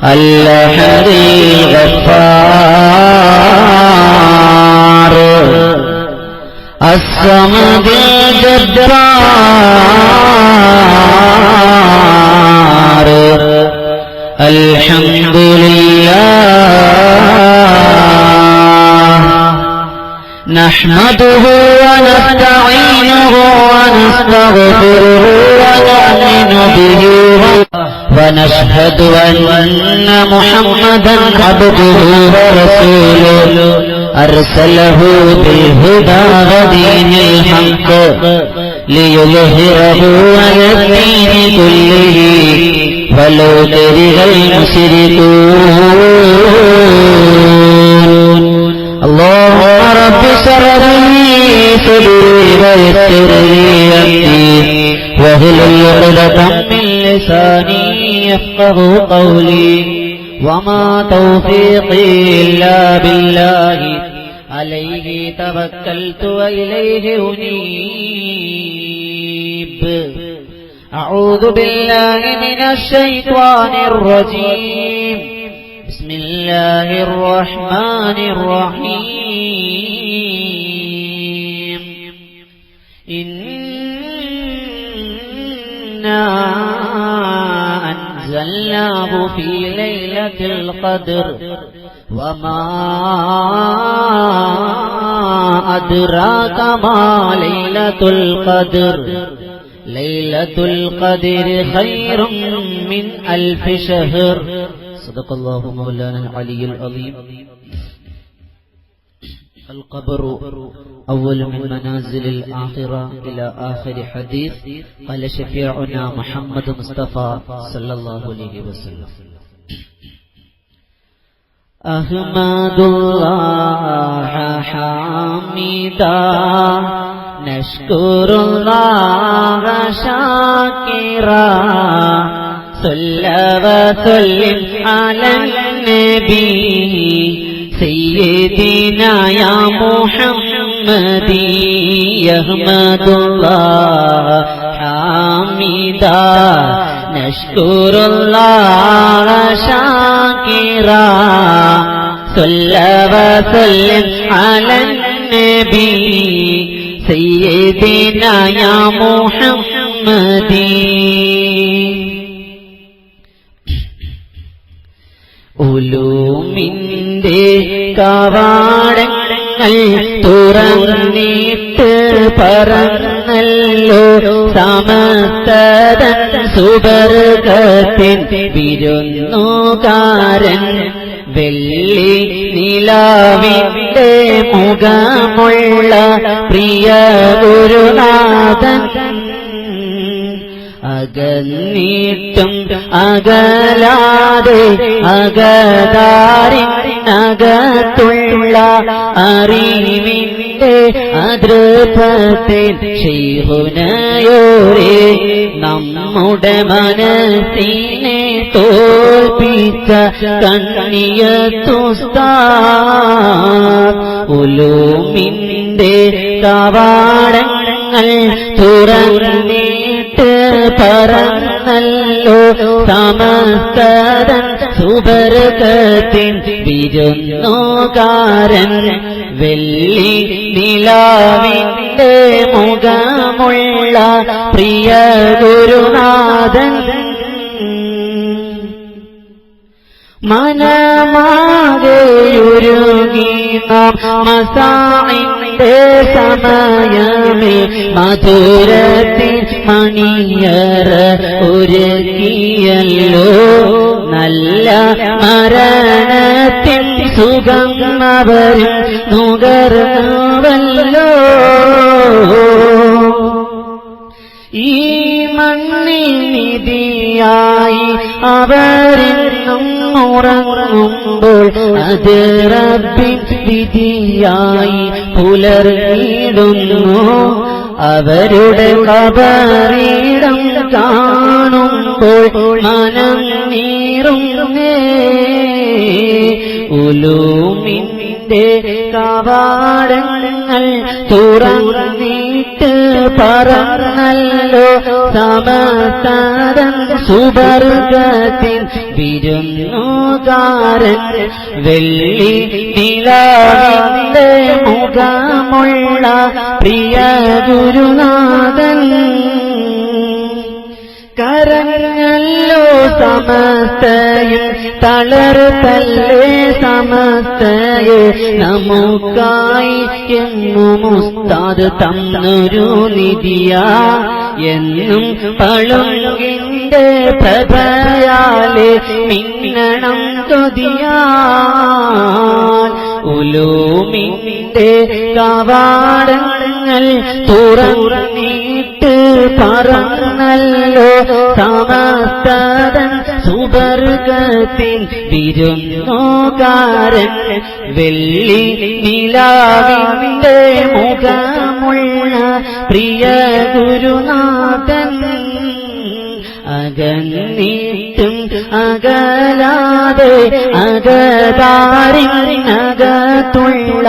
الأحد الغفار الصمد الجبار الحمد لله نحمده ونستعينه ونستغفره ونؤمن به ونشهد أن محمدا عبده ورسوله أرسله بالهدى ودين الحق ليظهره على الدين كله ولو كره المشركون اللهم رب اشرح لي صدري ويسر لي أمري واحلل عقدة من لساني يفقهوا قولي وما توفيقي إلا بالله عليه توكلت وإليه أنيب أعوذ بالله من الشيطان الرجيم بسم الله الرحمن الرحيم إنا أنزلناه في ليلة القدر وما أدراك ما ليلة القدر ليلة القدر خير من 1000 شهر صدق الله مولانا العلي العظيم القبر أول من منازل الآخرة إلى آخر حديث قال شفيعنا محمد مصطفى صلى الله عليه وسلم أحمد الله حامدا نشكر الله شاكرا صلى وسلم على النبي سيدنا يا محمد يحمد الله حامدا نشكر الله شاكرا صلى وسلم على النبي سيدنا يا محمد ഉലൂമിന്റെ കവാടങ്ങൾ തുറന്നിട്ട് പറന്നല്ലോ സമസ്തതൻ സുബർഗത്തിൻ വിരുന്നുകാരൻ വെള്ളി നിലാവിന്റെ മുഖമുള്ള പ്രിയ ഗുരുനാഥൻ അകന്നിട്ടും അകലാതെ അകതാരിനകത്തുള്ള അറിവിന്റെ അതൃപത്തിൽ ശൈഖുനയോരേ നമ്മുടെ മനസ്സിനെ തോൽപ്പിച്ച കണ്ണിയത്തുസ്താദ് ഉലൂമിന്റെ കവാടങ്ങൾ തുറന്നിട്ട് പറന്നല്ലോ സമസ്തതൻ സുബർഗത്തിൻ വിരുന്നുകാരൻ വെള്ളി നിലാവിന്റെ മുഖമുള്ള പ്രിയ ഗുരുനാഥൻ മനമാകെയുരുകി നാം മസാഇന്റെ സമയമേ മധുരത്തിൽ മണിയറ ഒരുക്കിയല്ലോ നല്ല മരണത്തിൻ സുഖം അവരും നുകർന്നുവല്ലോ ഈ മണ്ണിൽ നിധിയായി അവരെന്നും ഉറങ്ങുമ്പോൾ അത് റബ്ബിൻ വിധിയായി പുലർന്നിടുന്നു അവരുടെ ഖബറിടം കാണുമ്പോൾ മനം നീറുന്നേ ഉലൂമിന്റെ കവാടങ്ങൾ തുറന്നിട്ട് പറന്നല്ലോ സമസ്തതൻ സുവർഗത്തിൻ വിരുന്നുകാരൻ വെള്ളി നിലാവിന്റെ മുഖമുള്ള പ്രിയ ഗുരുനാഥൻ കരഞ്ഞല്ലോ സമസ്തയെ തളർത്തല്ലേ സമസ്തയെ നമുക്കായി എന്നും ഉസ്താദ് തന്നൊരു നിധിയ എന്നും പളുങ്കിന്റെ പ്രഭയാലെ മിന്നണം കൊതിയാൽ ഉലൂമിന്റെ കവാടങ്ങൾ തുറന്നിട്ട് പറന്നല്ലോ സമസ്തതൻ സുവർഗത്തിൻ വിരുന്നുകാരൻ വെള്ളി നിലാവിന്റെ മുഖമുള്ള പ്രിയ ഗുരുനാഥൻ അകന്നിട്ടും അകലാതെ അകതാരിനകത്തുള്ള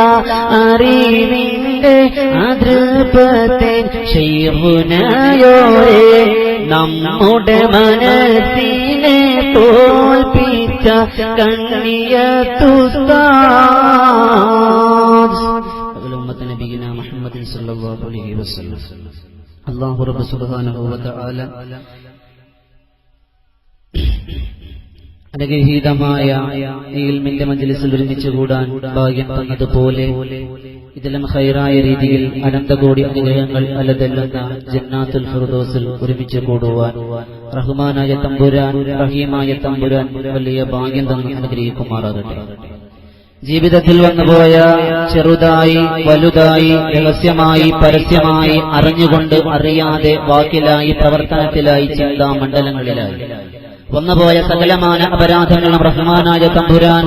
അറിവിന്റെ അതൃപത്തെ ശൈഖുനയോരേ നമ്മുടെ മനസ്സിനെ തോൽപ്പിച്ച കണ്ണിയത്തുസ്താദ് ഉമ്മത്ത് നബിയിന മുഹമ്മദ് സല്ലല്ലാഹു അലൈഹി വസല്ലം. അല്ലാഹു റബ്ബ് സുബ്ഹാനഹു വ തആല അനുഗ്രഹീതമായ ഈ ഇൽമിന്റെ മജ്ലിസിൽ ഒരുമിച്ച് കൂടാൻ ഭാഗ്യം തന്നതുപോലെ ഇതിലും ഖൈറായ രീതിയിൽ അനന്തകോടി അനുഗ്രഹങ്ങൾ അലതെല്ലുന്ന ജന്നാത്തുൽ ഫിർദൗസിൽ ഒരുമിച്ച് കൂടുവാൻ റഹ്മാനായ തമ്പുരാൻ റഹീമായ തമ്പുരാൻ വലിയ ഭാഗ്യം തന്ന് അനുഗ്രഹിക്കുമാറാകട്ടെ. ജീവിതത്തിൽ വന്നുപോയ ചെറുതായി വലുതായി രഹസ്യമായി പരസ്യമായി അറിഞ്ഞുകൊണ്ട് അറിയാതെ വാക്കിലായി പ്രവർത്തനത്തിലായി ചിന്താമണ്ഡലങ്ങളിലായി വന്നുപോയ സകലമായ അപരാധങ്ങളും റഹ്മാനായ തമ്പുരാൻ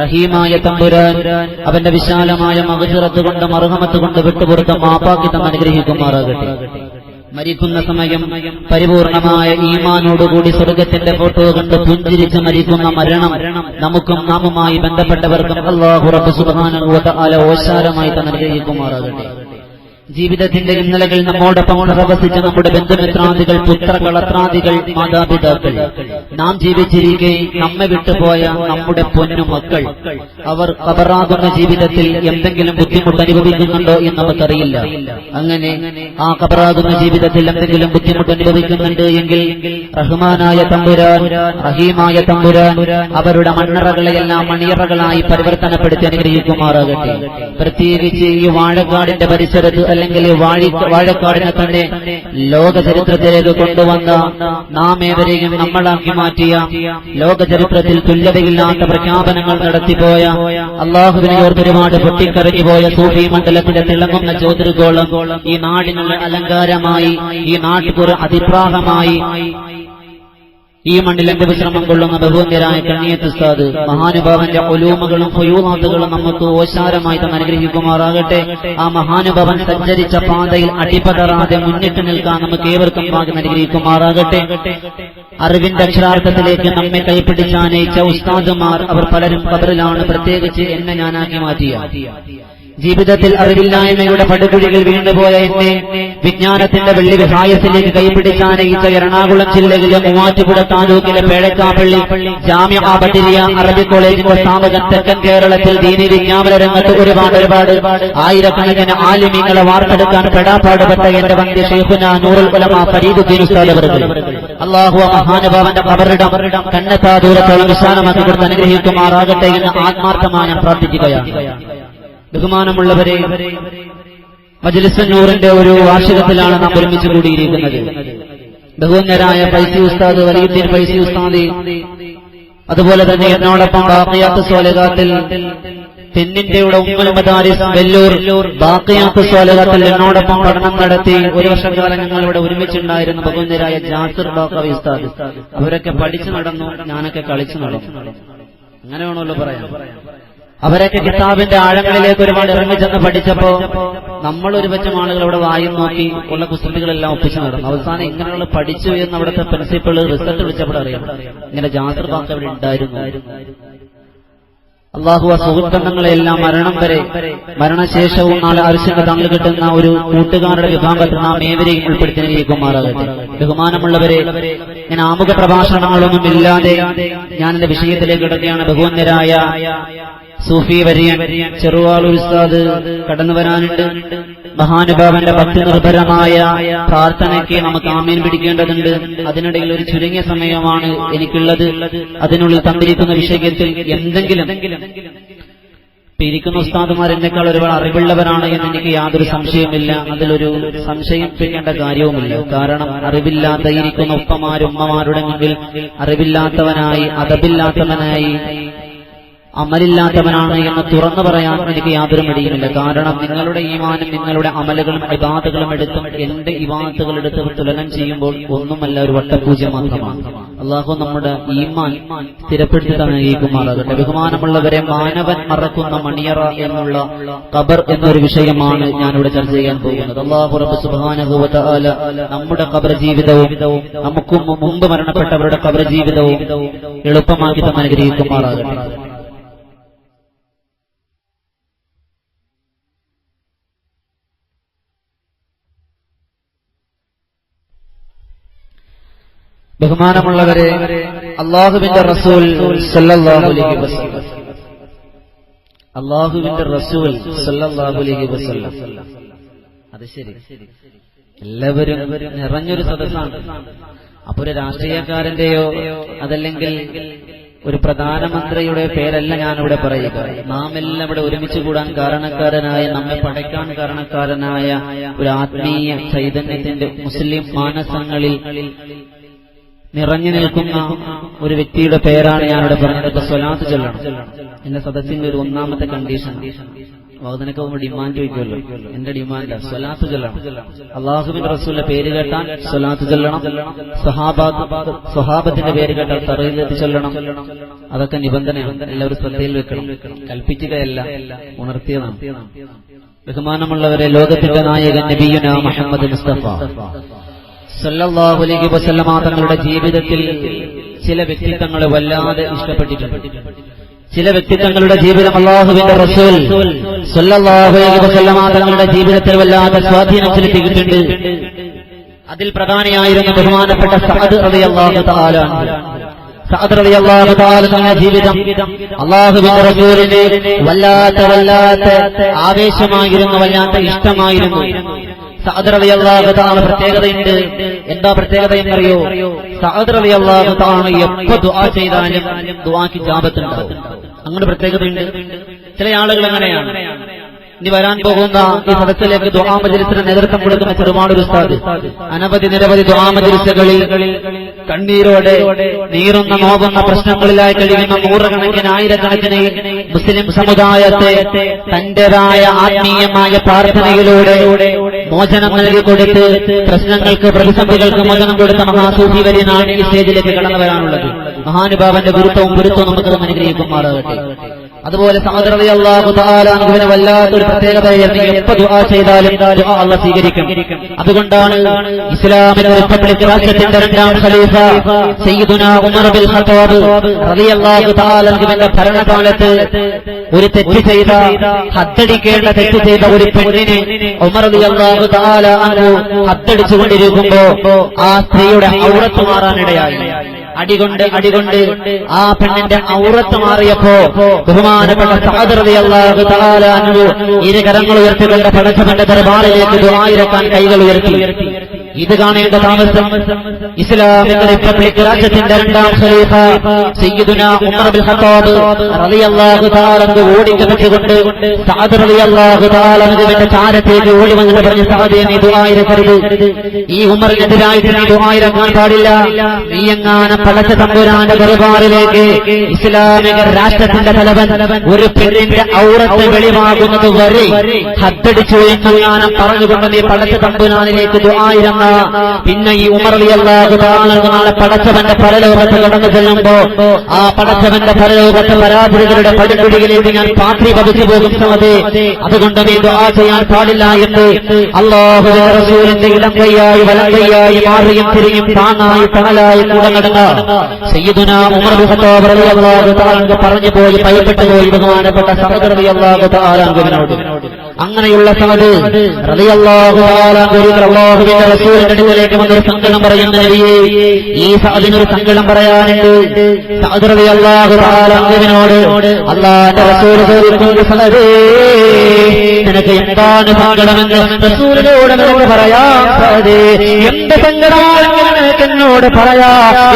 റഹീമായ തമ്പുരാൻ അവന്റെ വിശാലമായ മഗ്ഫിറത്ത് കൊണ്ട് മർഹമത്ത് കൊണ്ട് വിട്ടുപുറത്ത് മാപ്പാക്കി തന്ന് അനുഗ്രഹിക്കുമാറാകട്ടെ. മരിക്കുന്ന സമയം പരിപൂർണമായ ഈമാനോടുകൂടി സ്വർഗത്തിന്റെ ഫോട്ടോ കണ്ട് പുഞ്ചിരിച്ച് മരിക്കുന്ന മരണം നമുക്കും നാമുമായി ബന്ധപ്പെട്ടവർക്കും അല്ലാഹു റബ്ബ് സുബ്ഹാനഹു വ തആല ഓശാരമായി തന്നെ അനുഗ്രഹിക്കുമാറാകട്ടെ. ജീവിതത്തിന്റെ ഇന്നലകൾ നമ്മോടൊപ്പം പ്രവസിച്ച നമ്മുടെ ബന്ധുമിത്രാദികൾ, പുത്രകളത്രാദികൾ, മാതാപിതാക്കൾ, നാം ജീവിച്ചിരിക്കെ നമ്മെ വിട്ടുപോയ നമ്മുടെ പൊന്നുമക്കൾ, അവർ ഖബറാകുന്ന ജീവിതത്തിൽ എന്തെങ്കിലും ബുദ്ധിമുട്ട് അനുഭവിക്കുന്നുണ്ടോ എന്ന് നമുക്കറിയില്ല. അങ്ങനെ ആ ഖബറാകുന്ന ജീവിതത്തിൽ എന്തെങ്കിലും ബുദ്ധിമുട്ട് അനുഭവിക്കുന്നുണ്ട് എങ്കിൽ റഹ്മാനായ തമ്പുരാൻ റഹീമായ തമ്പുരാൻ അവരുടെ മണ്ണറകളെയെല്ലാം മണിയറകളായി പരിവർത്തനപ്പെടുത്തി അനുഗ്രഹിക്കുമാറാകട്ടെ. പ്രത്യേകിച്ച് ഈ വാഴക്കാടിന്റെ പരിസരത്ത് അല്ലെങ്കിൽ വാഴക്കാടിനെ തന്നെ ലോക ചരിത്രത്തിലേക്ക് കൊണ്ടുവന്ന നാം ഏവരെയും നമ്മളാക്കി മാറ്റിയ ലോക ചരിത്രത്തിൽ തുല്യതയില്ലാത്ത പ്രഖ്യാപനങ്ങൾ നടത്തിപ്പോയ അള്ളാഹുവിനെ ഓർത്തൊരുപാട് പൊട്ടിക്കറിഞ്ഞുപോയ സൂഫി മണ്ഡലത്തിന്റെ തിളങ്ങുന്ന ജ്യോതിർഗോളം ഈ നാടിനുള്ള അലങ്കാരമായി, ഈ നാട്ടുപുറ അതിപ്രാഹമായി ഈ മണ്ണിൽ എന്റെ വിശ്രമം കൊള്ളുന്ന ബഹുവന്യരായ കണ്ണിയത്ത് ഉസ്താദ് മഹാനുഭാവന്റെ ഒലൂമകളും ഫുയൂമാത്തുകളും നമുക്ക് ഓശാരമായി തന്നെ അനുഗ്രഹിക്കുമാറാകട്ടെ. ആ മഹാനുഭാവൻ സഞ്ചരിച്ച പാതയിൽ അടിപതറാതെ മുന്നിട്ട് നിൽക്കാൻ നമുക്ക് ഏവർക്കും ഭാഗ്യം അനുഗ്രഹിക്കുമാറാകട്ടെ. അറിവിന്റെ അക്ഷരാർത്ഥത്തിലേക്ക് നമ്മെ കൈപ്പിടിച്ചാനയിച്ച ഉസ്താദുമാർ അവർ പലരും ഖബറിലാണ്. പ്രത്യേകിച്ച് എന്നെ ഞാനാക്കി മാറ്റിയ ജീവിതത്തിൽ അറിവില്ലായ്മയുടെ പടുകുഴികൾ വീണ്ടുപോയ എന്നെ വിജ്ഞാനത്തിന്റെ വെള്ളി വിഹായത്തിലേക്ക് കൈപിടിച്ചാനയിച്ച എറണാകുളം ജില്ലയിലെ മൂവാറ്റുപുഴ താലൂക്കിലെ പേഴക്കാപ്പള്ളി ജാമിഅ ബദരിയ അറബി കോളേജിന്റെ സ്ഥാപകൻ തെക്കൻ കേരളത്തിൽ ദീനി വിജ്ഞാപന രംഗത്ത് ഒരുപാട് ആയിരക്കണക്കിന് ആലിമീങ്ങളെ വാർത്തെടുക്കാൻ പെടാപ്പാടുപെട്ട എന്റെ വന്ധ്യ ശൈഖുന നൂറുൽ ഉലമ ഫരീദുദ്ദീൻ ഉസ്താദ് അവர்கள் അല്ലാഹു മഹാനുഭാവന്റെ ഖബറിടം കണ്ണെത്താ ദൂരത്തോളം വിശാലമാക്കി കൊടുത്ത് അനുഗ്രഹിക്കുമാറാകട്ടെ എന്ന് ആത്മാർത്ഥമായി ഞാൻ പ്രാർത്ഥിക്കുകയാണ്. ബഹുമാനമുള്ളവരെ, മജ്ലിസ് നൂറിന്റെ ഒരു വാർഷികത്തിലാണ് നാം ഒരുമിച്ച് കൂടിയിരിക്കുന്നത്. ബഹുവന്യരായ ഫൈസി ഉസ്താദ്, വലിയുദ്ദീൻ ഫൈസി ഉസ്താദ്, അതുപോലെ തന്നെ എന്നോടൊപ്പം ബാഖിയാത്ത് സ്വാലിഹാത്തിൽ തെന്നിന്റെ ഉമ്മുൽ മദാരിസ് വെല്ലൂർ ബാഖിയാത്ത് സ്വാലിഹാത്തിൽ എന്നോടൊപ്പം പഠനം നടത്തി ഒരു വർഷക്കാലം ഞങ്ങൾ ഇവിടെ ഒരുമിച്ചുണ്ടായിരുന്ന ബഹുവന്യരായ ജാസിർ ബാഖവി ഉസ്താദ്, അവരൊക്കെ പഠിച്ചു നടന്നു, ഞാനൊക്കെ കളിച്ചു നടന്നു. അങ്ങനെ വേണമല്ലോ പറയാം. അവരൊക്കെ കിതാബിന്റെ ആഴങ്ങളിലേക്ക് ഒരുപാട് ഇറങ്ങിച്ചെന്ന് പഠിച്ചപ്പോ നമ്മൾ ഒരുപറ്റം ആളുകൾ അവിടെ വായും നോക്കി ഉള്ള പുസ്തകങ്ങളെല്ലാം ഒപ്പിച്ചു നടന്നു. അവസാനം ഇങ്ങനെയുള്ള പഠിച്ചു എന്ന് അവിടുത്തെ പ്രിൻസിപ്പൾ റിസൾട്ട് വിളിച്ചപ്പോൾ അറിയാം, ഇങ്ങനെ ജാസിർ ബാഖ അവിടെ ഉണ്ടായിരുന്നു. അള്ളാഹു ആ സുഹൃത്തങ്ങളെല്ലാം മരണം വരെ മരണശേഷവും നാളെ അർശിന്റെ തങ്ങൾ കിട്ടുന്ന ഒരു കൂട്ടുകാരുടെ വിഭാഗത്തിൽ നാം ഏവരെയും ഉൾപ്പെടുത്തിയിരിക്കുമാറാകട്ടെ. ബഹുമാനമുള്ളവരെ, ഞാൻ ആമുഖ പ്രഭാഷണങ്ങളൊന്നും ഇല്ലാതെ ഞാൻ എന്റെ വിഷയത്തിലേക്ക് കിടക്കുകയാണ്. ബഹുവന്യരായ സൂഫി വര്യൻ ചെറുവാളൂർ ഉസ്താദ് കടന്നു വരാനുണ്ട്. മഹാനുഭാവന്റെ ഭക്തി നിർഭരമായ പ്രാർത്ഥനയ്ക്ക് നമുക്ക് ആമീൻ പിടിക്കേണ്ടതുണ്ട്. അതിനിടയിൽ ഒരു ചുരുങ്ങിയ സമയമാണ് എനിക്കുള്ളത്. അതിനുള്ളിൽ തന്നിരിക്കുന്ന വിഷയത്തിൽ എന്തെങ്കിലും ഇരിക്കുന്ന ഉസ്താദുമാർ എന്നെക്കാൾ ഒരുപാട് അറിവുള്ളവരാണ് എന്ന് എനിക്ക് യാതൊരു സംശയമില്ല. അതിലൊരു സംശയിപ്പിക്കേണ്ട കാര്യവുമില്ല. കാരണം അറിവില്ലാത്ത ഇരിക്കുന്ന ഉപ്പമാരുമ്മമാരുടെ മുമ്പിൽ അറിവില്ലാത്തവനായി, അതബില്ലാത്തവനായി, അമലില്ലാത്തവനാണ് എന്ന് തുറന്നു പറയാൻ എനിക്ക് യാതൊരു മടിയുമില്ല. കാരണം നിങ്ങളുടെ ഈമാനും നിങ്ങളുടെ അമലുകളും ഇബാദത്തുകളും എടുത്തും എന്റെ ഇബാദത്തുകൾ എടുത്ത് തുലനം ചെയ്യുമ്പോൾ ഒന്നുമല്ല, ഒരു വട്ടപൂജ്യം മാത്രമാണ്. അള്ളാഹു നമ്മുടെ ഈമാൻ സ്ഥിരപ്പെടുത്തി തന്നേക്കുമാറാകട്ടെ. ബഹുമാനമുള്ളവരെ, മാനവൻ മറക്കുന്ന മണിയറ എന്നുള്ള ഖബർ എന്നൊരു വിഷയമാണ് ഞാനിവിടെ ചർച്ച ചെയ്യാൻ പോകുന്നത്. അല്ലാഹു റബ്ബ് സുബ്ഹാനഹു വ തആല നമ്മുടെ ഖബർ ജീവിതവും നമുക്ക് മുമ്പ് മരണപ്പെട്ടവരുടെ ഖബർ ജീവിതവും എളുപ്പമാക്കി തന്നെ അനുഗ്രഹിക്കുമാറാകട്ടെ. ബഹുമാനമുള്ളവരെ, അല്ലാഹുവിന്റെ റസൂൽ സല്ലല്ലാഹു അലൈഹി വസല്ലം, അല്ലാഹുവിന്റെ റസൂൽ സല്ലല്ലാഹു അലൈഹി വസല്ലം, അത് ശരി, എല്ലാവരും നിറഞ്ഞൊരു സദസ്സാണ്. അപ്പൊ ഒരു രാഷ്ട്രീയക്കാരന്റെയോ അതല്ലെങ്കിൽ ഒരു പ്രധാനമന്ത്രിയുടെ പേരല്ല ഞാനിവിടെ പറയുക. നാം എല്ലാം ഇവിടെ ഒരുമിച്ച് കൂടാൻ കാരണക്കാരനായ, നമ്മെ പഠിക്കാൻ കാരണക്കാരനായ ഒരു ആത്മീയ ചൈതന്യത്തിന്റെ മുസ്ലിം മാനസങ്ങളിൽ നിറഞ്ഞു നിൽക്കുന്ന ഒരു വ്യക്തിയുടെ പേരാണ് ഞാനിവിടെ പറഞ്ഞത്. സ്വലാത്ത് ചൊല്ലണം. എന്റെ സദസ്സിന്റെ ഒരു ഒന്നാമത്തെ കണ്ടീഷൻ. വാദനക്ക് ഡിമാൻഡ് ചോദിക്കുമല്ലോ, എന്റെ ഡിമാൻഡ് സ്വലാത്ത് ചൊല്ലണം. അള്ളാഹുവിന്റെ റസൂലിന്റെ പേര് കേട്ടാൽ സ്വലാത്ത് ചൊല്ലണം. സ്വഹാബത്തിന്റെ പേര് കേട്ടാൽ തറയിലെത്തി ചൊല്ലണം. അതൊക്കെ നിബന്ധനയാണ്. എല്ലാവരും ശ്രദ്ധയിൽ വെക്കണം. കൽപ്പിക്കുകയല്ല, ഉണർത്തിയതാണ്. ബഹുമാനമുള്ളവരെ, ലോകത്തിന്റെ നായകൻ നബിയുനാ മുഹമ്മദ് മുസ്തഫ സല്ലല്ലാഹു അലൈഹി വസല്ലമ തങ്ങളുടെ ജീവിതത്തിൽ ചില വ്യക്തിത്വങ്ങളെ വല്ലാതെ ഇഷ്ടപ്പെട്ടിട്ടുണ്ട്. ചില വ്യക്തിത്വങ്ങളുടെ ജീവിതം അല്ലാഹുവിന്റെ റസൂൽ സല്ലല്ലാഹു അലൈഹി വസല്ലമ തങ്ങളുടെ ജീവിതത്തിൽ വല്ലാതെ സ്വാധീനം ചെലുത്തിയിട്ടുണ്ട്. അതിൽ പ്രധാനിയായിരുന്നു ബഹുമാനപ്പെട്ട സഅദ് റളിയല്ലാഹു തആല അൻഹു. സഅദ് റളിയല്ലാഹു തആല തങ്ങളുടെ ജീവിതം അല്ലാഹുവിന്റെ റസൂലിനെ വല്ലാത്ത ആവേശമായിരുന്നു, വല്ലാത്ത ഇഷ്ടമായിരുന്നു. സഅദ് റളിയല്ലാഹു തആല പ്രത്യേകതയുണ്ട്. എന്താ പ്രത്യേകത എന്നറിയോ? സഅദ് റളിയല്ലാഹു തആല എപ്പോ ദുആ ചെയ്താലും ദുആക്ക് ഇജാബത്തുണ്ടാവും. അങ്ങനെ പ്രത്യേകതയുണ്ട്. ചില ആളുകൾ അങ്ങനെയാണ്. ഇനി വരാൻ പോകുന്ന ഈ സദസ്സിലേക്ക് ദുആ മജ്‌ലിസിന് നേതൃത്വം കൊടുക്കുന്ന ചെറുമാടൂർ ഉസ്താദ് നിരവധി ദുആ മജ്‌ലിസുകളിൽ കണ്ണീരോടെ നീറുന്ന നോവുന്ന പ്രശ്നങ്ങളിലായി കഴിയുന്ന നൂറുകണക്കിന് ആയിരക്കണക്കിന് മുസ്ലിം സമുദായത്തെ തന്റേതായ ആത്മീയമായ പ്രാർത്ഥനയിലൂടെ മോചനം നൽകിക്കൊടുത്ത് പ്രശ്നങ്ങൾക്ക്, പ്രതിസന്ധികൾക്ക് മോചനം കൊടുത്ത മഹാസൂഫി വര്യനാണ് ഈ സ്റ്റേജിലേക്ക് കടന്നു വരാനുള്ളത്. മഹാനുഭാവന്റെ ഗുരുത്വവും നമുക്ക് അനുഗ്രഹിക്കുമാറാകട്ടെ. അതുപോലെ സഅദ് റളിയല്ലാഹു തആല അൻഹുവിനെ വല്ലാത്തൊരു പ്രത്യേകതയായിരുന്നു. എപ്പോൾ ദുആ ചെയ്താലും ദുആ അല്ലാഹു സ്വീകരിക്കും. അതുകൊണ്ടാണ് ഇസ്ലാമിന്റെ റിപ്പബ്ലിക് രാഷ്ട്രത്തിന്റെ രണ്ടാം ഖലീഫ സയ്യിദുനാ ഉമർ ബിൻ ഖത്താബ് റളിയല്ലാഹു തആല അൻഹുവിന്റെ ഭരണകാലത്ത് ഒരു തെറ്റ് ചെയ്ത, ഹദ്ദടിക്കേണ്ട തെറ്റ് ചെയ്ത ഒരു പെണ്ണിനെ ഉമർ റളിയല്ലാഹു തആല അൻഹു ഹദ്ദടിച്ചുകൊണ്ടിരിക്കുമ്പോ ആ സ്ത്രീയുടെ ഔറത്ത് മാറാനിടയായി. അടികൊണ്ട് ആ പെണ്ണിന്റെ ഔറത്ത് മാറിയപ്പോ ബഹുമാനപ്പെട്ട സഅദ് റളിയല്ലാഹു തആല അൻഹു ഇരുകരങ്ങൾ ഉയർത്തിക്കൊണ്ട് പടച്ചവന്റെ ദർബാറിലേക്ക് ദുആ ഇറക്കാൻ കൈകൾ ഉയർത്തി. ഇത് കാണേണ്ട താമസം ഇസ്ലാമിക റിപ്പബ്ലിക് രാജ്യത്തിന്റെ രണ്ടാം ഖലീഫ സയ്യിദുനാ ഉമർ ബിൻ ഖത്താബ് റളിയല്ലാഹു തആല അൻഹു ഓടിക്കപ്പെട്ടുകൊണ്ട് സഅദ് റളിയല്ലാഹു തആല അൻഹുവിന്റെ ചാരത്തേക്ക് ഓടി വന്നിട്ട് പറഞ്ഞു, സഅദ് നീ ദുആ ഇറക്കരുത്. ഈ ഉമറിനെതിരായിട്ട് നീ ദുആ ഇറക്കാൻ പാടില്ല. നീ എങ്ങാനും പടച്ച തമ്പുരാന്റെ ദർബാറിലേക്ക് ഇസ്ലാമിക രാഷ്ട്രത്തിന്റെ തലവൻ ഒരു പെണ്ണിന്റെ ഔറത്ത് വെളിവാകുന്നത് വരെ ഹദ്ദടിച്ചു എന്നെങ്ങാനും പറഞ്ഞുകൊണ്ട് നീ പടച്ച തമ്പുരാനിലേക്ക് ദുആ ഇറങ്ങാൻ എന്ന പിന്നെ ഈ ഉമർ റളിയല്ലാഹു തആല നാളെ പടച്ചവന്റെ പരലോകത്ത് കടന്നു ചെല്ലുമ്പോ ആ പടച്ചവന്റെ പരലോകത്തെ പരാധീനതയുടെ പടിപ്പിടിയിലേക്ക് ഞാൻ പാത്രി പതിച്ചു പോകും സമയത്ത് അതുകൊണ്ട് നീ ദുആ ചെയ്യാൻ പാടില്ല എന്ന് അല്ലാഹുവിന്റെ റസൂലിന്റെ ഇടം കൈയായി വലം കൈയായി മാറിയും തിരിയും താങ്ങായി തണലായി കൂടെ നടന്ന സയ്യിദുനാ ഉമർ ഇബ്നു ഖത്താബ് റളിയല്ലാഹു തആല പറഞ്ഞു പോയി ഭയപ്പെട്ടു പോയി ബഹുമാനപ്പെട്ട സഅദ് റളിയല്ലാഹു തആല അൻഹുവിനോട് അങ്ങനെയുള്ള സഅദ് റളിയല്ലാഹു തആല അല്ലാഹുവിന്റെ റസൂലിന്റെ അടുക്കലേക്ക് വന്നൊരു സങ്കടം പറയുന്ന നബിയേ ഈ സഅദിനൊരു സങ്കടം പറയാനുണ്ട് സഅദ് റളിയല്ലാഹു തആല അൻഹുവിനോട് അല്ലാഹുവിന്റെ റസൂൽ ചോദിക്കുന്നു സഅദേ നിനക്ക് എന്താണ് സങ്കടമെന്ന് റസൂലിനോട് നിനക്ക് പറയാം സഅദേ എന്ത് സങ്കടമാണെങ്കിലും നിനക്ക് എന്നോട് പറയാ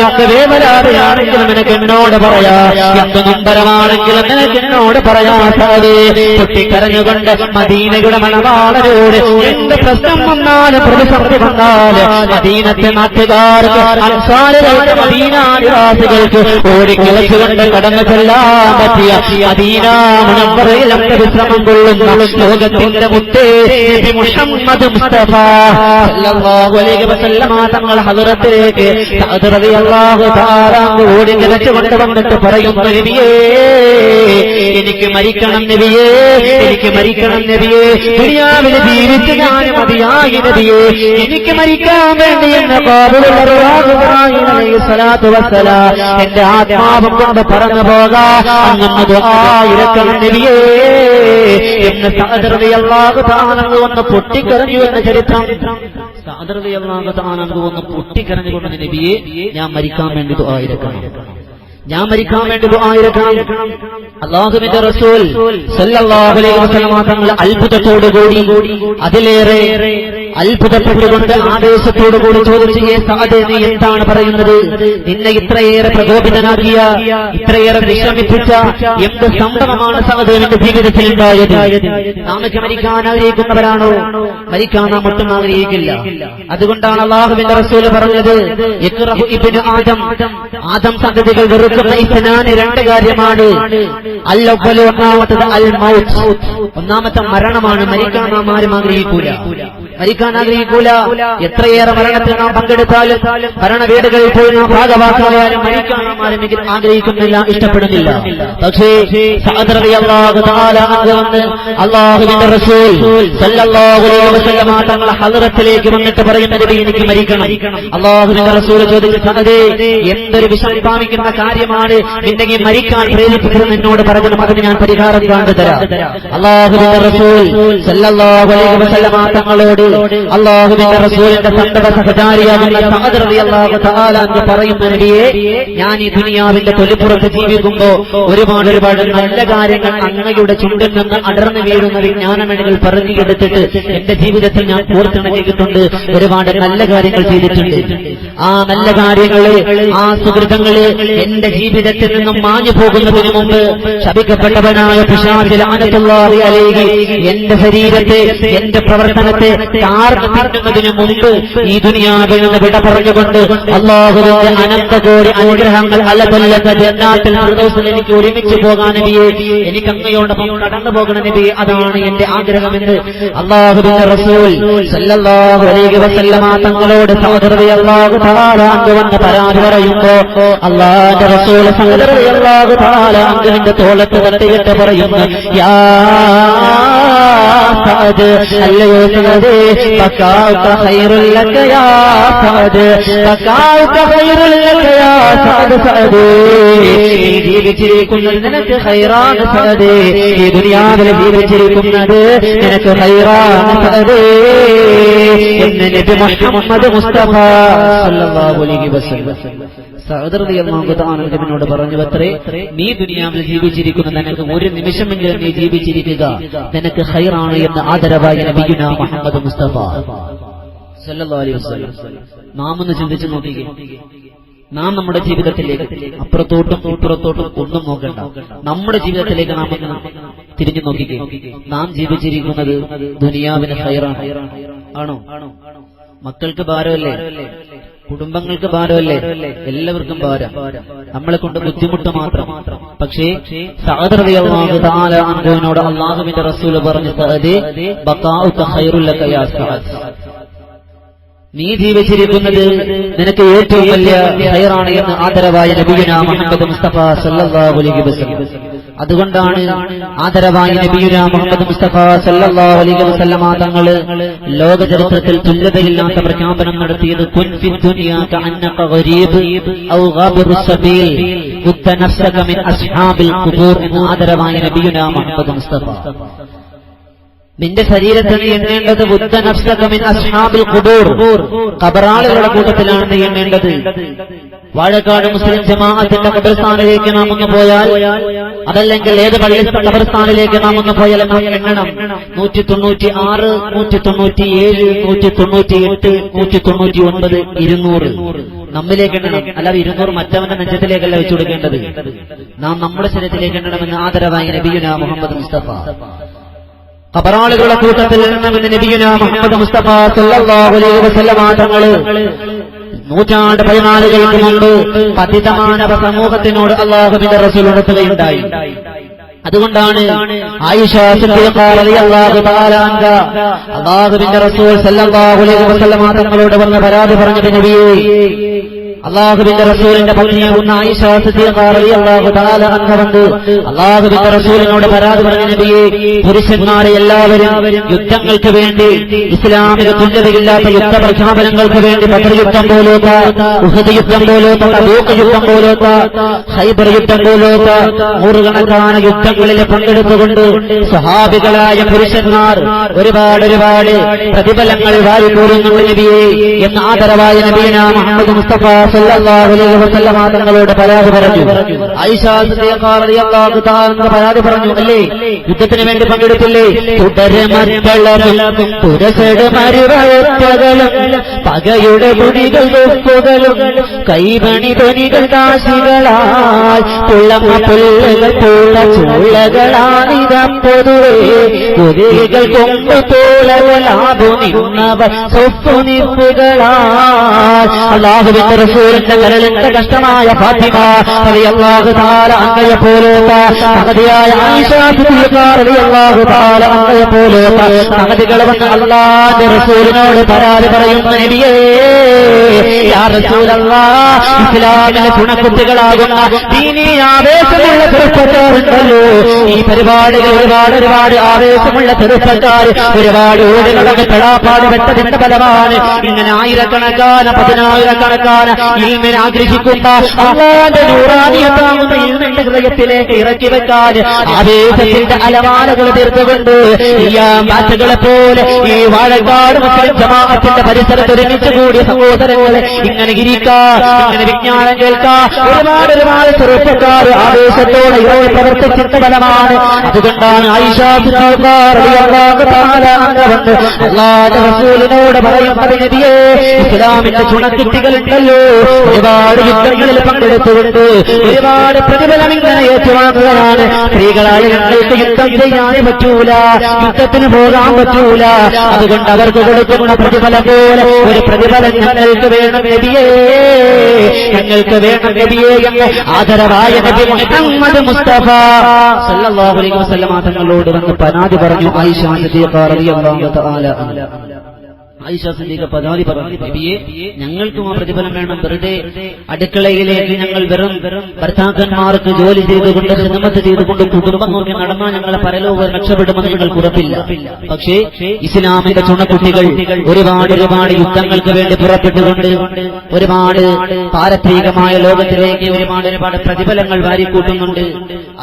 എന്ത് വേവലാതെയാണെങ്കിലും നിനക്ക് എന്നോട് പറയാ എന്ത് നൊമ്പരമാണെങ്കിലും നിനക്ക് എന്നോട് പറയാ സഅദേ പൊട്ടിക്കരഞ്ഞുകൊണ്ട് മദീനയുടെ മണവാളരോട് എന്ത് പ്രശ്നം വന്നാലും പ്രതിസന്ധി വന്നാല് മദീനത്തെ നാട്ടുകാർക്ക് അൻസാറുകൾക്ക് മദീനാനിവാസികൾക്ക് ഓടിക്കിളച്ചുകൊണ്ട് കടന്നു ചെല്ലാൻ പറ്റിയ മദീന മുനവ്വറയിൽ വിശ്രമം കൊള്ളുന്ന ലോകത്തിന്റെ മുത്തേ നബി മുഹമ്മദ് മുസ്തഫ സല്ലല്ലാഹു അലൈഹി വസല്ലമ തങ്ങൾ ഹദറത്തിലേക്ക് സഅദ് റളിയല്ലാഹു തആല ഓടിക്കിളച്ചുകൊണ്ട് വന്നിട്ട് പറയുന്നു നബിയേ എനിക്ക് മരിക്കണം നബിയേ എനിക്ക് മരിക്കണം നബിയേ ദുനിയാവിൽ ജീവിച്ച് ഞാൻ മതിയായി നബിയേ എനിക്ക് മരിക്കാൻ വേണ്ടി എന്ന ഖാബിലുള്ള റസൂലുള്ളാഹി അലൈഹി സ്വലാത്തു വസ്സലാം എന്റെ ആത്മാവ് കൊണ്ട് പറന്നു പോകാൻ അങ്ങ് ദുആ ഇറക്കണം നബിയേ എന്ന് സഅദ് റളിയല്ലാഹു തആല ഒന്ന് പൊട്ടിക്കരഞ്ഞു എന്ന ചരിത്രം സഅദ് റളിയല്ലാഹു തആല ഒന്ന് പൊട്ടിക്കരഞ്ഞുകൊണ്ട് നബിയേ ഞാൻ മരിക്കാൻ വേണ്ടി ദുആ ഇറക്കണം ഞാൻ മരിക്കാൻ വേണ്ടി ദുആ ഇറക്കണം അല്ലാഹുവിന്റെ റസൂൽ സല്ലല്ലാഹു അലൈഹി വസല്ലം തങ്ങൾ അത്ഭുതത്തോടുകൂടി അതിലേറെ അത്ഭുതപ്പെട്ടുകൊണ്ട് ആവേശത്തോടുകൂടി ചോദിച്ചു സഅദേ നീ എന്താണ് പറയുന്നത് നിന്നെ ഇത്രയേറെ പ്രകോപിതനാക്കിയ ഇത്രയേറെ വിഷമിപ്പിച്ച എന്ത് സംഭവമാണ് സഅദ് നിന്റെ ജീവിതത്തിൽ ഉണ്ടായത് നാമൊക്കെ മരിക്കാൻ ആഗ്രഹിക്കുന്നവരാണോ മരിക്കാൻ നാം ഒട്ടും ആഗ്രഹിക്കില്ല അതുകൊണ്ടാണ് അല്ലാഹുവിന്റെ റസൂൽ പറഞ്ഞത് ഇഖ്റഹു ഇബ്നു ആദം സന്തതികൾ വെറുക്കുന്ന ഇസ്നാന് രണ്ട് കാര്യമാണ് അൽ-അവ്വലു ഒന്നാമത്തത് അൽ മൗത്ത് ഒന്നാമത്തെ മരണമാണ് മരിക്കാൻ നാം ആരും ആഗ്രഹിക്കൂല മരിക്കാൻ ആഗ്രഹിക്കൂല എത്രയേറെ മരണത്തിൽ നാം പങ്കെടുത്താലും മരണവീടുകളിൽ പോയി നാം ഭാഗവാക്കായാലും മരിക്കാൻ നാം ആരും ആഗ്രഹിക്കുന്നില്ല ഇഷ്ടപ്പെടുന്നില്ല പക്ഷേ സഅദ് റളിയല്ലാഹു തആല അൻഹു അല്ലാഹുവിന്റെ റസൂൽ സല്ലല്ലാഹു അലൈഹി വസല്ലം തങ്ങളുടെ ഹദറത്തിലേക്ക് വന്നിട്ട് പറയുന്ന നബി എനിക്ക് മരിക്കണം അല്ലാഹുവിന്റെ റസൂൽ ചോദിച്ചു സഅദേ എന്തൊരു വിഷമിപ്പാമിക്കുന്ന കാര്യമാണ് നിന്നെ മരിക്കാൻ പ്രേരിപ്പിക്കുന്നത് എന്നോട് പറഞ്ഞു അതിന് ഞാൻ പരിഹാരം കാണിച്ചുതരാം അല്ലാഹുവിന്റെ റസൂൽ സല്ലല്ലാഹു അലൈഹി വസല്ലം തങ്ങളോട് അല്ലാഹുവിന്റെ റസൂലിന്റെ സന്തത സഹചാരിയാകുന്ന സഅദ് റളിയല്ലാഹു തആല എന്ന് പറയുന്ന നബിയെ ഞാൻ ഈ ദുനിയാവിന്റെ തൊലിപ്പുറത്ത് ജീവിക്കുമ്പോ ഒരുപാട് നല്ല കാര്യങ്ങൾ അങ്ങയുടെ ചുണ്ടിൽ നിന്ന് അടർന്നു വീഴുന്ന വിജ്ഞാനമണികൾ പറഞ്ഞെടുത്തിട്ട് എന്റെ ജീവിതത്തിൽ ഞാൻ പൂർത്തിണക്കിയിട്ടുണ്ട് ഒരുപാട് നല്ല കാര്യങ്ങൾ ചെയ്തിട്ടുണ്ട് ആ നല്ല കാര്യങ്ങള് ആ സുഹൃതങ്ങള് എന്റെ ജീവിതത്തിൽ നിന്നും മാഞ്ഞു പോകുന്നതിന് മുമ്പ് ശപിക്കപ്പെട്ടവനായ പിശാച് ലഅനത്തുല്ലാഹി അലൈഹി എന്റെ ശരീരത്തെ എന്റെ പ്രവർത്തനത്തെ താർന്നതിനു മുമ്പ് ഈ ദുനിയാവിൽ നിന്ന് വിട പറഞ്ഞുകൊണ്ട് അല്ലാഹുവിന്റെ അനന്തകോടി അനുഗ്രഹങ്ങൾ അലബല്ലത ജന്നാത്തിൽ ഫിർദൗസിൽ എനിക്ക് ഒരുമിച്ച് പോകാൻ നബിയെ എനിക്ക് അങ്ങയോടൊപ്പം കടന്നു പോകണം നബിയെ അതാണ് എന്റെ ആഗ്രഹമെന്ന് അല്ലാഹുവിന്റെ റസൂൽ സല്ലല്ലാഹു അലൈഹി വസല്ലമ തങ്ങളോട് സഅദ് റളിയല്ലാഹു തആല അൻഹു പരാതി പറയുമ്പോ അല്ലാഹുവിന്റെ റസൂൽ സഅദ് റളിയല്ലാഹു തആല അൻഹുവിന്റെ തോളത്ത് തട്ടിയിട്ട് പറയുന്നു യാ സഅദ് അല്ലയോ സഅദേ ബകാഉക ഖൈറുൽ ലക യാ സഅദ് ബകാഉക ഖൈറുൽ ലക യാ സഅദ് സഅദേ ജീവിച്ചിരിക്കുന്നത് നിനക്ക് ഖൈറാണ് സഅദേ ഈ ദുനിയാവിൽ ജീവിച്ചിരിക്കുന്നത് നിനക്ക് ഖൈറാണ് സഅദേ എന്ന് നബി മുഹമ്മദ് മുസ്തഫ സല്ലല്ലാഹു അലൈഹി വസല്ലം സഅദ് റളിയല്ലാഹു തആല നബിയോട് പറഞ്ഞു അത്രേ നീ ദുനിയാവിൽ ജീവിച്ചിരിക്കുന്ന നിനക്ക് ഒരു നിമിഷമെങ്കിലും നീ ജീവിച്ചിരിക്കുക നിനക്ക് ഖൈറാണ് എന്ന് ആദരവായി നബിയുനാ മുഹമ്മദ് മുസ്തഫ സല്ലല്ലാഹു അലൈഹി വസല്ലം നാം ഒന്ന് ചിന്തിച്ചു നോക്കിക്കേ നാം നമ്മുടെ ജീവിതത്തിലേക്ക് അപ്പുറത്തോട്ടും ഇപ്പുറത്തോട്ടും ഒന്നും നോക്കണ്ട നമ്മുടെ ജീവിതത്തിലേക്ക് നാം തിരിഞ്ഞു നോക്കിക്കേ നാം ജീവിച്ചിരിക്കുന്നത് ദുനിയാവിന് ഖൈറാണ് ആണോ മക്കൾക്ക് ഭാരമല്ലേ കുടുംബങ്ങൾക്ക് ഭാരമല്ലേ എല്ലാവർക്കും ഭാരം നമ്മളെ കൊണ്ട് ബുദ്ധിമുട്ട് മാത്രം പക്ഷേ സഅദ് റളിയല്ലാഹു തആല അൻഹുവിനോട് അല്ലാഹുവിന്റെ റസൂൽ പറഞ്ഞു സഅദേ ബഖാഉക ഖൈറുൽ ലക യാ സഅദ് നീ ജീവിച്ചിരിക്കുന്നത് നിനക്ക് ഏറ്റവും വലിയ ഖൈറാണ് എന്ന് ആദരവായ നബിയുനാ മുഹമ്മദ് മുസ്തഫ സല്ലല്ലാഹു അലൈഹി വസല്ലം. അതുകൊണ്ടാണ് ആദരവായ നബിയുനാ മുഹമ്മദ് മുസ്തഫ സല്ലല്ലാഹു അലൈഹി വസല്ലം തങ്ങൾ ലോക ചരിത്രത്തിൽ തുല്യതയില്ലാത്ത പ്രഖ്യാപനം നടത്തിയത് കുൻ ഫി ദുനിയാ കഅന്നക ഗരീബ് ഔ ഗാബിറു സബീൽ കുത്ത നഫ്സക മിൻ അസ്ഹാബിൽ ഖുബൂർ എന്ന് ആദരവായ നബിയുനാ മുഹമ്മദ് മുസ്തഫ. നിന്റെ ശരീരത്തിൽ നീ എണ്ണേണ്ടത് ബുദ്ധ നഫ്സക മിൻ അസ്ഹാബിൽ ഖുബൂർ, ഖബറാളുകളുടെ കൂട്ടത്തിലാണ് നീ എണ്ണേണ്ടത്. വാഴക്കാട് മുസ്ലിം ജമാഅത്തിന്റെ ഖബർസ്ഥാനിലേക്ക് നാം ഒന്ന് പോയാൽ, അതല്ലെങ്കിൽ ഏത് പള്ളി ഖബർസ്ഥാനിലേക്ക് നാം ഒന്ന് പോയാൽ നാം എണ്ണണം 196, 197, 198, 199, 200 നമ്മിലേക്ക് എണ്ണണം. അല്ലാതെ 200 മറ്റവന്റെ നെഞ്ചത്തിലേക്കല്ല വെച്ചു കൊടുക്കേണ്ടത്. നാം നമ്മുടെ ശരീരത്തിലേക്ക് എണ്ണണമെന്ന് ആദരവായ നബിയുനാ മുഹമ്മദ് മുസ്തഫ. ഖബറാളുകളുടെ കൂട്ടത്തിൽ നിന്ന് നബിയുനാ മുഹമ്മദ് മുസ്തഫ സല്ലല്ലാഹു അലൈഹി വസല്ലം തങ്ങൾ 14 മുമ്പ് പതിതമാനവ സമൂഹത്തിനോട് അല്ലാഹുവിന്റെ റസൂൽ ഉണർത്തുകയുണ്ടായി. അതുകൊണ്ടാണ് ആയിഷ സിദ്ദീഖ റളിയല്ലാഹു തആല അൻഹ അല്ലാഹുവിന്റെ റസൂൽ സല്ലല്ലാഹു അലൈഹി വസല്ലം തങ്ങളോട് വന്ന് പരാതി പറഞ്ഞത്, നബിയേ, അല്ലാഹുവിന്റെ റസൂലിന്റെ പത്നിയാകുന്ന ആയിഷ സിദ്ദീഖ റളിയല്ലാഹു തആല അൻഹ വന്ന് അല്ലാഹുവിന്റെ റസൂലിനോട് പരാതി പറഞ്ഞ, നബിയെ, പുരുഷന്മാരെ എല്ലാവരും യുദ്ധങ്ങൾക്ക് വേണ്ടി, ഇസ്ലാമിക തുല്യതയില്ലാത്ത യുദ്ധ പ്രഖ്യാപനങ്ങൾക്ക് വേണ്ടി ബദർ യുദ്ധം പോലോത്ത, ഉഹദ് യുദ്ധം പോലോത്ത, തബൂക്ക് യുദ്ധം പോലോത്ത, ഖൈബർ യുദ്ധം പോലോത്ത നൂറുകണക്കാന യുദ്ധങ്ങളിൽ പങ്കെടുത്തുകൊണ്ട് സ്വഹാബികളായ പുരുഷന്മാർ ഒരുപാട് പ്രതിഫലങ്ങൾ വാരിക്കൂറുന്നുണ്ട് നബിയെ എന്ന് ആദരവായ നബിയുനാ മുഹമ്മദ് മുസ്തഫ സല്ലല്ലാഹു അലൈഹി വസല്ലം തങ്ങളോട് പരാതി പറഞ്ഞു. ആയിഷ സിദ്ദീഖ റളിയല്ലാഹു തആല പരാതി പറഞ്ഞു, അല്ലേ, യുദ്ധത്തിന് വേണ്ടി പങ്കെടുത്തില്ലേ? തുടരമറ്റളവും പുരസടമരുവഴത്തകളും പകയുടെ തുണികൾ വെപ്പുകളും കൈമണി ധ്വനികൾ കാശികളാൽ പുള്ളമ്മ പുല്ലുകൾ പൂള ചൂളകളാണിത പൊതുവേ കുതികൾ കൊമ്പ് തോളകളാതു നിന്നവർ സ്വപ്പുനിപ്പുകളാൽ അല്ലാഹുവിന്റെ റസൂലിന്റെ കരളിന്റെ കഷ്ടമായ ഫാത്തിമ റളിയല്ലാഹു തആല അൻഹയെ പോലോത്ത മഹദിയായ ആയിഷ സിദ്ദീഖ റളിയല്ലാഹു തആല അൻഹയെ പോലോത്ത മഹദികൾ വന്ന് അല്ലാഹുവിന്റെ റസൂലിനോട് പരാതി പറയുന്ന, നബിയേ, യാ റസൂലല്ലാഹ്, ഇസ്ലാമിലെ ഗുണകുട്ടികളാകുന്ന ദീനീ ആവേശമുള്ള ചെറുപ്പക്കാരുണ്ടല്ലോ, ഈ പരിപാടികൾ ഒരുപാട് ആവേശമുള്ള ചെറുപ്പക്കാർ ഒരുപാട് ഓടുകളൊക്കെ പെടാപ്പാട് വെട്ടതിന്റെ ഫലമാണ് ഇങ്ങനെ ആയിരക്കണക്കാന പതിനായിരക്കണക്കാന ഇൽമിനെ ആഗ്രഹിക്കുന്ന അല്ലാഹുവിന്റെ നൂറാനിയത്താകുന്ന ഇൽമിന്റെ ഹൃദയത്തിലേക്ക് ഇറക്കി വെക്കാൻ ആവേശത്തിന്റെ അലമാലകൾ തീർത്തുകൊണ്ട് കാറ്റുകളെ പോലെ ഈ വാഴക്കാട് മുസ്ലിം ജമാഅത്തിന്റെ പരിസരത്ത് ഒരുമിച്ച് കൂടിയ സഹോദരങ്ങളെ ഇങ്ങനെ ഇരിക്കാൻ, ഇങ്ങനെ വിജ്ഞാനം കേൾക്കാൻ ഒരുപാട് ചെറുപ്പക്കാർ ആവേശത്തോടെ ഇവരെ പ്രവർത്തിച്ചിട്ട് ഫലമാണ്. അതുകൊണ്ടാണ് ആയിഷ സിദ്ദീഖ റളിയല്ലാഹു തആല അൻഹ വന്ന് അല്ലാഹുവിന്റെ റസൂലിനോട് പറയുന്നത്, നബിയേ, ഇസ്ലാമിന്റെ ചുണക്കുട്ടികളുണ്ടല്ലോ, ഒരുപാട് യുദ്ധങ്ങളിൽ പങ്കെടുത്തുകൊണ്ട് ഒരുപാട് പ്രതിഫലം ഇങ്ങനെ ഏറ്റുവാങ്ങുകയാണ്. സ്ത്രീകളായ ഞങ്ങൾക്ക് യുദ്ധം ചെയ്യാൻ പറ്റൂല, യുദ്ധത്തിന് പോകാൻ പറ്റൂല, അതുകൊണ്ട് അവർക്ക് കൊടുക്കുന്ന പ്രതിഫലം പോലെ ഒരു പ്രതിഫലം ഞങ്ങൾക്ക് വേണം നബിയേ, ഞങ്ങൾക്ക് വേണം നബിയേ എന്ന് ആദരവായ നബി മുഹമ്മദ് മുസ്തഫ സല്ലല്ലാഹു അലൈഹി വസല്ലം തങ്ങളോട് വന്ന് പരാതി പറഞ്ഞു. ആയിഷ സിദ്ദീഖ റളിയല്ലാഹു തആല അൻഹ ആയിഷ സിദ്ദീഖ പരാതി പറഞ്ഞു, നബിയെ, ഞങ്ങൾക്കും ആ പ്രതിഫലം വേണം. വെറുതെ അടുക്കളയിലേക്ക് ഞങ്ങൾ വെറും ഭർത്താക്കന്മാർക്ക് ജോലി ചെയ്തുകൊണ്ട് ഖിദ്മത്ത് ചെയ്തുകൊണ്ട് കുടുംബം നോക്കി നടന്നാൽ ഞങ്ങളെ പരലോകം രക്ഷപ്പെടുമെന്ന് ഞങ്ങൾക്ക് ഉറപ്പില്ല. പക്ഷേ ഇസ്ലാമിന്റെ ചുണക്കുട്ടികൾ ഒരുപാട് യുദ്ധങ്ങൾക്ക് വേണ്ടി പുറപ്പെട്ടുകൊണ്ട് ഒരുപാട് പാരത്രികമായ ലോകത്തിലേക്ക് ഒരുപാട് പ്രതിഫലങ്ങൾ വാരിക്കൂട്ടുന്നുണ്ട്.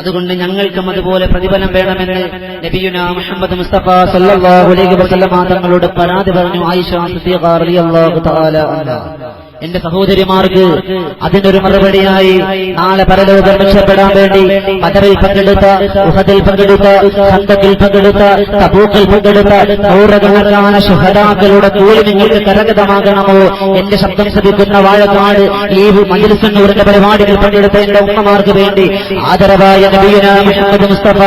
അതുകൊണ്ട് ഞങ്ങൾക്കും അതുപോലെ പ്രതിഫലം വേണമെന്ന് നബിയുനാ മുഹമ്മദ് മുസ്തഫ സല്ലല്ലാഹു അലൈഹി വസല്ലം തങ്ങളോട് പരാതി പറഞ്ഞു ആയിഷ സിദ്ദീഖ റളിയല്ലാഹു തആല അൻഹ. എന്റെ സഹോദരിമാർക്ക് അതിനൊരു മറുപടിയായി നാളെ പരലോകം രക്ഷപ്പെടാൻ വേണ്ടി ബദറിൽ പങ്കെടുത്ത, ഉഹദിൽ പങ്കെടുത്ത, ഖന്തക്കിൽ പങ്കെടുത്ത, തബൂക്കിൽ പങ്കെടുത്ത നൂറുകണക്കാന ശുഹദാക്കളുടെ കൂലി നിങ്ങൾക്ക് കരഗതമാകണമോ? എന്റെ ശബ്ദം ശ്രദ്ധിക്കുന്ന വാഴക്കാട് ഈ മജ്‌ലിസുന്നൂറിന്റെ പരിപാടികൾ പങ്കെടുത്ത എന്റെ ഉമ്മമാർക്ക് വേണ്ടി ആദരവായ നബിയുനാ മുഹമ്മദ് മുസ്തഫ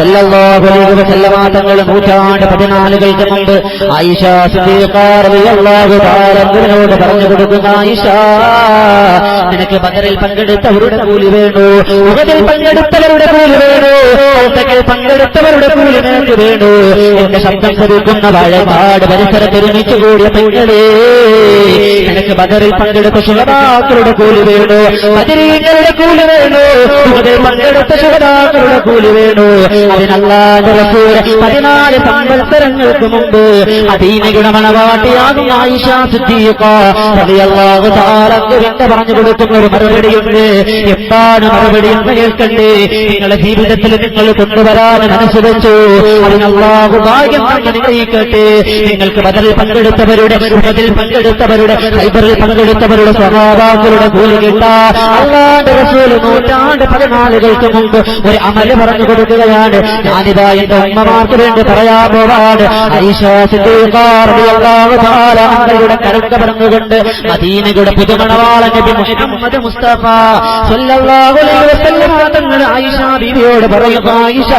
സല്ലല്ലാഹു അലൈഹി വസല്ലം തങ്ങൾ 114 മുമ്പ് ആയിഷ സിദ്ദീഖ റളിയല്ലാഹു തആല അൻഹയോട് പറഞ്ഞു കൊടുക്കുന്ന ആയിഷ, നിനക്ക് ബദറിൽ പങ്കെടുത്തവരുടെ കൂലി വേണോ, ഉഹദിൽ പങ്കെടുത്തവരുടെ കൂലി വേണോ, ഔതക്കിൽ പങ്കെടുത്തവരുടെ കൂലി നിനക്ക് വേണോ? എന്റെ ശബ്ദം ശ്രവിക്കുന്ന വാഴപാട് പരിസരത്ത് ഒരുമിച്ച് കൂടിയ പെങ്ങളെ, നിനക്ക് ബദറിൽ പങ്കെടുത്ത ശുഹദാക്കളുടെ കൂലി വേണോ, ബദരീങ്ങളുടെ കൂലി വേണോ, ഉഹദിൽ പങ്കെടുത്ത ശുഹദാക്കളുടെ കൂലി വേണോ? അതിനല്ലാഹുവിന്റെ റസൂൽ 14 സംവത്സരങ്ങൾക്ക് മുമ്പ് മദീനയുടെ മണവാട്ടിയാകുന്ന ആയിഷ സിദ്ദീഖ റളിയല്ലാഹു തആല അൻഹ പറഞ്ഞു കൊടുക്കുന്ന ഒരു മറുപടിയുണ്ട്. എന്താണ് മറുപടി എന്ന് കേൾക്കണ്ടേ? നിങ്ങളുടെ ജീവിതത്തിൽ നിങ്ങൾ കൊണ്ടുവരാൻ മനസ്സ് വെച്ചു, അതിന് അല്ലാഹു ഭാഗ്യം അനുഗ്രഹിക്കട്ടെ. നിങ്ങൾക്ക് ബദറിൽ പങ്കെടുത്തവരുടെ, ഉഹദിൽ പങ്കെടുത്തവരുടെ, ഖൈബറിൽ പങ്കെടുത്തവരുടെ സ്വഹാബാക്കളുടെ കൂലി കിട്ടാൻ അല്ലാഹുവിന്റെ റസൂൽ 14 മുമ്പ് ഒരു അമല് പറഞ്ഞു കൊടുക്കുകയാണ്. ഞാനിതാ എന്റെ ഉമ്മമാർക്ക് വേണ്ടി പറയാൻ പോവാണ്. ആയിഷ സിദ്ദീഖ റളിയല്ലാഹു തആല അൻഹയുടെ കരങ്ങൾ പറഞ്ഞുകൊണ്ട് മദീനയുടെ പുതുമണവാളൻ നബി മുഹമ്മദ് മുസ്തഫ സ്വല്ലല്ലാഹു അലൈഹി വസല്ലം തങ്ങൾ ആയിഷ ബീവിയോട് പറയുക, ആയിഷ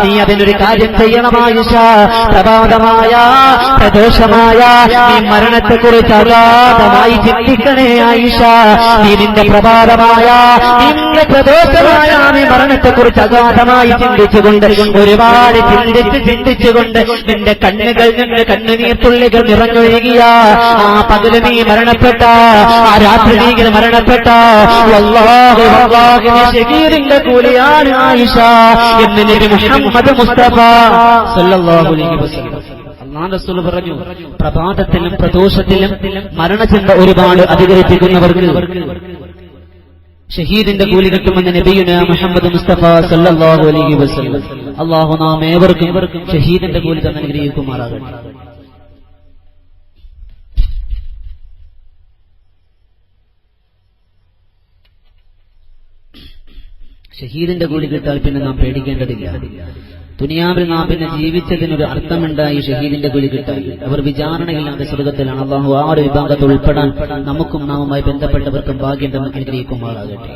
നീ അതിനൊരു കാര്യം ചെയ്യണം ആയിഷ. പ്രഭാതമായ പ്രദോഷമായ നീ മരണത്തെക്കുറിച്ച് അഗാധമായി ചിന്തിക്കണേ ആയിഷ. നീ നിന്റെ പ്രഭാതമായ നിന്റെ പ്രദോഷമായ നീ മരണത്തെക്കുറിച്ച് അഗാധമായി ചിന്തിച്ചുകൊണ്ട്, ഒരുപാട് ചിന്തിച്ചുകൊണ്ട് നിന്റെ കണ്ണുകൾ നിന്ന് കണ്ണുനീർത്തുള്ളികൾ നിറഞ്ഞൊഴുകിയ ആ പകല് നീ മരണപ്പെട്ട, ആ രാത്രി നീ മരണപ്പെട്ട, വല്ലാഹി വല്ലാഹി നീ ശഹീദിന്റെ കൂലിയാണ് ആയിഷ എന്ന് നബി മുഹമ്മദ് മുസ്തഫ സല്ലല്ലാഹു അലൈഹി വസല്ലം അല്ലാഹുവിന്റെ റസൂൽ പറഞ്ഞു. പ്രഭാതത്തിലും പ്രദോഷത്തിലും മരണചിന്ത ഒരുപാട് അധികരിപ്പിക്കുന്നവർക്ക് ഷഹീദിന്റെ കൂലി കിട്ടുമെന്ന് നബിയുനാ മുഹമ്മദ് മുസ്തഫ സല്ലല്ലാഹു അലൈഹി വസല്ലം. അല്ലാഹു നാം ഏവർക്കും ഷഹീദിന്റെ കൂലി തന്നെ അനുഗ്രഹിക്കുമാറാകട്ടെ. ഷഹീദിന്റെ കൂലി കിട്ടാൽ പിന്നെ നാം പേടിക്കേണ്ടതില്ല. ദുനിയാവിൽ നാം പിന്നെ ജീവിച്ചതിനൊരു അർത്ഥമുണ്ടായി ഷഹീദിന്റെ കൂലി കിട്ടാൻ. അവർ വിചാരണയില്ലാതെ സ്വർഗത്തിലാണ്. അല്ലാഹു ആ ഒരു വിഭാഗത്തിൽ ഉൾപ്പെടാൻ നമുക്കും നാമുമായി ബന്ധപ്പെട്ടവർക്കും ഭാഗ്യം തന്നെ അനുഗ്രഹിക്കുമാറാകട്ടെ.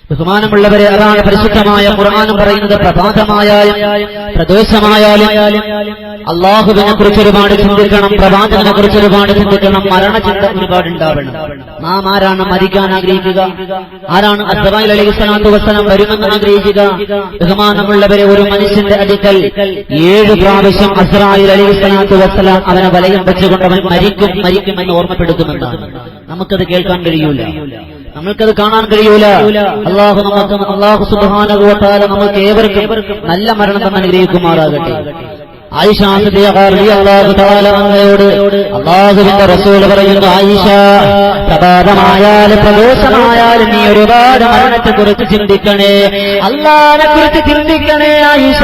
ബഹുമാനമുള്ളവരെ, അതാണ് പരിശുദ്ധമായ ഖുർആനും പറയുന്നത്. പ്രഭാതമായാലും പ്രദോഷമായാലും അല്ലാഹുവിനെ കുറിച്ച് ഒരുപാട് ചിന്തിക്കണം, പ്രവാചകനെ കുറിച്ച് ഒരുപാട് ചിന്തിക്കണം, മരണചിന്ത ഒരുപാട് ഉണ്ടാവണം. നാം ആരാണ് മരിക്കാൻ ആഗ്രഹിക്കുക? ആരാണ് അസ്റായീൽ അലൈഹിസ്സലാത്തു വസ്സലാം വരുമെന്ന് ആഗ്രഹിക്കുക? ബഹുമാനമുള്ളവരെ, ഒരു മനുഷ്യന്റെ അടുക്കൽ 7 പ്രാവശ്യം അസ്റായീൽ അലൈഹിസ്സലാത്തു വസ്സലാം അവനെ വലയം വെച്ചുകൊണ്ട് അവൻ മരിക്കുമെന്ന് ഓർമ്മപ്പെടുത്തുമെന്നാണ്. നമുക്കത് കേൾക്കാൻ കഴിയൂല, നമ്മൾക്കത് കാണാൻ കഴിയൂല. അല്ലാഹു സുബ്ഹാനഹു വ തആല നമുക്ക് ഏവർക്കും നല്ല മരണം തന്നെ അനുഗ്രഹിക്കുമാറാകട്ടെ. ആയിഷ സിദ്ദീഖ റളിയല്ലാഹു തആല അൻഹയോട് അല്ലാഹുവിന്റെ റസൂൽ പറയുന്നു, ആയിഷ പ്രഭാതമായാലും പ്രദോഷമായാലും നീ ഒരുപാട് മരണത്തെക്കുറിച്ച് ചിന്തിക്കണേ, അല്ലാഹുവിനെ കുറിച്ച് ചിന്തിക്കണേ ആയിഷ.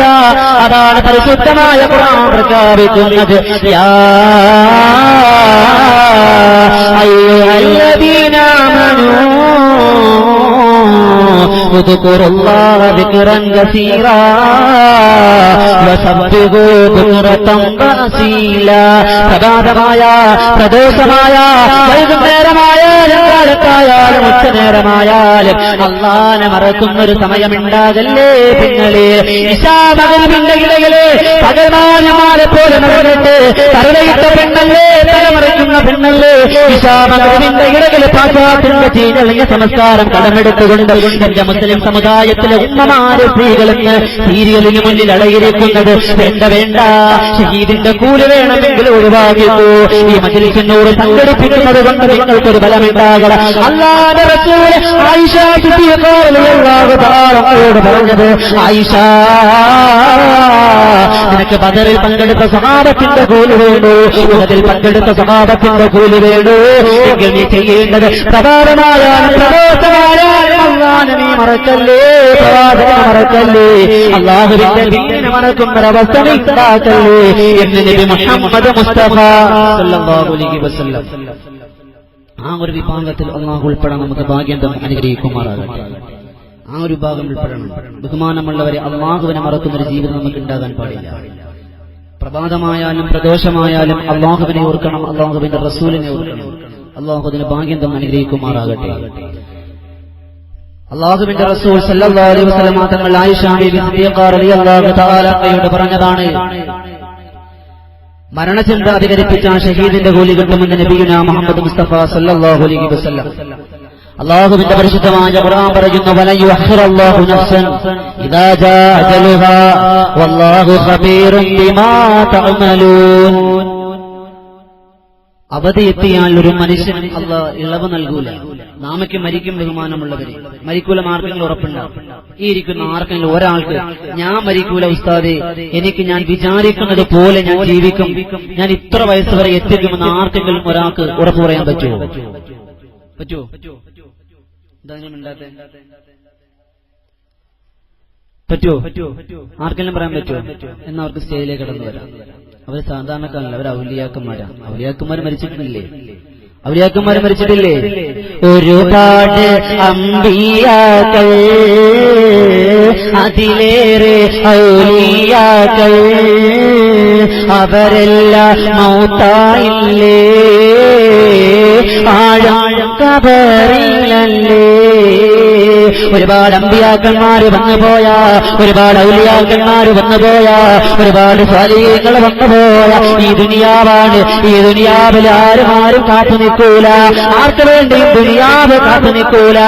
അതാണ് പരിശുദ്ധമായ ഖുർആൻ പ്രഖ്യാപിക്കുന്നത്. യാ അയ്യുഹല്ലദീന ആമനൂ ഉദ്കുറുല്ലാഹ ദിക്റൻ കസീറാ വസബ്ബിഹൂ ബുക്റതൻ വഅസീലാ. പ്രഭാതമായ പ്രദോഷമായ വൈകുന്നേരമായാലും കാലത്തായാലും ഉച്ചനേരമായാലും അല്ലാഹുവിനെ മറക്കുന്നൊരു സമയമുണ്ടാകല്ലേ പെങ്ങളെ. ഇശാ മഗ്‌രിബിന്റെ ഇടയിലെ പകൽമാനമാരെ പോലെ മറന്നിട്ട് തലയിട്ട പെണ്ണല്ലേ, തലമറയ്ക്കുന്ന പെണ്ണല്ലേ. ഇശാ മഗ്‌രിബിന്റെ ഇടയിലെ പാശ്ചാത്യന്റെ ചീഞ്ഞളിഞ്ഞ സംസ്കാരം കടമെടുത്തുകൊണ്ട് എന്റെ മുസ്ലിം സമുദായത്തിലെ ഉമ്മമാരെ സ്ത്രീകളെന്ന് സീരിയലിന് മുന്നിൽ അടയിരിക്കുന്നത് വേണ്ട. ഷഹീദിന്റെ കൂലി വേണമെങ്കിൽ ഒഴിവാക്കിക്കൂ. ഈ മജ്‌ലിസിനോട് സംഘടിപ്പിക്കുന്നത് കൊണ്ട് നിങ്ങൾക്കൊരു ബലമുണ്ടാകണം. അല്ലാഹുവിന്റെ റസൂൽ ആയിഷ സിദ്ദീഖ റളിയല്ലാഹു തആല അൻഹയോട് പറഞ്ഞത്, ആയിഷ നിനക്ക് ബദറിൽ പങ്കെടുത്ത സഹാബത്തിന്റെ കൂലി വേണോ, ഉഹദിൽ പങ്കെടുത്ത സഹാബത്തിന്റെ കൂലി വേണോ? എങ്കിൽ നീ ചെയ്യേണ്ടത് പ്രഭാതമായാലും പ്രദോഷമായാലും അല്ലാഹുവിനെ നീ മറക്കല്ലേ, പ്രവാചകനെ മറക്കല്ലേ, അല്ലാഹുവിന്റെ ദീനിനെ മറക്കുന്നൊരവസ്ഥ നീ ഉണ്ടാക്കല്ലേ എന്ന് നബി മുഹമ്മദ് മുസ്തഫ സല്ലല്ലാഹു അലൈഹി വസല്ലം. ആ ഒരു വിഭാഗത്തിൽ അല്ലാഹു ഉൾപ്പെടാൻ നമുക്ക് ഭാഗ്യം അനുഗ്രഹിക്കുമാറാകട്ടെ. ആ ഒരു ഭാഗം ഉൾപ്പെടണം. ബഹുമാനമുള്ളവരെ, അല്ലാഹുവിനെ മറക്കുന്നൊരു ജീവിതം നമുക്ക് ഉണ്ടാകാൻ പാടില്ല. പ്രഭാതമായാലും പ്രദോഷമായാലും അല്ലാഹുവിനെ ഓർക്കണം, അല്ലാഹുവിന്റെ റസൂലിനെ ഓർക്കണം. അല്ലാഹു അതിന് ഭാഗ്യം അനുഗ്രഹിക്കുമാറാകട്ടെ. അല്ലാഹുവിന്റെ റസൂൽ സല്ലല്ലാഹു അലൈഹി വസല്ലം തങ്ങൾ ആയിഷ ബിബി സിദ്ദീഖ റളിയല്ലാഹു തആല അൻഹയോട് പറഞ്ഞതാണ്, മരണചിന്ത അധികരിപ്പിച്ച ഷഹീദിന്റെ കൂലി കിട്ടുമെന്ന് നബിയുനാ മുഹമ്മദ് മുസ്തഫ സല്ലല്ലാഹു അലൈഹി വസല്ലം. അല്ലാഹുവിന്റെ പരിശുദ്ധമായ ഖുർആൻ പറയുന്നു, വല യുഅഖിറല്ലാഹു നഫ്സൻ ഇദാ ജാഅ അജലുഹാ വല്ലാഹു ഖബീറുൻ ബിമാ തഅമലൂൻ. അവധി എത്തിയാൽ ഒരു മനുഷ്യനും അല്ലാഹ് ഇളവ് നൽകൂല. നാമയ്ക്ക് മരിക്കും ബഹുമാനമുള്ളവരെ, മരിക്കൂല ആർക്കെങ്കിലും ഉറപ്പുണ്ടാവും. ഈ ഇരിക്കുന്ന ആർക്കെങ്കിലും ഒരാൾക്ക് ഞാൻ മരിക്കൂല ഉസ്താദേ, എനിക്ക് ഞാൻ വിചാരിക്കുന്നത് പോലെ ഞാൻ ജീവിക്കും, ഞാൻ ഇത്ര വയസ്സ് വരെ എത്തിക്കുമെന്ന് ആർക്കെങ്കിലും ഒരാൾക്ക് ഉറപ്പ് പറയാൻ പറ്റുമോ? ആർക്കെങ്കിലും പറയാൻ പറ്റുമോ? എന്നവർക്ക് സ്റ്റേജിലേക്ക് കടന്നു വരാം. അവർ സാധാരണക്കാരല്ല, അവർ ഔലിയാക്കന്മാരാണ്. ഔലിയാക്കന്മാർ മരിച്ചിട്ടില്ലേ? ഔലിയാക്കന്മാര് മരിച്ചിട്ടില്ലേ? ഒരുപാട് അമ്പിയാക്കൾ, അതിലേറെ ഔലിയാക്കൾ, അവരെല്ലാം മൗത്തായില്ലേ, ആഴാഴം കബറിലല്ലേ. ഒരുപാട് അമ്പിയാക്കന്മാര് വന്നുപോയാ, ഒരുപാട് ഔലിയാക്കന്മാര് വന്നുപോയാ, ഒരുപാട് സ്വാലിഹീങ്ങൾ വന്നുപോയാ ഈ ദുനിയാവാണ്. ഈ ദുനിയാവിൽ ആരും കാത്തു നിൽക്കൂല, ആർക്ക് വേണ്ടിയും ദുനിയാവ് കാത്തു നിൽക്കൂല.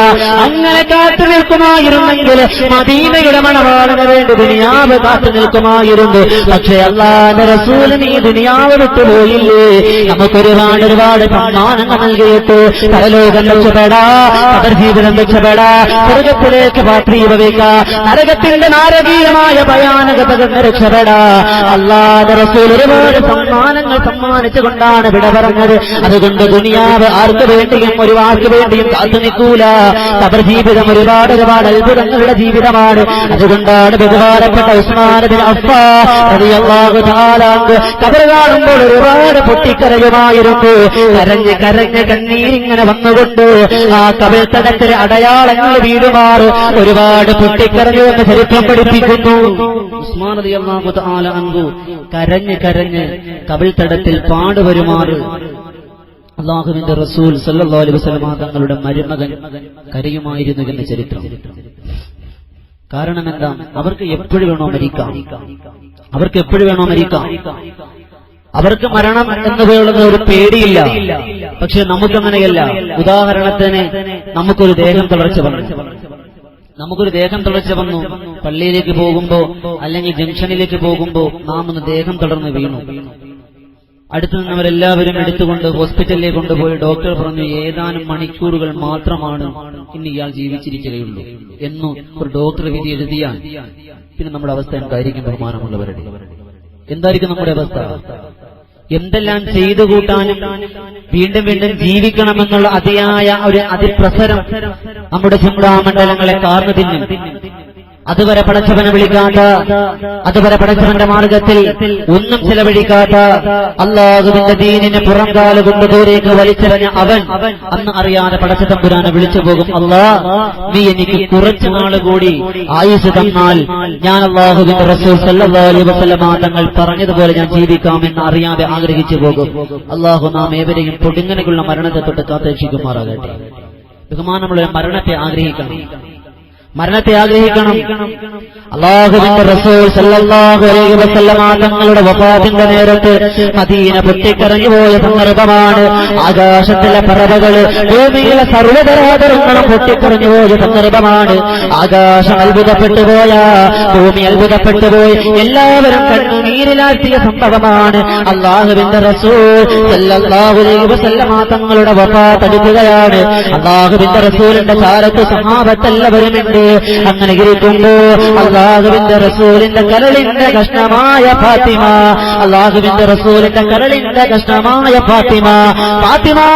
അങ്ങനെ കാത്തു നിൽക്കുമായിരുന്നെങ്കിൽ മദീനയുടെ മണവാളിന് വേണ്ടി ദുനിയാവ് കാത്തു നിൽക്കുമായിരുന്നു. പക്ഷെ അല്ലാഹുവിന്റെ റസൂലിന് ഈ ദുനിയാവ് വിട്ടുപോയില്ലേ. നമുക്കൊരുപാട് സമ്മാനങ്ങൾ നൽകിയിട്ട് പരലോകം രക്ഷപ്പെടാ, അവർ ജീവിതം രക്ഷപ്പെടാ, സ്വർഗത്തിലേക്ക് പാത്രീഭവിക്ക, നരകത്തിന്റെ നാരകീയമായ ഭയാനകതകൾ രക്ഷപ്പെടാ. അല്ലാഹുവിന്റെ റസൂൽ ഒരുപാട് സമ്മാനങ്ങൾ സമ്മാനിച്ചുകൊണ്ടാണ് വിട പറഞ്ഞത്. അതുകൊണ്ട് ദുനിയാവ് ആർക്ക് വേണ്ടിയും ഒരു വാക്ക് വേണ്ടിയും കാത്തു നിൽക്കൂല. ഖബർ ജീവിതം ഒരുപാട് അത്ഭുതങ്ങളുടെ ജീവിതമാണ്. അതുകൊണ്ടാണ് ബഹുമാനപ്പെട്ട ഉസ്മാൻ ബിൻ അഫ്ഫാൻ റളിയല്ലാഹു തആല അൻഹു ഖബർ കാണുമ്പോൾ ഒരുപാട് പൊട്ടിക്കരയുമായിരുന്നു. കരഞ്ഞ് കണ്ണീരിങ്ങനെ വന്നുകൊണ്ട് ആ ഖബർ തടത്തിൽ അടയാളങ്ങൾ വീടുമാറ് ഒരുപാട് പൊട്ടിക്കരഞ്ഞു എന്ന് ചരിത്രം പഠിപ്പിക്കുന്നു. ഉസ്മാൻ റളിയല്ലാഹു തആല അൻഹു കരഞ്ഞ് ഖബർ തടത്തിൽ പാടുവരുമാറ് അല്ലാഹുവിന്റെ റസൂൽ സല്ലല്ലാഹു അലൈഹി വസല്ലം തങ്ങളുടെ മരുമകൻ കരയുമായിരുന്നു എന്ന ചരിത്രം. കാരണം എന്താ? അവർക്ക് എപ്പോഴും വേണോ മരിക്കാം, അവർക്ക് എപ്പോഴും വേണോ മരിക്കാം. അവർക്ക് മരണം എന്നുള്ളത് ഒരു പേടിയില്ല. പക്ഷെ നമുക്കങ്ങനെയല്ല. ഉദാഹരണത്തിന് നമുക്കൊരു ദേഹം തളർച്ച വന്നു, പള്ളിയിലേക്ക് പോകുമ്പോ അല്ലെങ്കിൽ ജംഗ്ഷനിലേക്ക് പോകുമ്പോ നാം ഒന്ന് ദേഹം തളർന്ന് വീണു. അടുത്തു നിന്നവരെല്ലാവരും എടുത്തുകൊണ്ട് ഹോസ്പിറ്റലിലേക്ക് കൊണ്ടുപോയി ഡോക്ടർ പറഞ്ഞു, ഏതാനും മണിക്കൂറുകൾ മാത്രമാണ് ഇനി ഇയാൾ ജീവിച്ചിരിക്കുകയുള്ളൂ എന്നു ഒരു ഡോക്ടർ വിധി എഴുതിയാൽ പിന്നെ നമ്മുടെ അവസ്ഥ എന്തായിരിക്കും? ബഹുമാനമുള്ളവരുടെ എന്തായിരിക്കും നമ്മുടെ അവസ്ഥ? എന്തെല്ലാം ചെയ്തു കൂട്ടാനും വീണ്ടും ജീവിക്കണമെന്നുള്ള അതിയായ ഒരു അതിപ്രസരം നമ്മുടെ ചിന്താമണ്ഡലങ്ങളെ കാർന്നു തിന്നും. അതുവരെ പടച്ചവനെ വിളിക്കാത്ത, അതുവരെ പടച്ചവന്റെ മാർഗത്തിൽ ഒന്നും ചെലവഴിക്കാത്ത, അല്ലാഹുവിന്റെ ദീനിനെ പുറംകാല കൊണ്ട് ദൂരേക്ക് വലിച്ചെറിഞ്ഞ അവൻ അന്ന് അറിയാതെ പടച്ച തമ്പുരാനെ വിളിച്ചു പോകും, അല്ലാഹ് നീ എനിക്ക് കുറച്ചു നാൾ കൂടി ആയുസ് തന്നാൽ ഞാൻ അല്ലാഹുവിന്റെ റസൂൽ സല്ലല്ലാഹു അലൈഹി വസല്ലം തങ്ങൾ പറഞ്ഞതുപോലെ ഞാൻ ജീവിക്കാമെന്ന് അറിയാതെ ആഗ്രഹിച്ചു പോകും. അല്ലാഹു നാം ഏവരെയും പൊടുങ്ങനെയുള്ള മരണത്തെ തൊട്ട് കാത്തേക്ഷിക്കുമാറാകട്ടെ. ബഹുമാനമുള്ള മരണത്തെ ആഗ്രഹിക്കണം. അല്ലാഹുവിന്റെ റസൂൽ സല്ലല്ലാഹു അലൈഹി വസല്ലം തങ്ങളുടെ വഫാത്തിന്റെ നേരത്ത് മദീന പൊട്ടിക്കരഞ്ഞുപോയ സന്ദർഭമാണ്. ആകാശത്തിലെ പറവകൾ, ഭൂമിയിലെ സർവ്വതരാതരങ്ങളും പൊട്ടിക്കരഞ്ഞുപോയ സന്ദർഭമാണ്. ആകാശം അത്ഭുതപ്പെട്ടുപോയ, ഭൂമി അത്ഭുതപ്പെട്ടുപോയി, എല്ലാവരും കണ്ണുനീരിലാഴ്ത്തിയ സംഭവമാണ്. അല്ലാഹുവിന്റെ റസൂൽ സല്ലല്ലാഹു അലൈഹി വസല്ലം തങ്ങളുടെ വഫാത്ത് അടുക്കുകയാണ്. അല്ലാഹുവിന്റെ റസൂലിന്റെ ചാരത്ത് സഹാബത്തെല്ലാവരുമുണ്ട്. അങ്ങനെ ഇരിക്കുമ്പോ അല്ലാഹുവിന്റെ റസൂലിന്റെ കരളിന്റെ കഷ്ണമായ ഫാത്തിമ, അല്ലാഹുവിന്റെ റസൂലിന്റെ കരളിന്റെ കഷ്ണമായ ഫാത്തിമ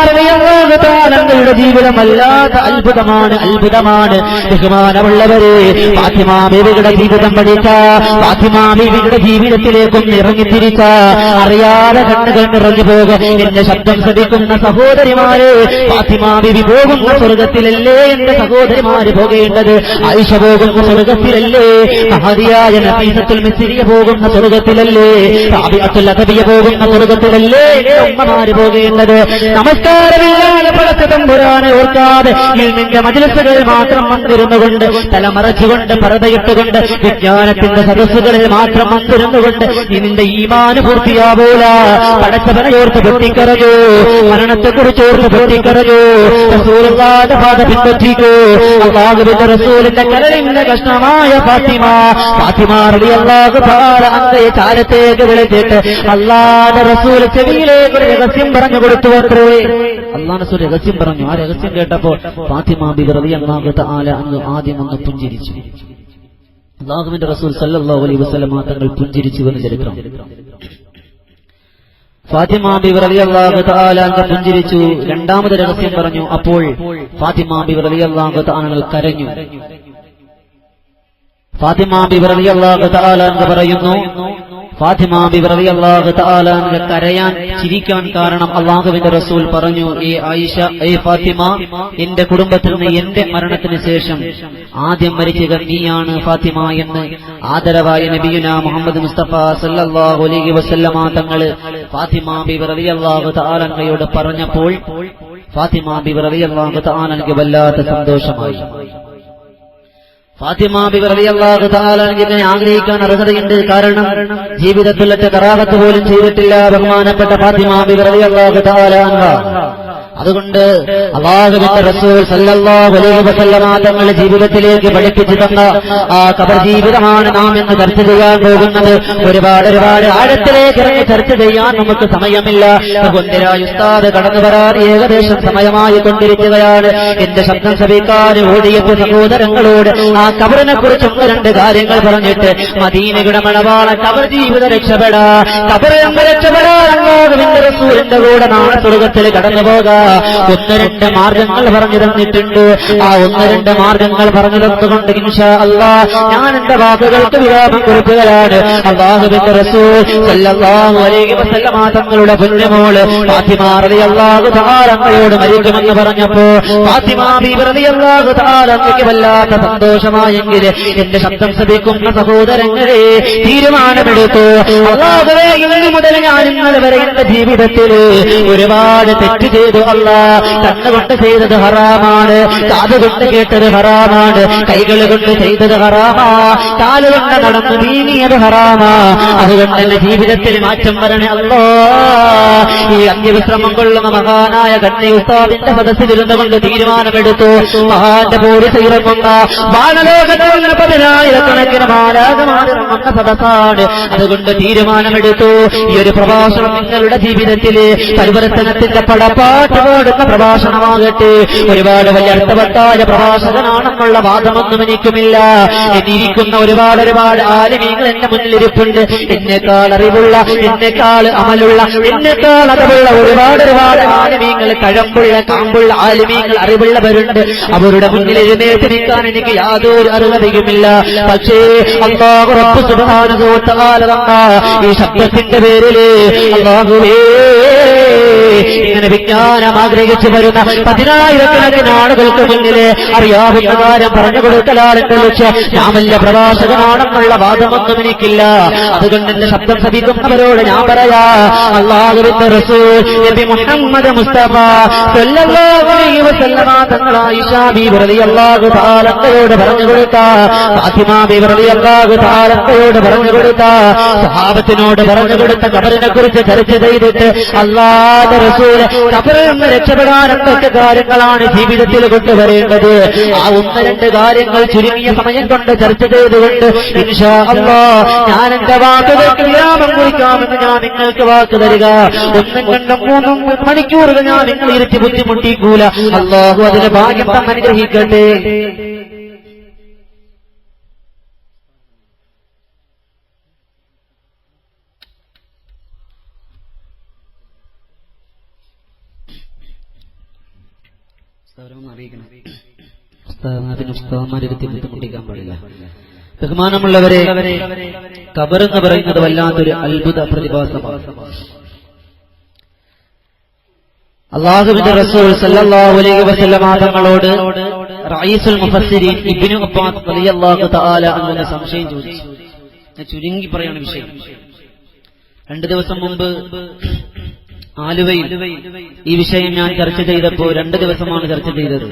റളിയല്ലാഹു തആല അൻഹയുടെ ജീവിതം അല്ലാത്ത അത്ഭുതമാണ്. ബഹുമാനമുള്ളവരെ, ഫാത്തിമ ബീവിയുടെ ജീവിതം പഠിച്ച, ഫാത്തിമ ബീവിയുടെ ജീവിതത്തിലേക്കും ഇറങ്ങിത്തിരിച്ച, അറിയാതെ കണ്ണുകൾ നിറഞ്ഞു പോകും. എന്റെ ശബ്ദം ശ്രവിക്കുന്ന സഹോദരിമാരെ, ഫാത്തിമ ബീവി പോകുന്ന സ്വർഗത്തിലല്ലേ എന്റെ സഹോദരിമാര് പോകേണ്ടത്? ആയിഷ പോകുന്ന സ്വർഗത്തിലല്ലേ? മഹദിയായ നഫീസത്തുൽ മിസ്രിയ പോകുന്ന സ്വർഗത്തിലല്ലേ? റാബിഅത്തുൽ അദബിയ പോകുന്ന സ്വർഗത്തിലല്ലേ ഉമ്മമാര് പോകേണ്ടത്? നമസ്കാരമില്ലാതെ പടച്ച തമ്പുരാനെ ഓർക്കാതെ ഇൽമിന്റെ മജ്‌ലിസുകളിൽ മാത്രം വന്നിരുന്നുകൊണ്ട് തലമറച്ചുകൊണ്ട് പർദ്ദയിട്ടുകൊണ്ട് വിജ്ഞാനത്തിന്റെ സദസ്സുകളിൽ മാത്രം വന്നിരുന്നുകൊണ്ട് നിന്റെ ഈമാൻ പൂർത്തിയാവൂല. പടച്ചവനെയോർത്ത് പൊട്ടിക്കരഞ്ഞു, മരണത്തെക്കുറിച്ച് ഓർത്ത് പൊട്ടിക്കരഞ്ഞു, റസൂലുള്ളാഹിന്റെ പാത പിൻപറ്റിക്കൂ. അല്ലാഹുവിന്റെ റസൂലിന്റെ കരളിന്റെ കഷ്ണമായ ഫാത്തിമ റളിയല്ലാഹു തആല അൻഹയെ ചാരത്തേക്ക് വിളിച്ചിട്ട് അല്ലാഹുവിന്റെ റസൂൽ ചെവിയിലേക്ക് ഒരു രഹസ്യം പറഞ്ഞു കൊടുത്തു. അത്രേ അല്ലാഹുവിന്റെ റസൂൽ രഹസ്യം പറഞ്ഞു. ആ രഹസ്യം കേട്ടപ്പോൾ ഫാത്തിമ ബിബി റളിയല്ലാഹു തആല അന്ന് ആദ്യം ഒന്ന് പുഞ്ചിരിച്ചു. അല്ലാഹുവിന്റെ റസൂൽ സല്ലല്ലാഹു അലൈഹി വസല്ലം തങ്ങൾ പുഞ്ചിരിച്ചു എന്ന് ചരിത്രം. ഫാത്തിമ ബിബി റളിയല്ലാഹു തആല പുഞ്ചിരിച്ചു. രണ്ടാമത് രഹസ്യം പറഞ്ഞു. അപ്പോൾ ഫാത്തിമ ബിബി റളിയല്ലാഹു തആല കരഞ്ഞു. ഫാത്തിമ ബിബി റളിയല്ലാഹു തആല പറയുന്നു, ഫാത്തിമ ബിബി റളിയല്ലാഹു തആല കരയാൻ ചിരിക്കാൻ കാരണം അല്ലാഹുവിന്റെ റസൂൽ പറഞ്ഞു, ഏ ആയിഷ, ഏ ഫാത്തിമ, എന്റെ കുടുംബത്തിൽ നിന്ന് എന്റെ മരണത്തിന് ശേഷം ആദ്യം മരിക്കുക നീയാണ് ഫാത്തിമ എന്ന് ആദരവായ നബിയുനാ മുഹമ്മദ് മുസ്തഫ സല്ലല്ലാഹു അലൈഹി വസല്ലമ തങ്ങള് ഫാത്തിമ ബിബി റളിയല്ലാഹു തആലയോട് പറഞ്ഞപ്പോൾ ഫാത്തിമ ബിബി റളിയല്ലാഹു തആലയ്ക്ക് വല്ലാത്ത സന്തോഷമായി. ഫാത്തിമ ബിബി റളിയല്ലാഹു തആല ഇതിനെ ആഗ്രഹിക്കാൻ അർഹതയുണ്ട്. കാരണം ജീവിതത്തിൽ ഒറ്റ കറാഹത്ത് പോലും ചെയ്തിട്ടില്ല ബഹുമാനപ്പെട്ട ഫാത്തിമ ബിബി റളിയല്ലാഹു തആല അൻഹ. അതുകൊണ്ട് അല്ലാഹുവിന്റെ റസൂൽ സല്ലല്ലാഹു അലൈഹി വസല്ലമ തങ്ങളുടെ ജീവിതത്തിലേക്ക് പഠിപ്പിച്ചു തന്ന ആ ഖബർ ജീവിതമാണ് നാം ഇന്ന് ചർച്ച ചെയ്യാൻ പോകുന്നത്. ഒരുപാട് ആഴത്തിലേക്ക് ഇറങ്ങി ചർച്ച ചെയ്യാൻ നമുക്ക് സമയമില്ല. കൊന്തിരായ ഉസ്താദ് കടന്നു വരാൻ ഏകദേശം സമയമായി കൊണ്ടിരിക്കുകയാണ്. എന്റെ ശബ്ദം ശ്രവിക്കാൻ ഓടിയെത്തിയ സഹോദരങ്ങളോട് ആ ഖബറിനെ കുറിച്ച് ഒന്ന് രണ്ട് കാര്യങ്ങൾ പറഞ്ഞിട്ട് മദീനയുടെ മണവാള ഖബർ ജീവിതം രക്ഷപ്പെടാ, ഖബറിൽ നിന്ന് രക്ഷപ്പെടാൻ അല്ലാഹുവിന്റെ റസൂലിന്റെ കൂടെ നാളെ സ്വർഗ്ഗത്തിൽ കടന്നു പോകാം. ഒന്ന് രണ്ട് മാർഗങ്ങൾ പറഞ്ഞു തന്നിട്ടുണ്ട്. ആ ഒന്ന് രണ്ട് മാർഗങ്ങൾ പറഞ്ഞു തന്നുകൊണ്ട് ഇൻഷാ അല്ലാഹ് ഞാൻ എന്റെ വാക്കുകൾക്ക് വിരാമം കുറിക്കുകയാണ്. അല്ലാഹുവിന്റെ റസൂൽ സല്ലല്ലാഹു അലൈഹി വസല്ലമ തങ്ങളുടെ പൊന്നുമോള് ഫാത്തിമ റളിയല്ലാഹു തആല അൻഹയോട് മരിക്കുമെന്ന് പറഞ്ഞപ്പോ ഫാത്തിമ ബിബി റളിയല്ലാഹു തആല അൻഹയ്ക്ക് വല്ലാത്ത സന്തോഷമായെങ്കിൽ എന്റെ ശബ്ദം ശ്രവിക്കുന്ന സഹോദരങ്ങളെ തീരുമാനമെടുത്തു. അല്ലാഹുവേ, ഇന്നു മുതൽ ഞാൻ ഇന്നലെ വരെ എന്റെ ജീവിതത്തിൽ ഒരുപാട് തെറ്റ് ചെയ്തു. കണ്ണുകൊണ്ട് ചെയ്തത് ഹറാമാണ്, കാതുകൊണ്ട് കേട്ടത് ഹറാമാണ്, കൈകൾ കൊണ്ട് ചെയ്തത് ഹറാമാ, കാലുകൊണ്ട് നടന്നു നീങ്ങിയത് ഹറാമാ. അതുകൊണ്ട് എന്റെ ജീവിതത്തിൽ മാറ്റം വരണേ അല്ലാ. ഈ അന്ത്യവിശ്രമം കൊള്ളുന്ന മഹാനായ കണ്ണി ഉസ്താദിന്റെ സദസ്സിലിരുന്നു കൊണ്ട് തീരുമാനമെടുത്തു. മഹാന്റെ പോലീസ് ഇറങ്ങുന്ന വാനലോകത്തിൽ 10,000 മാലാഖമാരിറങ്ങുന്ന സദസ്സാണ്. അതുകൊണ്ട് തീരുമാനമെടുത്തു, ഈ ഒരു പ്രഭാഷണം നിങ്ങളുടെ ജീവിതത്തിലെ പരിവർത്തനത്തിന്റെ പടപ്പാട്ട് ഓടുന്ന പ്രഭാഷണമാകട്ടെ. ഒരുപാട് വലിയ അർത്ഥവത്തായ പ്രഭാഷകനാണെന്നുള്ള വാദമൊന്നും എനിക്കുമില്ല. എന്നിരിക്കുന്ന ഒരുപാട് ആലിമീങ്ങൾ എന്റെ മുന്നിലിരിപ്പുണ്ട്. എന്നെക്കാൾ അറിവുള്ള, എന്നെക്കാൾ അമലുള്ള, എന്നെക്കാൾ അറിവുള്ള ഒരുപാട് ആലിമീങ്ങൾ, കഴമ്പുള്ള കാമ്പുള്ള ആലിമീങ്ങൾ അറിവുള്ളവരുണ്ട്. അവരുടെ മുന്നിൽ എഴുന്നേറ്റ് നിൽക്കാൻ എനിക്ക് യാതൊരു അർഹതയുമില്ല. പക്ഷേ അല്ലാഹു റബ്ബ് സുബ്ഹാനഹു വ തആല ഈ ശബ്ദത്തിന്റെ പേരിൽ അല്ലാഹുവേ ഇങ്ങനെ വിജ്ഞാനം ആഗ്രഹിച്ചു വരുന്ന 10,000 ആളുകൾക്ക് മുന്നിൽ അറിയാവുന്ന കാര്യം പറഞ്ഞു കൊടുക്കലാണ് എന്റെ ലക്ഷ്യം. ഞാൻ വലിയ പ്രഭാഷകനാണെന്നുള്ള വാദമൊന്നും എനിക്കില്ല. അതുകൊണ്ട് എന്റെ ശബ്ദം ശ്രവിക്കുന്നവരോട് ഞാൻ പറയാ, അല്ലാഹുവിന്റെ റസൂൽ നബി മുഹമ്മദ് മുസ്തഫ സല്ലല്ലാഹു അലൈഹി വസല്ലമ തങ്ങൾ ആയിഷ ബിബി റളിയല്ലാഹു തആല അൻഹയോട് പറഞ്ഞു കൊടുത്ത, ഫാത്തിമ ബിബി റളിയല്ലാഹു തആല അൻഹയോട് പറഞ്ഞു കൊടുത്ത, സഹാബത്തിനോട് പറഞ്ഞു കൊടുത്ത ഖബറിനെ കുറിച്ച് ചർച്ച ചെയ്തിട്ട് അല്ലാഹുവിന്റെ റസൂൽ ഖബറിൽ നിന്ന് രക്ഷപ്പെടാൻ എന്തൊക്കെ കാര്യങ്ങളാണ് ജീവിതത്തിൽ കൊണ്ടുവരേണ്ടത്, ആ ഒന്ന് രണ്ട് കാര്യങ്ങൾ ചുരുങ്ങിയ സമയം കൊണ്ട് ചർച്ച ചെയ്തുകൊണ്ട് ഇൻഷാ അല്ലാഹ് ഞാൻ എന്റെ വാക്കുകൾക്ക് വിരാമം കുറിക്കാമെന്ന് ഞാൻ നിങ്ങൾക്ക് വാക്ക് തരിക. 1 2 3 മണിക്കൂറുകൾ ഞാൻ നിങ്ങൾ ഇരുത്തി ബുദ്ധിമുട്ടിക്കൂല. അല്ലാഹു അതിന് ഭാഗ്യം തന്നെ അനുഗ്രഹിക്കട്ടെ. ബുദ്ധിമുട്ടിക്കാൻ പാടില്ല. ബഹുമാനമുള്ളവരെ, ഖബർ എന്ന് പറയുന്നത് വല്ലാത്തൊരു അത്ഭുത പ്രതിഭാസമാണ്. അല്ലാഹുവിന്റെ റസൂൽ സല്ലല്ലാഹു അലൈഹി വസല്ലമ തങ്ങളോട് റഈസുൽ മുഫസ്സിരീൻ ഇബ്നു അബ്ബാസ് റളിയല്ലാഹു തആല അൻഹു സംശയം ചോദിച്ചു. ഞാൻ ചുരുങ്ങി പറയാണ് വിഷയം. 2 ദിവസം മുമ്പ് ആലുവയിൽ ഈ വിഷയം ഞാൻ ചർച്ച ചെയ്തപ്പോൾ 2 ദിവസമാണ് ചർച്ച ചെയ്തത്,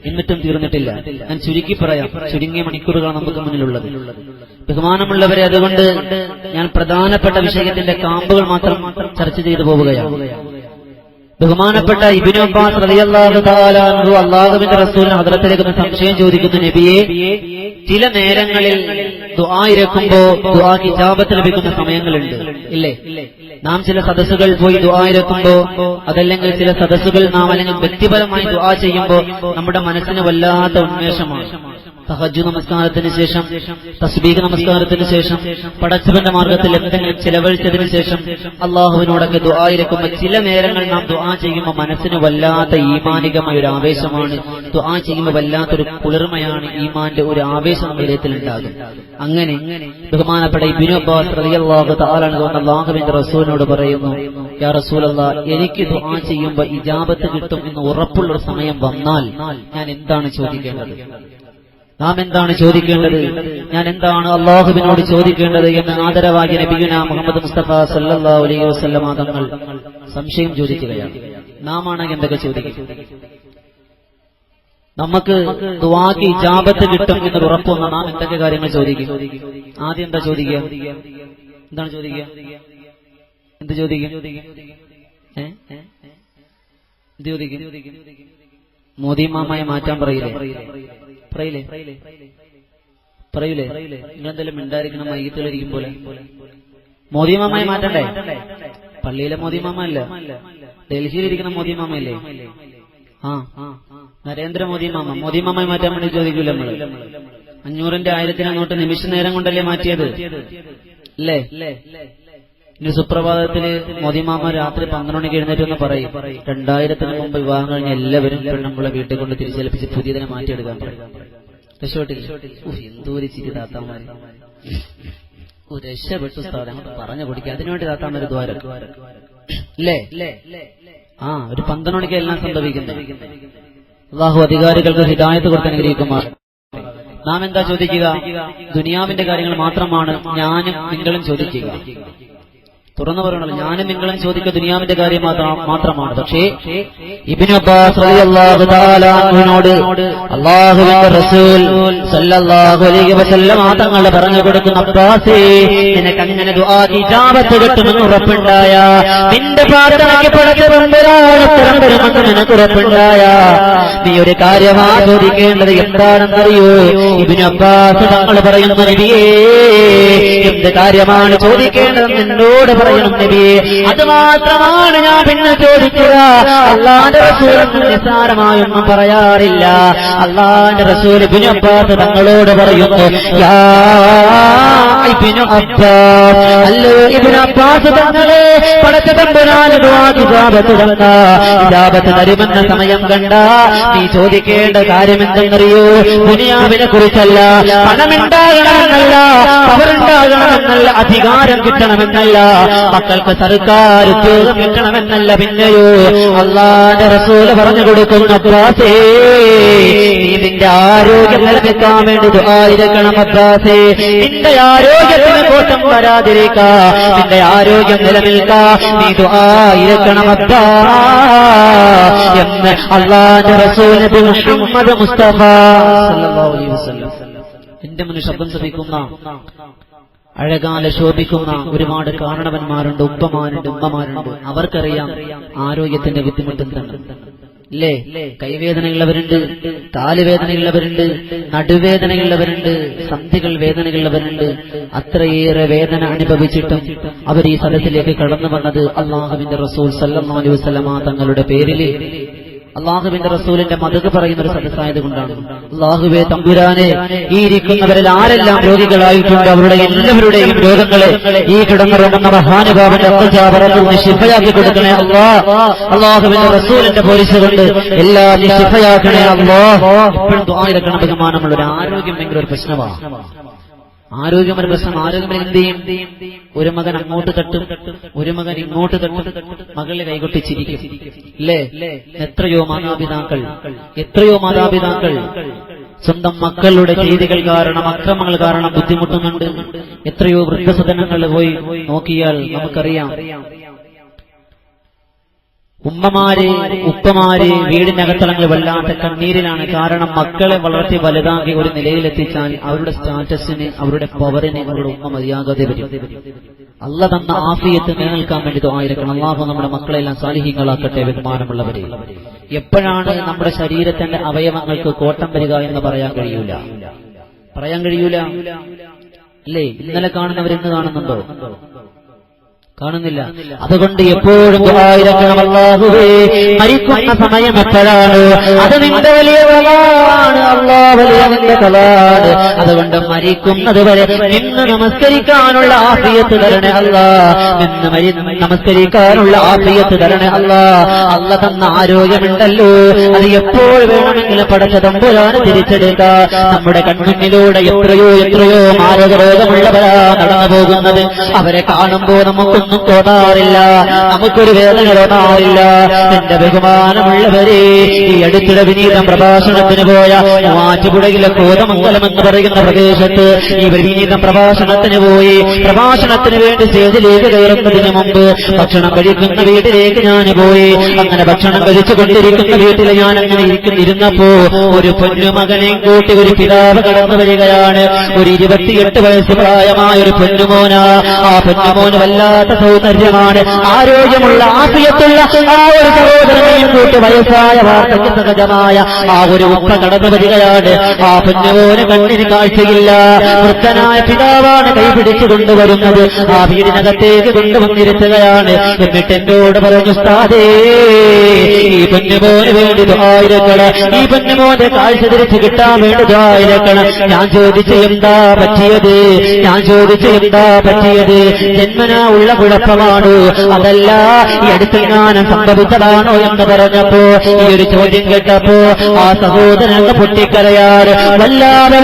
എന്നിട്ടും തീർന്നിട്ടില്ല. ഞാൻ ചുരുക്കി പറയാം, ചുരുങ്ങിയ മണിക്കൂറുകളാണ് നമുക്ക് മുന്നിലുള്ളത്. ബഹുമാനമുള്ളവരെ, അതുകൊണ്ട് ഞാൻ പ്രധാനപ്പെട്ട വിഷയത്തിന്റെ കാമ്പുകൾ മാത്രം ചർച്ച ചെയ്തു പോവുകയാണ്. ബഹുമാനപ്പെട്ട ഇബ്നു അബ്ബാസ് റളിയല്ലാഹു തആല അൻഹു അല്ലാഹുവിന്റെ റസൂലിന് ഹദ്റത്തിലേക്ക് സംശയം ചോദിക്കുന്നു, നബിയെ, ചില നേരങ്ങളിൽ ദുആ ഇരക്കുമ്പോൾ ദുആക്ക് ഇജാബത്ത് ലഭിക്കുന്ന സമയങ്ങളുണ്ട് ഇല്ലേ? നാം ചില സദസ്സുകൾ പോയി ദുആ ഇരക്കുമ്പോ, അതല്ലെങ്കിൽ ചില സദസ്സുകൾ നാം അല്ലെങ്കിൽ വ്യക്തിപരമായി ദുആ ചെയ്യുമ്പോൾ നമ്മുടെ മനസ്സിന് വല്ലാത്ത ഉന്മേഷമാണ്. തഹജ്ജുദ് നമസ്കാരത്തിന് ശേഷം, തസ്ബീഹ് നമസ്കാരത്തിന് ശേഷം, പടച്ചവന്റെ മാർഗത്തിൽ എന്തെങ്കിലും ചിലവഴിച്ചതിന് ശേഷം അള്ളാഹുവിനോടൊക്കെ ദുആ ഇരക്കുമ്പോൾ ചില നേരങ്ങൾ നാം ദുആ ചെയ്യുമ്പോൾ മനസ്സിന് വല്ലാത്ത ഈമാനികമായ ഒരു ആവേശമാണ്. ദുആ ചെയ്യുമ്പോൾ വല്ലാത്തൊരു കുളിർമയാണ്, ഈമാന്റെ ഒരു ആവേശം ഹൃദയത്തിൽ ഉണ്ടാകും. അങ്ങനെ ബഹുമാനപ്പെട്ട ഇബ്നു അബ്ബാസ് റളിയല്ലാഹു തആല അൻഹു അല്ലാഹുവിന്റെ റസൂലിനോട് പറയുന്നു, യാ റസൂലല്ലാഹ്, എനിക്ക് ദുആ ചെയ്യുമ്പോൾ ഇജാബത്ത് കിട്ടും എന്ന് ഉറപ്പുള്ള സമയം വന്നാൽ ഞാൻ എന്താണ് ചോദിക്കേണ്ടത്? നാം എന്താണ് ചോദിക്കേണ്ടത്? ഞാൻ എന്താണ് അള്ളാഹുവിനോട് ചോദിക്കേണ്ടത് എന്ന് ആദരവാകിയ നബിയുനാ മുഹമ്മദ് മുസ്തഫ സല്ലല്ലാഹു അലൈഹി വസല്ലം തങ്ങൾ സംശയം ചോദിക്കുകയാണ്. നാം ആണെങ്കിൽ എന്തൊക്കെ ചോദിക്കും? നമുക്ക് ദുആക്ക് ഇജാബത്ത് കിട്ടും എന്ന് ഉറപ്പുന്ന നാം എന്തൊക്കെ കാര്യങ്ങൾ ചോദിക്കും? ആദ്യം എന്താ ചോദിക്കുക? എന്താണ് ചോദിക്കുക? എന്ത് ചോദിക്കും? എന്ത് ചോദിക്കും? മോദിമാമയെ മാറ്റാൻ പറയില്ലേ? പറയൂലേ? നിങ്ങളെന്തെങ്കിലും മിണ്ടായിരിക്കണം, മയ്യത്തിലിരിക്കും പോലെ. മോദിമാമയെ മാറ്റണ്ടേ? പള്ളിയിലെ മോദിമാമ അല്ല, ഡൽഹിയിലിരിക്കുന്ന മോദിമാമയല്ലേ? മോദിമാമയെ മാറ്റാൻ വേണ്ടി ചോദിക്കൂല നമ്മള്. 500ന്റെ 1000ന്റെ നോട്ട് നിമിഷ നേരം കൊണ്ടല്ലേ മാറ്റിയത് അല്ലേ? ഇനി സുപ്രഭാതത്തില് മോദിമാമ രാത്രി 12 മണിക്ക് എഴുന്നേറ്റെന്ന് പറയും, 2000-ന് മുമ്പ് വിവാഹം കഴിഞ്ഞ എല്ലാവരും പെണ്ണുമ്പളെ വീട്ടിൽ കൊണ്ട് തിരിച്ചേൽപ്പിച്ച് പുതിയതിനെ മാറ്റിയെടുക്കാൻ പറയും. രക്ഷപ്പെട്ടില്ല? എന്തോരു ചിരി താത്താമാര്, രക്ഷപ്പെട്ടു സ്ഥാനം അങ്ങോട്ട് പറഞ്ഞു കൊടുക്കുക. അതിനുവേണ്ടി താത്താമാര് ദ്വാരം അല്ലേ? ഒരു 12 മണിക്ക് എല്ലാം സംഭവിക്കുന്നത്. അല്ലാഹു അധികാരികൾക്ക് ഹിദായത്ത് കൊടുത്ത് അനുഗ്രഹിക്കുമാർ. നാം എന്താ ചോദിക്കുക? ദുനിയാവിന്റെ കാര്യങ്ങൾ മാത്രമാണ് ഞാനും നിങ്ങളും ചോദിക്കുക. തുറന്നു പറയണല്ലോ, ഞാനും നിങ്ങളും ചോദിക്കുക ദുനിയാവിന്റെ കാര്യം മാത്രമാണ്. പക്ഷേ ഇബ്നു അബ്ബാസ് റളിയല്ലാഹു തആല അൻഹുവിനോട് അല്ലാഹുവിന്റെ റസൂൽ സല്ലല്ലാഹു അലൈഹി വസല്ലം തങ്ങൾ പറഞ്ഞു കൊടുക്കുന്ന, അബ്ബാസേ, നിനക്ക് അങ്ങനെ ദുആക്ക് ഇജാബത്ത് കിട്ടുമെന്ന് ഉറപ്പുണ്ടായ, നിന്റെ പ്രാർത്ഥനയ്ക്ക് പടച്ചവൻ ഉത്തരം തരുമെന്ന് നിനക്ക് ഉറപ്പുണ്ടായ, നീ ഒരു കാര്യമാ ചോദിക്കേണ്ടത്. എന്താണെന്നറിയോ? ഇബ്നു അബ്ബാസ് തങ്ങൾ പറയുന്നു, നബിയേ, എന്ത് കാര്യമാണ് ചോദിക്കേണ്ടതെന്ന് എന്നോട് പറയണം നബിയേ. അത് മാത്രമാണ് ഞാൻ പിന്നെ ചോദിക്കുക. അല്ലാഹുവിന്റെ റസൂൽ നിസ്സാരമായൊന്നും പറയാറില്ല. അല്ലാഹുവിന്റെ റസൂൽ ഇബ്നു അബ്ബാസ് തങ്ങളോട് പറയുന്നു, യാ ഇബ്നു അബ്ബാസ്, അല്ലോ ഇബ്നു അബ്ബാസ് തങ്ങളെ, പടച്ചതമ്പുരാൻ ദുആക്ക് ഇജാബത്ത് തന്ന, ഇജാബത്ത് തരുമെന്ന സമയം കണ്ട നീ ചോദിക്കേണ്ട കാര്യം എന്തെന്നറിയോ? ദുനിയാവിനെ കുറിച്ചല്ല, പണമുണ്ടാകണമെന്നല്ല, പവറുണ്ടാകണമെന്നല്ല, അധികാരം കിട്ടണമെന്നല്ല, മക്കൾക്ക് സർക്കാർ ഉദ്യോഗം കിട്ടണമെന്നല്ല, പിന്നെയോ അല്ലാഹുവിന്റെ റസൂല് പറഞ്ഞു കൊടുക്കുന്ന, അബ്ബാസേ, നീ നിന്റെ ആരോഗ്യം നിലനിൽക്കാൻ വേണ്ടി ദുആ ഇരക്കണം. അബ്ബാസേ, നിന്റെ ആരോഗ്യത്തിന് കോട്ടം വരാതിരിക്കാ, നിന്റെ ആരോഗ്യം നിലനിൽക്കാ, നീ ദുആ ഇരക്കണം അബ്ബാ എന്ന് അല്ലാഹുവിന്റെ റസൂൽ നബി മുഹമ്മദ് മുസ്തഫ സല്ലല്ലാഹു അലൈഹി വസല്ലം. എന്റെ മുന്നിൽ ശബ്ദം ശ്രമിക്കുന്ന, അഴകാല ശോഭിക്കുന്ന ഒരുപാട് കാരണവന്മാരുണ്ട്, ഉപ്പമാരുണ്ട്, ഉമ്മമാരുണ്ട്. അവർക്കറിയാം ആരോഗ്യത്തിന്റെ ബുദ്ധിമുട്ട് എന്താണ് അല്ലേ? കൈവേദനയുള്ളവരുണ്ട്, കാലുവേദനയുള്ളവരുണ്ട്, നടുവേദനയുള്ളവരുണ്ട്, സന്ധികൾ വേദനയുള്ളവരുണ്ട്. അത്രയേറെ വേദന അനുഭവിച്ചിട്ടും അവർ ഈ സദസ്സിലേക്ക് കടന്നു വന്നത് അല്ലാഹുവിന്റെ റസൂൽ സല്ലല്ലാഹു അലൈഹി വസല്ലമ തങ്ങളുടെ പേരിൽ, അള്ളാഹുവിന്റെ റസൂലിന്റെ മദദ് പറയുന്ന ഒരു സദസ്സായത് കൊണ്ടാണ്. അള്ളാഹുവേ തമ്പുരാനെ, ഈ ഇരിക്കുന്നവരിൽ ആരെല്ലാം രോഗികളായിട്ടുണ്ട് അവരുടെ എല്ലാവരുടെയും രോഗങ്ങളെ ഈ കിടന്നുറങ്ങുന്ന മഹാനുഭാവന്റെ ശിഫയാക്കി കൊടുക്കണേ അല്ലാ. അള്ളാഹുവിന്റെ റസൂലിന്റെ പോലീസ് കൊണ്ട് എല്ലാം ശിഫയാക്കണേ അല്ലാ. എപ്പോഴും ദുആ ഇരക്കണം. ബഹുമാനമുള്ള ഒരു ആരോഗ്യം ഭയങ്കര ഒരു പ്രശ്നമാണ്. ആരോഗ്യമൊരു പ്രശ്നം. ആരോഗ്യം എന്ത് ചെയ്യും? ഒരു മകൻ അങ്ങോട്ട് തട്ടും, ഒരു മകൻ ഇങ്ങോട്ട് തട്ടും, മകളെ കൈകൊട്ടിച്ചിരിക്കും. അല്ലേ? എത്രയോ മാതാപിതാക്കൾ സ്വന്തം മക്കളുടെ ചെയ്തികൾ കാരണം, അക്രമങ്ങൾ കാരണം ബുദ്ധിമുട്ടുന്നുണ്ട്. എത്രയോ വൃദ്ധസദനങ്ങളിൽ പോയി നോക്കിയാൽ നമുക്കറിയാം. ഉമ്മമാര് ഉപ്പമാര് വീടിനകത്തളങ്ങൾ വല്ലാത്ത കണ്ണീരിലാണ്. കാരണം മക്കളെ വളർത്തി വലുതാക്കി ഒരു നിലയിലെത്തിച്ചാൽ അവരുടെ സ്റ്റാറ്റസിന്, അവരുടെ പവറിന് അവരുടെ ഉമ്മ മതിയാകാതെ വരും. അള്ള തന്ന ആഫിയത്ത് നിലനിൽക്കാൻ വേണ്ടി ദുആയിരക്കണം. അല്ലാഹു നമ്മുടെ മക്കളെല്ലാം സാലിഹീങ്ങളാക്കട്ടെ. ബഹുമാനമുള്ളവരെ, എപ്പോഴാണ് നമ്മുടെ ശരീരത്തിന്റെ അവയവങ്ങൾക്ക് കോട്ടം വരിക എന്ന് പറയാൻ കഴിയൂല. അല്ലേ? ഇന്നലെ കാണുന്നവരെന്ന് കാണുന്നുണ്ടോ? കാണുന്നില്ല. അതുകൊണ്ട് എപ്പോഴും ദുആയിരക്കണം. അല്ലാഹുവേ, മരിക്കുന്ന സമയം എപ്പോഴാണ്? അത് നിന്റെ വലിയ കളാണ്. അല്ലാഹു വലിയ നിന്റെ കളാണ്. അതുകൊണ്ട് മരിക്കുന്നത് വരെ നിന്ന് നമസ്കരിക്കാനുള്ള ആഫിയത്ത് തരണേ അല്ലാ. നിന്ന് നമസ്കരിക്കാനുള്ള ആഫിയത്ത് തരണേ അല്ലാ. അല്ല തന്ന ആരോഗ്യമുണ്ടല്ലോ, അത് എപ്പോൾ വേണമെങ്കിലും പടച്ച തമ്പുരാന് തിരിച്ചെടുക്കാം. നമ്മുടെ കൺമുന്നിലൂടെ എത്രയോ മാരക രോഗമുള്ളവരാ നടന്നു പോകുന്നത്. അവരെ കാണുമ്പോൾ നമുക്കൊന്നും തോന്നാറില്ല, നമുക്കൊരു വേദന തോന്നാറില്ല. എന്റെ ബഹുമാനമുള്ളവരെ, ഈ അടുത്തിടെ വിനീതം പ്രഭാഷണത്തിന് പോയ മൂവാറ്റുപുഴയിലെ കോതമംഗലം എന്ന് പറയുന്ന പ്രദേശത്ത് ഈ വിനീതം പ്രഭാഷണത്തിന് പോയി. പ്രഭാഷണത്തിന് വേണ്ടി സ്റ്റേജിലേക്ക് കയറുന്നതിന് മുമ്പ് ഭക്ഷണം കഴിക്കുന്ന വീട്ടിലേക്ക് ഞാൻ പോയി. അങ്ങനെ ഭക്ഷണം കഴിച്ചുകൊണ്ടിരിക്കുന്ന വീട്ടിൽ ഞാൻ അങ്ങനെ ഇരുന്നപ്പോ ഒരു പൊന്നുമകനെയും കൂട്ടി ഒരു പിതാവ് കടന്നു വരികയാണ്. ഒരു 28 വയസ്സ് പ്രായമായ ഒരു പൊന്നുമോന. ആ പൊന്നുമോന് വല്ലാത്ത സൗന്ദര്യമാണ്, ആരോഗ്യമുള്ള ആഫിയത്തുള്ള ആ ഒരു സഹോദരനെയും കൂട്ടി വയസ്സായ വാർദ്ധക്യ സഹജമായ ആ ഒരു ഉപ്പ കടന്നു വരികയാണ്. ആ പൊന്നുമോന് കണ്ണിന് കാഴ്ചയില്ല. വൃദ്ധനായ പിതാവാണ് കൈപിടിച്ചു കൊണ്ടുവരുന്നത്. ആ വീടിനകത്തേക്ക് കൊണ്ടുവന്നിരുത്തുകയാണ്. എന്നിട്ട് എന്നോട് പറഞ്ഞു, ഉസ്താദേ, ഈ പൊന്നുമോന് വേണ്ടി ദുആയിരക്കണം, ഈ പൊന്നുമോന്റെ കാഴ്ച തിരിച്ചു കിട്ടാൻ വേണ്ടി ദുആയിരക്കണം. ഞാൻ ചോദിച്ചു, എന്താ പറ്റിയത്? ജന്മനാ ഉള്ള കുഴപ്പമാണോ, അതല്ല ഈ അടുത്തെങ്ങാനും സംഭവിച്ചതാണോ എന്ന് പറഞ്ഞപ്പോ, ഈ ഒരു ചോദ്യം കേട്ടപ്പോ ആ സഹോദരൻ പൊട്ടിക്കരയാറ്. വല്ലാതെ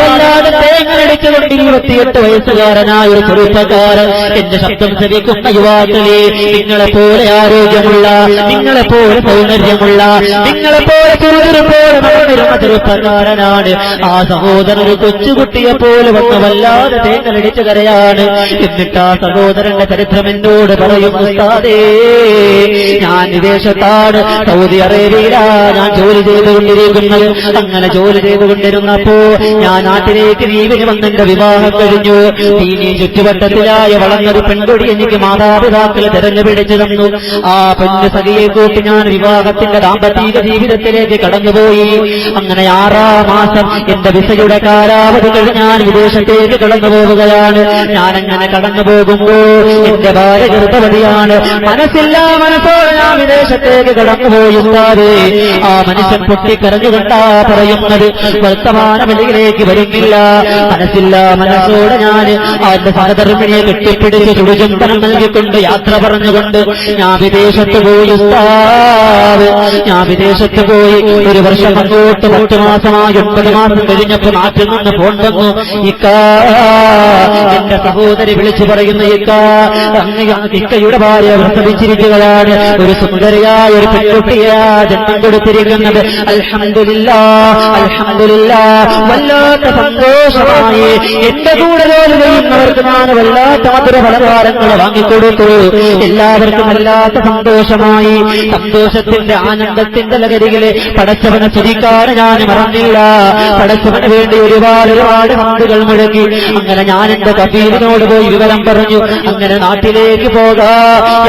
തേങ്ങടിച്ചുകൊണ്ട് 28 വയസ്സുകാരനായ ഒരു ചെറുപ്പക്കാരൻ. എന്റെ ശബ്ദം ശ്രവിക്കുന്ന യുവാക്കളെ, നിങ്ങളെപ്പോലെ ആരോഗ്യമുള്ള, നിങ്ങളെപ്പോലെ സൗന്ദര്യമുള്ള, നിങ്ങളെപ്പോലെ ചെറുതുപോലെ നടന്നിരുന്ന ചെറുപ്പക്കാരനാണ്. ആ സഹോദരൻ ഒരു കൊച്ചുകുട്ടിയെപ്പോലെ വന്ന് വല്ലാതെ തേങ്ങടിച്ചു കരയാണ്. എന്നിട്ട് ആ സഹോദരന്റെ ചരിത്രം എന്നോട് പറയും, ഉസ്താദേ, ഞാൻ വിദേശത്താണ്, സൗദി അറേബ്യയിലാണ് ഞാൻ ജോലി ചെയ്തുകൊണ്ടിരിക്കുന്നത്. അങ്ങനെ ജോലി ചെയ്തുകൊണ്ടിരുന്നപ്പോ ഞാൻ നാട്ടിലേക്ക് ലീവിന് വന്നെന്റെ വിവാഹം കഴിഞ്ഞു. ഇനി ചുറ്റുവട്ടത്തിലായ വളർന്നൊരു പെൺകുടി എനിക്ക് മാതാപിതാക്കൾ തെരഞ്ഞുപിടിച്ചു തന്നു. ആ പെണ്ണ് സഖിയെ കൂട്ടി ഞാൻ വിവാഹത്തിന്റെ ദാമ്പത്തിക ജീവിതത്തിലേക്ക് കടന്നുപോയി. അങ്ങനെ 6-ാം മാസം എന്റെ വിസയുടെ കാലാവധി കഴിഞ്ഞ് ഞാൻ വിദേശത്തേക്ക് കടന്നു പോവുകയാണ്. ഞാനങ്ങനെ കടന്നു പോകുമ്പോ എന്റെ ഭാര്യ ഗർഭവതിയാണ്. മനസ്സോടെ ഞാൻ വിദേശത്തേക്ക് കടന്നുപോയി. ആ മനുഷ്യൻ പൊട്ടിക്കരഞ്ഞുകൊണ്ടാ പറയുന്നത്, വർത്തമാന വെളിയിലേക്ക് വരുന്നില്ല. മനസ്സോടെ ഞാൻ അവന്റെ സഹധർമ്മിണിയെ കെട്ടിപ്പിടിച്ച് ചുടുചുംബനം നൽകിക്കൊണ്ട് യാത്ര പറഞ്ഞുകൊണ്ട് ഞാൻ വിദേശത്ത് പോയി. ഞാൻ വിദേശത്ത് പോയി 1 വർഷം അങ്ങോട്ട് 10 മാസമായി 9 മാസം കഴിഞ്ഞപ്പോ നാട്ടിൽ നിന്ന് ഫോൺ വന്നു. എന്റെ സഹോദരി വിളിച്ചു പറയുന്ന, ഇക്കയുടെ ഭാര്യ പ്രസവിച്ചിരിക്കുകയാണ്, ഒരു സുന്ദരിയായ ഒരു പെൺകുട്ടിയാ ജന്മം കൊടുത്തിരിക്കുന്നത്. അൽഹംദുലില്ലാഹ്, വല്ലാത്ത സന്തോഷമായി. എന്റെ കൂടെ ജോലി ചെയ്യുന്നവർക്ക് ഞാൻ വല്ലാത്ത മധുര പലഹാരങ്ങൾ വാങ്ങിക്കൊടുത്തു. എല്ലാവർക്കും വല്ലാത്ത സന്തോഷമായി. സന്തോഷത്തിന്റെ ആനന്ദത്തിന്റെ ലഹരികളെ പടച്ചവനെ സ്തുതിക്കാൻ ഞാൻ മറന്നില്ല. പടച്ചവന് വേണ്ടി ഒരുപാട് ഹംദുകൾ മുഴക്കി. അങ്ങനെ ഞാൻ എന്റെ കഫീലിനോട് പോയി വിവരം പറഞ്ഞു. അങ്ങനെ നാട്ടിലേക്ക് പോകാ,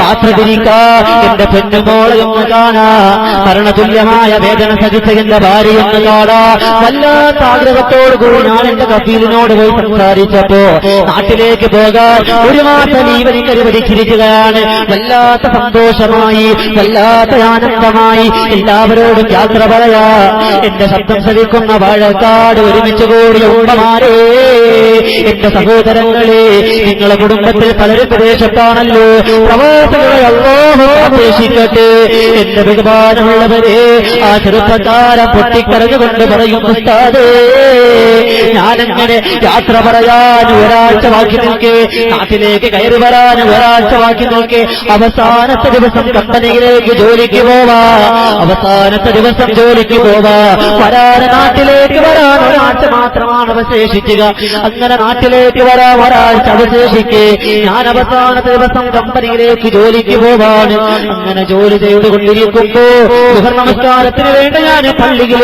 യാത്ര തിരിക്കാ, എന്റെ പെണ്ണുമോളെ ഒന്ന് കാണാ, മരണതുല്യമായ വേദന സഹിച്ച എന്റെ ഭാര്യയൊന്ന് കാണാ. വല്ലാത്ത ആഗ്രഹത്തോടുകൂടി ഞാൻ എന്റെ കഫീലിനോട് പോയി സംസാരിച്ചപ്പോ നാട്ടിലേക്ക് പോകാൻ 1 മാസം ലീവ് എനിക്ക് അനുവദിച്ചിരിക്കുകയാണ്. വല്ലാത്ത സന്തോഷമായി, വല്ലാത്ത ആനന്ദമായി. എല്ലാവരോടും യാത്ര പറയാ. എന്റെ ശബ്ദം ശ്രവിക്കുന്ന വാഴക്കാട് ഒരുമിച്ച് കൂടിയ ഉമ്മമാരെ, എന്റെ സഹോദരങ്ങളെ, നിങ്ങളെ കുടുംബത്തിൽ പലരും വിദേശത്താണ് സ്ഥലത്താണല്ലോ. പ്രവാസികളെ അല്ലാഹു കാത്തേക്ഷിക്കട്ടെ. എന്റെ ബഹുമാനമുള്ളവരെ, ആ ചെറുപ്പക്കാരൻ പൊട്ടിക്കരഞ്ഞുകൊണ്ട് പറയും, ഉസ്താദേ, ഞാനെങ്ങനെ യാത്ര പറയാൻ ഒരാഴ്ച ബാക്കി നിൽക്കെ, നാട്ടിലേക്ക് കയറി വരാൻ ഒരാഴ്ച ബാക്കി നിൽക്കെ, അവസാനത്തെ ദിവസം കമ്പനിയിലേക്ക് ജോലിക്ക് പോവാ, അവസാനത്തെ ദിവസം ജോലിക്ക് പോവാ, നാട്ടിലേക്ക് വരാൻ ഒരാഴ്ച മാത്രമാണ് അവശേഷിക്കുക. അങ്ങനെ നാട്ടിലേക്ക് വരാൻ ഒരാഴ്ച അവശേഷിക്കെ ഞാൻ അവസാനത്തെ ദിവസം കമ്പനിയിലേക്ക് ജോലിക്ക് പോവാണ്. അങ്ങനെ ജോലി ചെയ്തുകൊണ്ടിരിക്കുമ്പോ സുഹൃ നമസ്കാരത്തിന് വേണ്ടി ഞാൻ പള്ളിയിൽ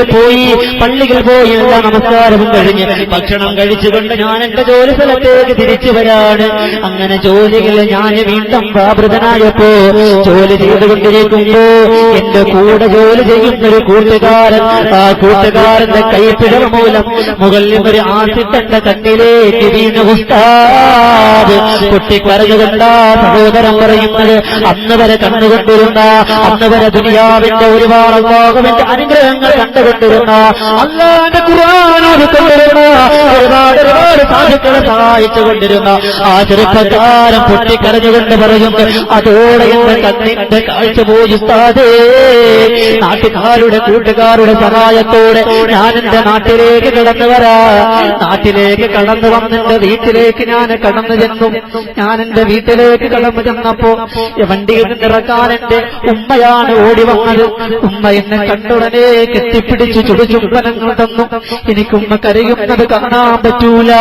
പോയി എല്ലാ നമസ്കാരവും കഴിഞ്ഞ് ഭക്ഷണം കഴിച്ചുകൊണ്ട് ഞാൻ എന്റെ ജോലി സ്ഥലത്തേക്ക് തിരിച്ചു വരാണ്. അങ്ങനെ ജോലിയിൽ ഞാൻ വീണ്ടും വ്യാപൃതനായപ്പോ ജോലി ചെയ്തുകൊണ്ടിരിക്കുമ്പോ എന്റെ കൂടെ ജോലി ചെയ്യുന്നൊരു കൂട്ടുകാരൻ, ആ കൂട്ടുകാരന്റെ കൈപ്പിഴവ് മൂലം മുകളിൽ ഒരു ആസിഡ് എന്റെ കണ്ണിലേക്ക് വീണ ഉസ്താദ് പൊട്ടിക്കരഞ്ഞുകൊണ്ട സഹോദരൻ പറയുന്നത്, അന്ന് വരെ കണ്ടുകൊണ്ടിരുന്ന, അന്ന് വരെ ദുനിയാവിന്റെ ഒരുപാട് അല്ലാഹുവിന്റെ അനുഗ്രഹങ്ങൾ കണ്ടുകൊണ്ടിരുന്ന, അല്ലാഹുവിന്റെ ഖുർആൻ ഓതിക്കൊണ്ടിരുന്ന, ഒരുപാട് സാധുക്കളെ സഹായിച്ചുകൊണ്ടിരുന്ന ആ ചെറുപ്പക്കാരൻ പൊട്ടിക്കരഞ്ഞുകൊണ്ട് പറയുന്നു, അതോടെ എന്റെ കണ്ണിന്റെ കാഴ്ച പോയി ഉസ്താദേ. നാട്ടുകാരുടെ കൂട്ടുകാരുടെ സഹായത്തോടെ ഞാൻ എന്റെ നാട്ടിലേക്ക് കടന്നു വരാ. നാട്ടിലേക്ക് കടന്നു വന്നെന്റെ വീട്ടിലേക്ക് ഞാൻ കടന്നു ചെന്നു. ഞാൻ എന്റെ വീട്ടിലേക്ക് കടന്നു ചെന്നപ്പോ വണ്ടിയിൽ നിന്നിറക്കാൻ എന്റെ ഉമ്മയാണ് ഓടി വന്നത്. ഉമ്മ എന്നെ കണ്ടുടനെ കെട്ടിപ്പിടിച്ച് ചുടുചുംബനങ്ങൾ തന്നു. എനിക്ക് ഉമ്മ കരയുന്നത് കാണാൻ പറ്റൂല,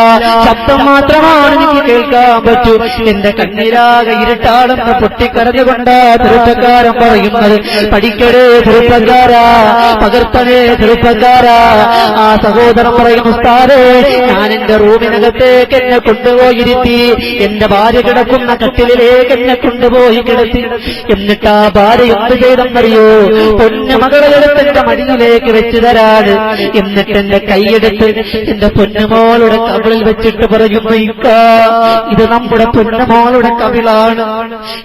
ശബ്ദം മാത്രമാണ് എനിക്ക് കേൾക്കാൻ പറ്റൂ. എന്റെ കണ്ണീരാകെ ഇരുട്ടാണെന്ന് പൊട്ടിക്കരഞ്ഞുകൊണ്ട് ചെറുപ്പക്കാരൻ പറയുന്നത്, പഠിക്കടേ ചെറുപ്പക്കാരാ, പകർത്തനേ ചെറുപ്പക്കാരാ. ആ സഹോദരൻ പറയും, ഉസ്താദേ, ഞാൻ എന്റെ റൂമിനകത്തേക്ക് എന്നെ കൊണ്ടുപോയിരുത്തി, എന്റെ ഭാര്യ കിടക്കുന്ന കട്ടിലേക്ക് എന്നെ കൊണ്ടുപോയി കിടത്തി. എന്നിട്ട് ആ ഭാര്യ എന്ത് ചെയ്തെന്നറിയോ? പൊന്നു മകളെ എടുത്ത് എന്റെ മടിയിലേക്ക് വെച്ചു തരാണ്. എന്നിട്ട് എന്റെ കൈയെടുത്ത് എന്റെ പൊന്നുമോളുടെ കവിളിൽ വെച്ചിട്ട് പറയുന്നു, ഇക്ക, ഇത് നമ്മുടെ പൊന്നുമോളുടെ കവിളാണ്,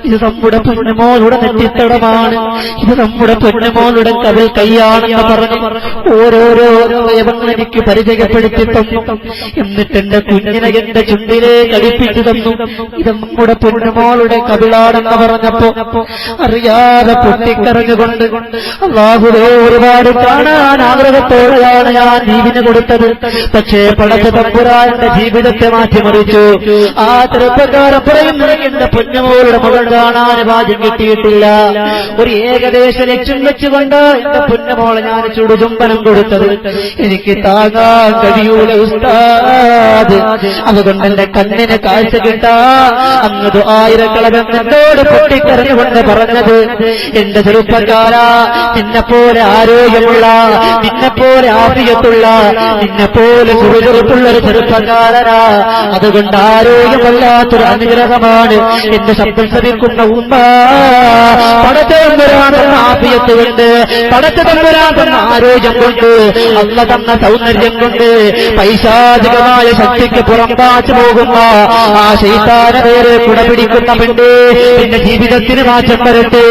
ഇത് നമ്മുടെ പൊന്നുമോളുടെ നെറ്റിത്തടമാണ്, ഇത് നമ്മുടെ പൊന്നുമോളുടെ കവിൾ കൈയാണെന്ന് പറഞ്ഞു ഓരോരോ അവയവങ്ങൾ എനിക്ക് പരിചയപ്പെടുത്തി തന്നു. എന്നിട്ട് എന്റെ കുഞ്ഞിനെ എന്റെ ചുണ്ടിലേക്ക് അടുപ്പിച്ചു തന്നു. ഇത് നമ്മുടെ പൊന്നുമോളുടെ കവിളാണെന്ന് പറഞ്ഞപ്പോ അറിയാതെ പൊട്ടിക്കരഞ്ഞുകൊണ്ട്, അല്ലാഹുവേ, ഒരുപാട് കാണാൻ ആഗ്രഹത്തോടെയാണ് ഞാൻ ദീപിന് കൊടുത്തത്. പക്ഷേ പടച്ച തമ്പുരാന്റെ ജീവിതത്തെ മാറ്റിമറിച്ചു. ആ ചെറുപ്പക്കാരൻ പറയുന്നത്, എന്റെ പൊന്നുമോളുടെ മകൾ കാണാൻ ഭാഗ്യം കിട്ടിയിട്ടില്ല. ഒരു ഏകദേശ ലക്ഷ്യം വെച്ചുകൊണ്ട് എന്റെ പൊന്നുമോളെ ഞാൻ ചുടുചുംബനം കൊടുത്തത് എനിക്ക് താങ്ങാൻ കഴിയൂല ഉസ്താദ്. അതുകൊണ്ട് എന്റെ കണ്ണിന് കാഴ്ച കിട്ടാ അങ്ങ് ദുആയിരക്കളവൻ എന്നോട് പൊട്ടിക്കരഞ്ഞുകൊണ്ട് പറഞ്ഞത്, എന്റെ ചെറുപ്പക്കാരാ, നിന്നെപ്പോലെ ആരോഗ്യമുള്ള, നിന്നെപ്പോലെ ആഫിയത്തുള്ള, നിന്നെപ്പോലെ ചുറുചുറുപ്പുള്ളൊരു ചെറുപ്പക്കാരനാ. അതുകൊണ്ട് ആരോഗ്യമല്ലാത്തൊരു അനുഗ്രഹമാണ് എന്റെ ശബ്ദം ശ്രമിക്കുന്ന ഉമ്മ. പടച്ചതമ്പുരാൻ തന്ന ആഫിയത്ത് കൊണ്ട്, പടച്ചതമ്പുരാൻ തന്ന ആരോഗ്യം കൊണ്ട്, അള്ള തന്ന സൗന്ദര്യം കൊണ്ട് പൈശാചികമായ ശക്തിക്ക് പുറംപാച്ചു പോകുന്ന ആ ശൈത്താനെ പേരെ കുടപിടിക്കുന്ന പെണ്ണ്, നിന്റെ ജീവിതത്തിന് മാറ്റം വരട്ടെ,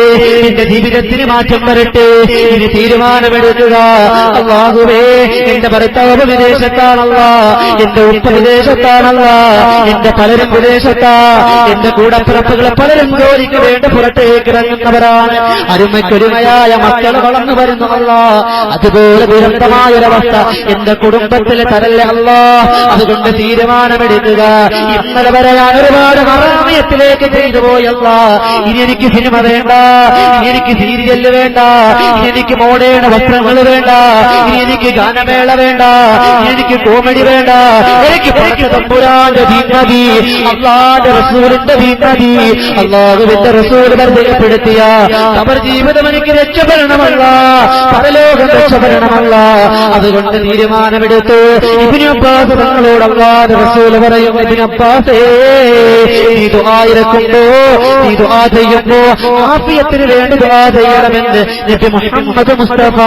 നിന്റെ ജീവിതത്തിന് മാറ്റം വരട്ടെ. ഇനി തീരുമാനമെടുക്കുക, അല്ലാഹുവേ, എന്റെ ഭർത്താവ് വിദേശത്താണല്ല, എന്റെ ഉപ്പ വിദേശത്താണല്ല, എന്റെ പലരും വിദേശത്താ, എന്റെ കൂടപ്പിറപ്പുകളെ പലരും ജോലിക്ക് വേണ്ടി പുറത്തേക്ക് ഇറങ്ങുന്നവരാണ്. അരുമയ്ക്കൊരുമയായ മക്കൾ വളർന്നു വരുന്നതല്ല, അതുപോലെ ദുരന്തമായൊരവസ്ഥ എന്റെ കുടുംബത്തിൽ തരല്ലേ അല്ലാ. അതുകൊണ്ട് തീരുമാനമെടുക്കുക. ഇന്നലെ വരെ ഞാൻ ഒരുപാട് ഹറാമിയത്തിലേക്ക് ചെയ്തു പോയല്ല. ഇനി എനിക്ക് സിനിമ വേണ്ട, ഇനി എനിക്ക് സീരിയല് വേണ്ട, ഇനി എനിക്ക് മോഡേൺ വസ്ത്രങ്ങൾ വേണ്ട, ഇനി എനിക്ക് ഗാനമേള വേണ്ട, ഇനി എനിക്ക് കോമഡി വേണ്ട. എനിക്ക് തമ്പുരാന്റെ ദീൻ മതി, അല്ലാഹുവിന്റെ റസൂലിന്റെ ദീൻ മതി. അല്ലാഹുവിന്റെ റസൂൽ പരിചയപ്പെടുത്തിയ അവർ ജീവിതം എനിക്ക് രക്ഷപ്പെടണമല്ല, പരലോകം രക്ഷപ്പെടണമല്ല. അതുകൊണ്ട് തീരുമാനമെടുത്തു. ഇബ്നു അബ്ബാസ് തങ്ങളോട് അല്ലാഹുവിന്റെ റസൂൽ പറയും, ഇബ്നു അബ്ബാസേ, നീ ദുആ ഇറക്കുമ്പോ, നീ ദുആ ചെയ്യുമ്പോ ആഫിയത്തിന് വേണ്ടി ദുആ ചെയ്യണമെന്ന് നബി മുഹമ്മദ് മുസ്തഫ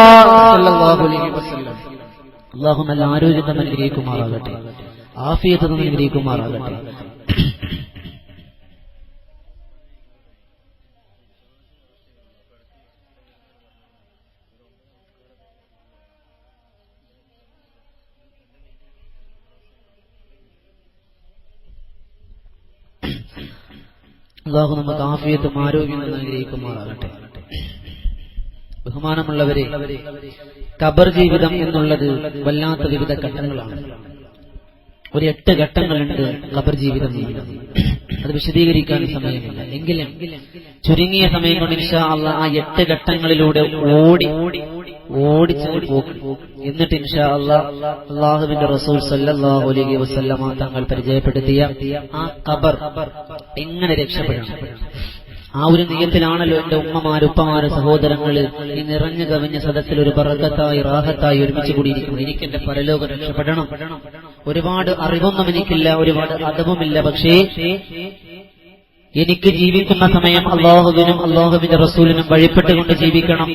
സല്ലല്ലാഹു അലൈഹി വസല്ലം. അല്ലാഹു നല്ല ആരോഗ്യം തന്നെ അനുഗ്രഹിക്കുമാറാകട്ടെ, ആഫിയത്ത് തന്നെ അനുഗ്രഹിക്കുമാറാകട്ടെ. അല്ലാഹു നമുക്ക് ആഫിയത്തും ആരോഗ്യം അനുഗ്രഹിക്കുമാറാകട്ടെ. ബഹുമാനമുള്ളവരെ, ഖബർ ജീവിതം എന്നുള്ളത് വല്ലാത്ത വിവിധ ഘട്ടങ്ങളാണ്. ഒരു 8 ഘട്ടങ്ങളുണ്ട് ഖബർ ജീവിതം. അത് വിശദീകരിക്കാൻ സമയമില്ല. എങ്കിലും ചുരുങ്ങിയ സമയം കൊണ്ട് ഇൻഷാ അല്ലാഹ് ആ 8 ഘട്ടങ്ങളിലൂടെ ഓടിച്ചു പോകും. എന്നിട്ട് ഇൻഷാ അല്ലാഹ് അല്ലാഹുവിന്റെ റസൂൽ സല്ലല്ലാഹു അലൈഹി വസല്ലമ തങ്ങൾ പരിചയപ്പെടുത്തിയ ആ ഖബർ എങ്ങനെ രക്ഷപ്പെടണം, ആ ഒരു നിയത്തിലാണല്ലോ എന്റെ ഉമ്മമാര്, ഉപ്പമാര്, സഹോദരങ്ങള് ഈ നിറഞ്ഞു കവിഞ്ഞ സദസ്സിൽ ഒരു ബറക്കത്തായി റാഹത്തായി ഒരുമിച്ച് കൂടിയിരിക്കുന്നു. എനിക്ക് എന്റെ പരലോകം രക്ഷപ്പെടണം. ഒരുപാട് അറിവൊന്നും എനിക്കില്ല, ഒരുപാട് അദബുമില്ല. പക്ഷേ എനിക്ക് ജീവിക്കുന്ന സമയം അല്ലാഹുവിനും അല്ലാഹുവിന്റെ റസൂലിനും വഴിപ്പെട്ടുകൊണ്ട് ജീവിക്കണം.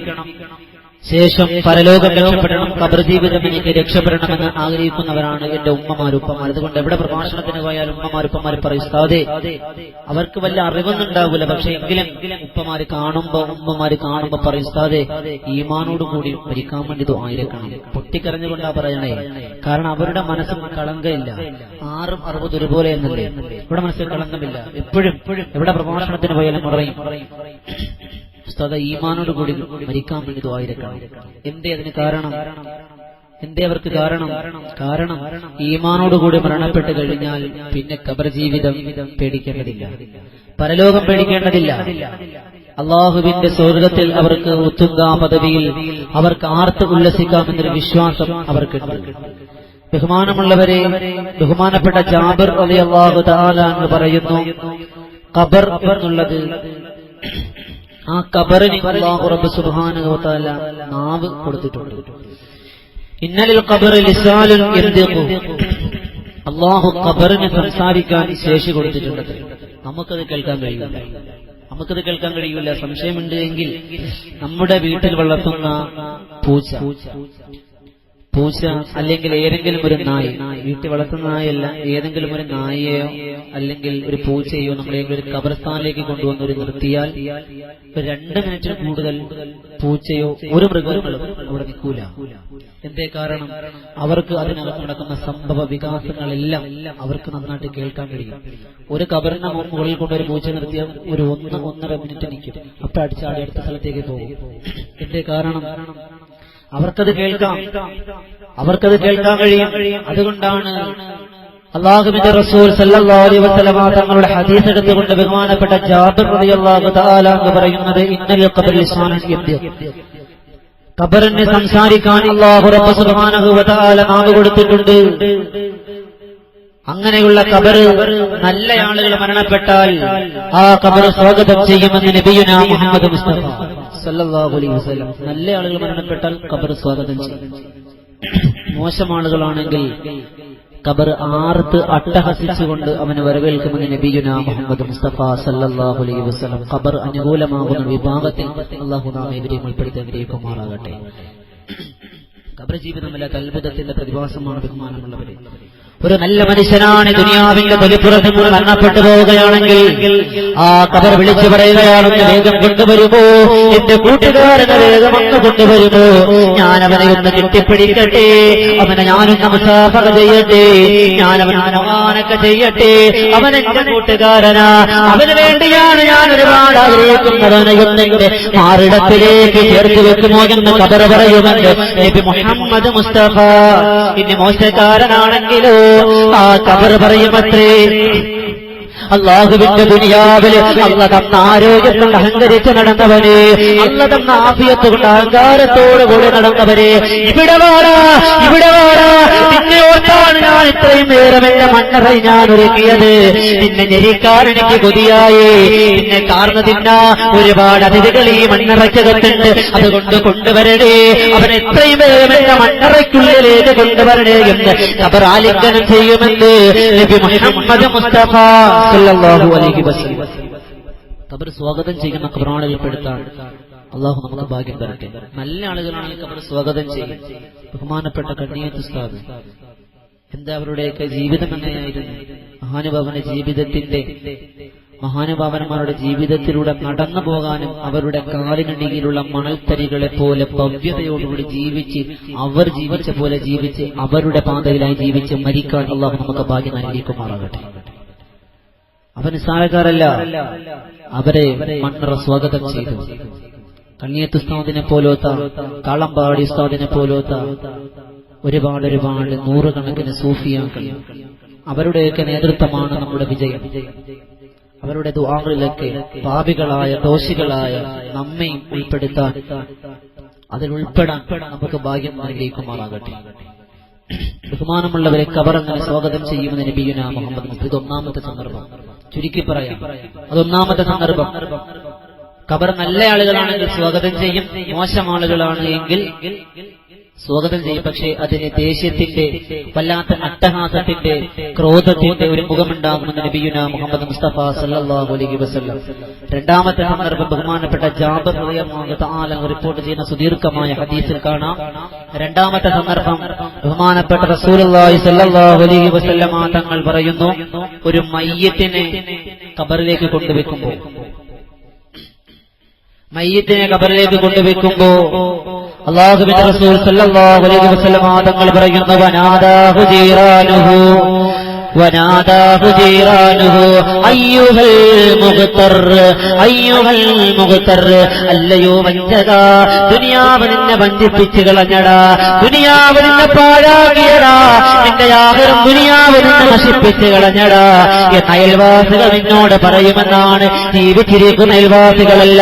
ശേഷം പരലോകം രക്ഷപ്പെടണം, ഖബർ ജീവിതം എനിക്ക് രക്ഷപ്പെടണമെന്ന് ആഗ്രഹിക്കുന്നവരാണ് എന്റെ ഉമ്മമാരും ഉപ്പമാർ. അതുകൊണ്ട് എവിടെ പ്രഭാഷണത്തിന് പോയാൽ ഉമ്മമാരുപ്പമാർ പറയും, ഉസ്താദേ, അവർക്ക് വല്ല അറിവൊന്നും ഉണ്ടാവില്ല, പക്ഷെ എങ്കിലും ഉമ്മമാര് കാണുമ്പോ പറയും, ഉസ്താദേ, ഈമാനോട് കൂടി മരിക്കാൻ വേണ്ടി ദുആയിരക്കണം. പൊട്ടിക്കരഞ്ഞുകൊണ്ടാ പറയണേ. കാരണം അവരുടെ മനസ്സിൽ കളങ്കമില്ല. 6-60 ഒരുപോലെ എന്നല്ലേ, ഇവിടെ മനസ്സിൽ കളങ്കമില്ല. എപ്പോഴും എവിടെ പ്രഭാഷണത്തിന് പോയാലും പറയും, ഉസ്താദ്, ഈമാനോട് കൂടി മരിക്കാൻ വേണ്ടി ദുആയിരക്കണം. എന്തേ അതിന് കാരണം? എന്തേ അവർക്ക് കാരണം? കാരണം ഈമാനോടുകൂടി മരണപ്പെട്ട് കഴിഞ്ഞാൽ പിന്നെ ഖബർ ജീവിതം പേടിക്കേണ്ടതില്ല, പരലോകം പേടിക്കേണ്ടതില്ല. അള്ളാഹുവിന്റെ സ്വർഗത്തിൽ അവർക്ക് ഉത്തുംഗ പദവിയിൽ അവർക്ക് ആർത്ത് ഉല്ലസിക്കാമെന്നൊരു വിശ്വാസം അവർക്കുണ്ട്. ബഹുമാനമുള്ളവരെ, ബഹുമാനപ്പെട്ട ജാബിർ റളിയല്ലാഹു തആല എന്ന് പറയുന്നു, ഖബർ എന്നുള്ളത്, ആ ഖബറിന് അല്ലാഹു റബ്ബ് സുബ്ഹാനഹു വ തആല നാവ് കൊടുത്തിട്ടുണ്ട്. ഇന്നലിൽ ഖബറി ലിസാനുൻ യൻതിഖു, അല്ലാഹു ഖബറിന് സംസാരിക്കാൻ ശേഷി കൊടുത്തിട്ടുണ്ട്. നമുക്കത് കേൾക്കാൻ കഴിയില്ല. സംശയമുണ്ട് എങ്കിൽ നമ്മുടെ വീട്ടിൽ വളർത്തുന്ന പൂച്ച അല്ലെങ്കിൽ ഏതെങ്കിലും ഒരു നായ, വീട്ടിൽ വളർത്തുന്ന നായല്ല, ഏതെങ്കിലും ഒരു നായയോ അല്ലെങ്കിൽ ഒരു പൂച്ചയോ നമ്മളെങ്കിലും ഒരു ഖബർസ്ഥാനിലേക്ക് കൊണ്ടുവന്നൊരു നിർത്തിയാൽ 2 മിനിറ്റിന് കൂടുതൽ പൂച്ചയോ ഒരു മൃഗങ്ങളും അവിടെ നിൽക്കൂല. എന്തേ കാരണം? അവർക്ക് അതിനകത്ത് നടക്കുന്ന സംഭവ വികാസങ്ങളെല്ലാം അവർക്ക് നന്നായിട്ട് കേൾക്കാൻ കഴിയും. ഒരു ഖബറിന്റെ മുകളിൽ കൊണ്ട് ഒരു പൂച്ച നിർത്തിയാൽ ഒരു 1-1.5 മിനിറ്റ് നിൽക്കും. അപ്പൊ അടിച്ചാടി അടുത്ത സ്ഥലത്തേക്ക് പോകും. എന്തേ കാരണം? അവർക്കത് കേൾക്കാൻ കഴിയും. അതുകൊണ്ടാണ് അല്ലാഹുവിന്റെ റസൂൽ സല്ലല്ലാഹു അലൈഹി വസല്ലം തങ്ങളുടെ ഹദീസ് എടുത്തുകൊണ്ട് ബഹുമാനപ്പെട്ട ജാബിർ റളിയല്ലാഹു തആല എന്ന് പറയുന്നത്, ഇന്നൽ ഖബർ ലിസാനുൻ യൻതിഖു, ഖബറിനെ സംസാരിക്കാൻ അല്ലാഹു റബ്ബ് സുബ്ഹാനഹു വ തആല നാവ് കൊടുത്തിട്ടുണ്ട്. അങ്ങനെയുള്ള ഖബർ നല്ല ആളുകൾ മരണപ്പെട്ടാൽ ആ ഖബർ സ്വാഗതം ചെയ്യുമെന്ന് നബിയുനാ മുഹമ്മദ് മുസ്തഫ സല്ലല്ലാഹു അലൈഹി വസല്ലം. നല്ല ആളുകൾ മരണപ്പെട്ടാൽ ഖബർ സ്വാഗതം ചെയ്യും. മോശം ആളുകളാണെങ്കിൽ ഖബർ ആർത്ത് അട്ടഹസിച്ചുകൊണ്ട് അവനെ വരവേൽക്കുമെന്ന് നബിയുനാ മുഹമ്മദ് മുസ്തഫ സല്ലല്ലാഹു അലൈഹി വസല്ലം. ഖബർ അനുകൂലമാകുന്ന വിഭാഗത്തിൽ അല്ലാഹു നാം ഇവരെയും ഉൾപ്പെടുത്തി അനുഗ്രഹിക്കുമാറാകട്ടെ. ഖബർ ജീവിതം വല്ലാത്ത അത്ഭുതത്തിന്റെ പ്രതിഭാസമാണ്. ബഹുമാനമുള്ളവരെ, ഒരു നല്ല മനുഷ്യനാണ് ദുനിയാവിന്റെ തൊലിപ്പുറത്ത് മരണപ്പെട്ടു പോവുകയാണെങ്കിൽ ആ ഖബർ വിളിച്ചു പറയുകയാണെന്ന്, വേഗം കൊണ്ടുവരുമോ എന്റെ കൂട്ടുകാരനെ, വേഗം ഒന്ന് കൊണ്ടുവരുമോ, ഞാൻ അവനെ ഒന്ന് കെട്ടിപ്പിടിക്കട്ടെ, അവനെ ഞാനൊന്ന് മുസാഫഹ ചെയ്യട്ടെ, ഞാനവനെ അനുമാനൊക്കെ ചെയ്യട്ടെ, അവൻ എന്റെ കൂട്ടുകാരനാ, അവന് വേണ്ടിയാണ് ഞാൻ ഒരുപാട് ആഗ്രഹിക്കുന്നവനെ എന്നെന്റെ മാറിടത്തിലേക്ക് ചേർത്ത് വെക്കുമോ എന്ന് ഖബർ പറയുമെന്ന് നബി മുഹമ്മദ് മുസ്തഫ. ഇനി മോശക്കാരനാണെങ്കിലോ ആ ഖബർ പറയുമത്രേ, അല്ലാഹുവിന്റെ ദുനിയാവില് അല്ലാഹു തന്ന ആരോഗ്യത്തോട് അഹങ്കരിച്ച് നടന്നവനെ, അല്ലാഹു തന്ന ആഫിയത്ത് കൊണ്ട് അഹങ്കാരത്തോടുകൂടി നടന്നവരെ, ഇവിടെ വാടാ, നിന്നെ ഓർത്താണ് ഞാൻ ഇത്രയും നേരം എന്റെ മണ്ണറ ഞാൻ ഒരുക്കിയത്, നിന്നെ ഞെരിക്കാൻ എനിക്ക് കൊതിയായി, നിന്നെ കാർന്നു തിന്നാ ഒരുപാട് അതിഥികൾ ഈ മണ്ണറയ്ക്കകത്തുണ്ട്, അതുകൊണ്ട് കൊണ്ടുവരണേ, അവൻ എത്രയും നേരം എന്റെ മണ്ണറയ്ക്കുള്ളിലേക്ക് കൊണ്ടുവരണേ എന്ന് ഖബർ ആലിംഗനം ചെയ്യുമെന്ന് നബി മുഹമ്മദ് മുസ്തഫ സല്ലല്ലാഹു അലൈഹി വസല്ലം. ഖബർ സ്വാഗതം ചെയ്യുന്ന ഖബറാളുകൾ പെടുത്താൻ അള്ളാഹു നമുക്ക് ഭാഗ്യം തരട്ടെ. നല്ല ആളുകളാണെങ്കിൽ ഖബർ സ്വാഗതം ചെയ്യും. ബഹുമാനപ്പെട്ട കണ്ണിയത്ത് ഉസ്താദ്, എന്താ അവരുടെയൊക്കെ ജീവിതം എങ്ങനെയായിരുന്നു? മഹാനുഭാവന്മാരുടെ ജീവിതത്തിലൂടെ നടന്നു പോകാനും അവരുടെ കാലിനടിയിലുള്ള മണൽത്തരികളെ പോലെ ഭവ്യതയോടുകൂടി ജീവിച്ച്, അവർ ജീവിച്ച പോലെ ജീവിച്ച്, അവരുടെ പാതയിലായി ജീവിച്ച് മരിക്കാൻ അള്ളാഹു നമുക്ക് ഭാഗ്യം അനുഗ്രഹിക്കുമാറാകട്ടെ. അവൻ നിസ്സാരക്കാരല്ല. അവരെ മണ്ണറ സ്വാഗതം ചെയ്തു. കണ്ണിയത്ത് ഉസ്താദിനെ പോലോത്ത, കാളമ്പാടി ഉസ്താദിനെ പോലോത്ത ഒരുപാട് നൂറുകണക്കിന് സൂഫിയാക്കൾ, അവരുടെയൊക്കെ നേതൃത്വമാണ് നമ്മുടെ വിജയം. അവരുടെ ദുആകളിലൊക്കെ പാപികളായ ദോഷികളായ നമ്മയും ഉൾപ്പെടുത്താൻ, അതിൽ ഉൾപ്പെടാൻ നമുക്ക് ഭാഗ്യം നൽകിക്കുമാറാകട്ടെ. ബഹുമാനമുള്ളവരെ, ഖബറങ്ങനെ സ്വാഗതം ചെയ്യുമെന്ന് നബിയുനാ മുഹമ്മദ് മുസ്തഫ. ഇതൊന്നാമത്തെ സന്ദർഭം, ചുരുക്കി പറയാം. അതൊന്നാമത്തെ സന്ദർഭം. ഖബർ നല്ല ആളുകളാണെങ്കിൽ സ്വാഗതം ചെയ്യും, മോശം ആളുകളാണ് എങ്കിൽ സ്വാഗതം ചെയ്യും. പക്ഷേ അതിന് ദേഷ്യത്തിന്റെ, വല്ലാത്ത അട്ടഹാസത്തിന്റെ, ക്രോധത്തിന്റെ ഒരു മുഖമുണ്ടാകുമെന്ന് നബിയുനാ മുഹമ്മദ് മുസ്തഫ സല്ലല്ലാഹു അലൈഹി വസല്ലം. രണ്ടാമത്തെ സന്ദർഭം ബഹുമാനപ്പെട്ട ജാബിർ റളിയല്ലാഹു തആല റിപ്പോർട്ട് ചെയ്യുന്ന സുദീർഘമായ ഹദീസിൽ കാണാം. രണ്ടാമത്തെ സന്ദർഭം ബഹുമാനപ്പെട്ട റസൂലുള്ളാഹി സല്ലല്ലാഹു അലൈഹി വസല്ലം തങ്ങൾ പറയുന്നു, ഒരു മയ്യിത്തിനെ ഖബറിലേക്ക് കൊണ്ടുവെക്കുമ്പോൾ, അല്ലാഹുവിന്റെ റസൂൽ സല്ലല്ലാഹു അലൈഹി വസല്ലം തങ്ങൾ പറയുന്നു, വനാദാഹു ജീറാനുഹു അയ്യുഹൽ മുഗ്തർ, അല്ലയോ വഞ്ചക, ദുനിയാവ് നിന്നെ വഞ്ചിപ്പിച്ചു കളഞ്ഞടാ, ദുനിയാവ് നിന്നെ പാഴാക്കിയടാ, നിന്റെ ആഖിറം ദുനിയാവ് നിന്നെ നശിപ്പിച്ചു കളഞ്ഞടാ എന്ന് അയൽവാസികൾ നിന്നോട് പറയുമെന്നാണ്. ജീവിച്ചിരിക്കുന്ന അയൽവാസികളല്ല,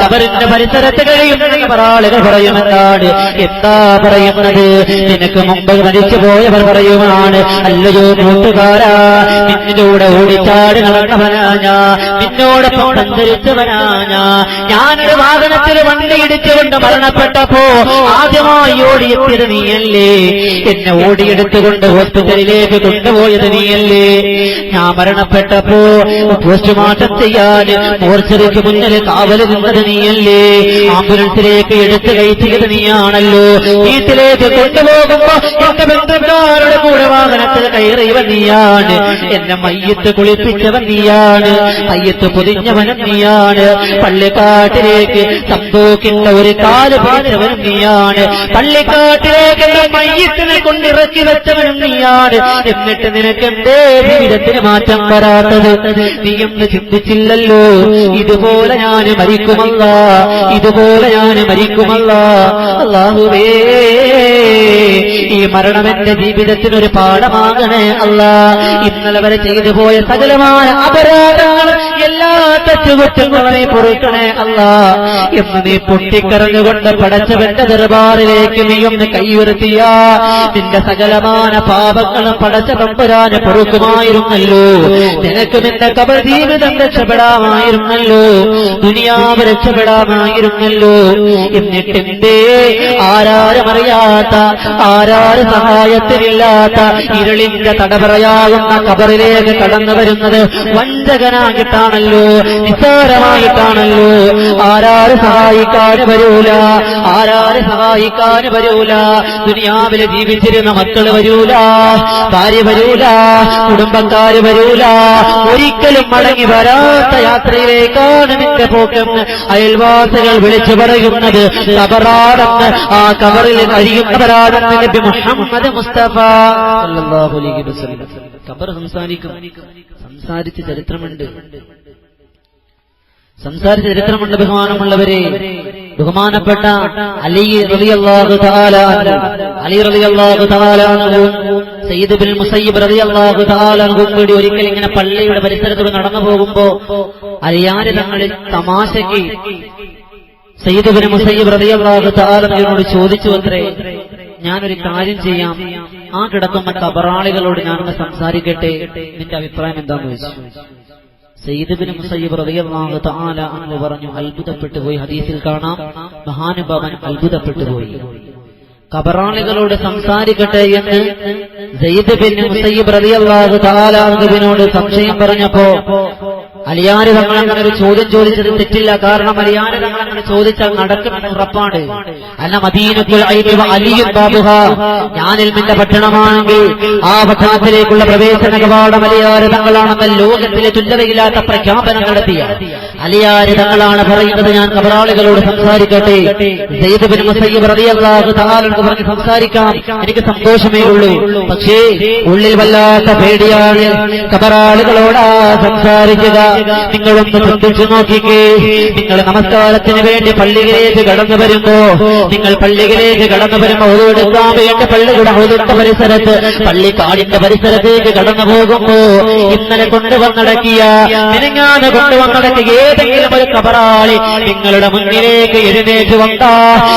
ഖബറിന്റെ പരിസരത്ത് കഴിയുന്ന ആളുകൾ പറയുമെന്നാണ്. എന്താ പറയുന്നത്? നിനക്ക് മുമ്പ് മരിച്ചു പോയവർ പറയുവാണ്, അല്ലയോ കൂട്ടുകാർ, നിന്നോട് ഓടിച്ചാടി നടന്നവനാ ഞാൻ, നിന്നോടൊപ്പം സഞ്ചരിച്ചവനാ ഞാനൊരു വാഹനത്തിൽ വണ്ടി ഇടിച്ചുകൊണ്ട് മരണപ്പെട്ടപ്പോ ആദ്യമായി ഓടിയെത്തിയത് നീയല്ലേ, എന്നെ ഓടിയെടുത്തുകൊണ്ട് ഹോസ്പിറ്റലിലേക്ക് കൊണ്ടുപോയത് നീയല്ലേ, ഞാൻ മരണപ്പെട്ടപ്പോ പോസ്റ്റ്മോർട്ടം ചെയ്യാൻ മോർച്ചറിക്ക് മുന്നിൽ കാവല് നിന്നത് നീയല്ലേ, ആംബുലൻസിലേക്ക് എടുത്തു കയറ്റിയത് നീയാണല്ലോ, വീട്ടിലേക്ക് കൊണ്ടുപോകുമ്പോ എന്റെ ബന്ധുക്കാരുടെ കൂടെ വാഹനത്തിൽ കയറിയവൻ നീയാണ്, എന്നെ മയ്യത്ത് കുളിപ്പിച്ചവൻ നീയാണ്, മയ്യത്ത് പൊതിഞ്ഞവനും നീയാണ്, പള്ളിക്കാട്ടിലേക്ക് സന്തോക്കിന്റെ ഒരു കാല് പിടിച്ചവനും നീയാണ്, പള്ളിക്കാട്ടിലേക്ക് എന്റെ മയ്യത്തിനെ കൊണ്ടിറക്കി വെച്ചവനും നീയാണ്. എന്നിട്ട് നിനക്ക് എന്തേ ജീവിതത്തിന് മാറ്റം വരാത്തത്? നീയൊന്ന് ചിന്തിച്ചില്ലല്ലോ, ഇതുപോലെ ഞാൻ മരിക്കുമല്ല, ഇതുപോലെ ഞാൻ മരിക്കുമല്ല. അല്ലാഹുവേ, ഈ മരണം എന്റെ ജീവിതത്തിനൊരു പാഠമാകണേ അല്ലാ. ഇന്നലെ വരെ ചെയ്തു പോയ സകലമായ അപരാധങ്ങൾ, എല്ലാ തെറ്റുകുറ്റങ്ങളെ പൊറുക്കണേ അല്ലാ എന്ന് നീ പൊട്ടിക്കരഞ്ഞുകൊണ്ട് പടച്ചവന്റെ ദർബാറിലേക്ക് നീ ഒന്ന് കൈയുയർത്തിയ നിന്റെ സകലമായ പാപങ്ങളും പടച്ച തമ്പുരാന് പൊറുക്കുമായിരുന്നല്ലോ. നിനക്ക് നിന്റെ ഖബർ ജീവിതം രക്ഷപ്പെടാമായിരുന്നല്ലോ, ദുനിയാവ് രക്ഷപ്പെടാമായിരുന്നല്ലോ. എന്നിട്ടെന്തേ ആരാരും അറിയാത്ത, ആരാരും സഹായത്തിനില്ലാത്ത ഇരുളിന്റെ തടപറയാകുന്ന ഖബറിലേക്ക് കടന്നു വരുന്നത് വഞ്ചകനായിട്ടാണല്ലോ, നിസ്സാരമായിട്ടാണല്ലോ. ആരാരും സഹായിക്കാന് വരൂല, ആരാരും സഹായിക്കാന് വരൂല. ദുനിയാവില് ജീവിച്ചിരുന്ന മക്കള് വരൂല, ഭാര്യ വരൂല, കുടുംബക്കാര് വരൂല. ഒരിക്കലും മടങ്ങി വരാത്ത യാത്രയിലേക്കാണ് നിന്റെ പോക്കെന്ന് അയൽവാസികൾ വിളിച്ചു പറയുന്നത്. ഖബറാണെന്ന്, ആ ഖബറിൽ കഴിയുന്നവരാണെന്ന് നബി മുഹമ്മദ് മുസ്തഫ സല്ലല്ലാഹു അലൈഹി വസല്ലം. ഖബർ സംസാരിക്കും, സംസാരിച്ച ചരിത്രമുണ്ട്, സംസാരിച്ച ചരിത്രമുണ്ട്. ബഹുമാനമുള്ളവരെ, ബഹുമാനപ്പെട്ട അലി റളിയല്ലാഹു തആല അൻഹു, അലി റളിയല്ലാഹു തആല അൻഹു സയ്യിദ് ഇബ്നുൽ മുസയ്യിബ് റളിയല്ലാഹു തആല അൻഹു കൂടി ഒരിക്കൽ ഇങ്ങനെ പള്ളിയുടെ പരിസരത്തൂടെ നടന്നു പോകുമ്പോ അലിയാര് തങ്ങളിൽ തമാശയ്ക്ക് സയ്യിദ് ഇബ്നുൽ മുസയ്യിബ് റളിയല്ലാഹു തആല അൻഹുവിനോട് ചോദിച്ചു അത്രേ, ഞാനൊരു കാര്യം ചെയ്യാം, ആ കിടക്കുന്ന ഖബറാളികളോട് ഞാനൊന്ന് സംസാരിക്കട്ടെ, നിന്റെ അഭിപ്രായം എന്താന്ന് ചോദിച്ചു. സയ്യിദ് ഇബ്നുൽ മുസയ്യിബ് റളിയല്ലാഹു തആല അൻഹു പറഞ്ഞു, അത്ഭുതപ്പെട്ടു പോയി. ഹദീസിൽ കാണാം, മഹാനുഭാവൻ അത്ഭുതപ്പെട്ടു പോയി. ഖബറാളികളോട് സംസാരിക്കട്ടെ എന്ന് സയ്യിദ് ഇബ്നുൽ മുസയ്യിബ് റളിയല്ലാഹു തആല അൻഹുവിനോട് സംശയം പറഞ്ഞപ്പോ അലിയാര് തങ്ങൾ അങ്ങനെ ഒരു ചോദ്യം ചോദിച്ചത് തെറ്റില്ല. കാരണം അലിയാര് തങ്ങൾ അങ്ങനെ ചോദിച്ചാൽ നടക്കുമെന്ന് ഉറപ്പാണ്. അല്ല മദീനത്തുൽ ഇൽമി വ അലിയുൻ ബാബുഹാ, ഞാൻ ഇൽമിന്റെ പട്ടണമാണെങ്കിൽ ആ പട്ടണത്തിലേക്കുള്ള പ്രവേശന കവാടം അലിയാര് തങ്ങളാണെന്ന് ലോകത്തിലെ തുല്യതയില്ലാത്ത പ്രഖ്യാപനം നടത്തിയ അലിയാര് തങ്ങളാണ് പറയുന്നത്. ഞാൻ ഖബറാളികളോട് സംസാരിക്കട്ടെ, സയ്യിദ് ഇബ്നു മുസയ്യിബ് റളിയല്ലാഹു തആല എന്ന് പറഞ്ഞ് സംസാരിക്കാം, എനിക്ക് സന്തോഷമേ ഉള്ളൂ. പക്ഷേ ഉള്ളിൽ വല്ലാത്ത പേടിയാണ്. ഖബറാളികളോടാ സംസാരിക്കുക. നിങ്ങളൊന്ന് ശ്രദ്ധിച്ചു നോക്കിക്കേ. നിങ്ങൾ നമസ്കാരത്തിന് വേണ്ടി പള്ളിയിലേക്ക് കടന്നു വരുമ്പോ, നിങ്ങൾ പള്ളിയിലേക്ക് കടന്നു വരുമ്പോ ഒതുവെടുക്കാൻ വേണ്ടി പള്ളിയുടെ ഒതുത്ത പരിസരത്ത്, പള്ളിക്കാടിന്റെ പരിസരത്തേക്ക് കടന്നു പോകുമ്പോ ഇന്നലെ കൊണ്ടുവന്നടക്കിയ, മിനിങ്ങാതെ കൊണ്ടുവന്നടക്കിയ ഏതെങ്കിലും ഒരു ഖബറാളി നിങ്ങളുടെ മുന്നിലേക്ക് എഴുന്നേറ്റ് വന്നാ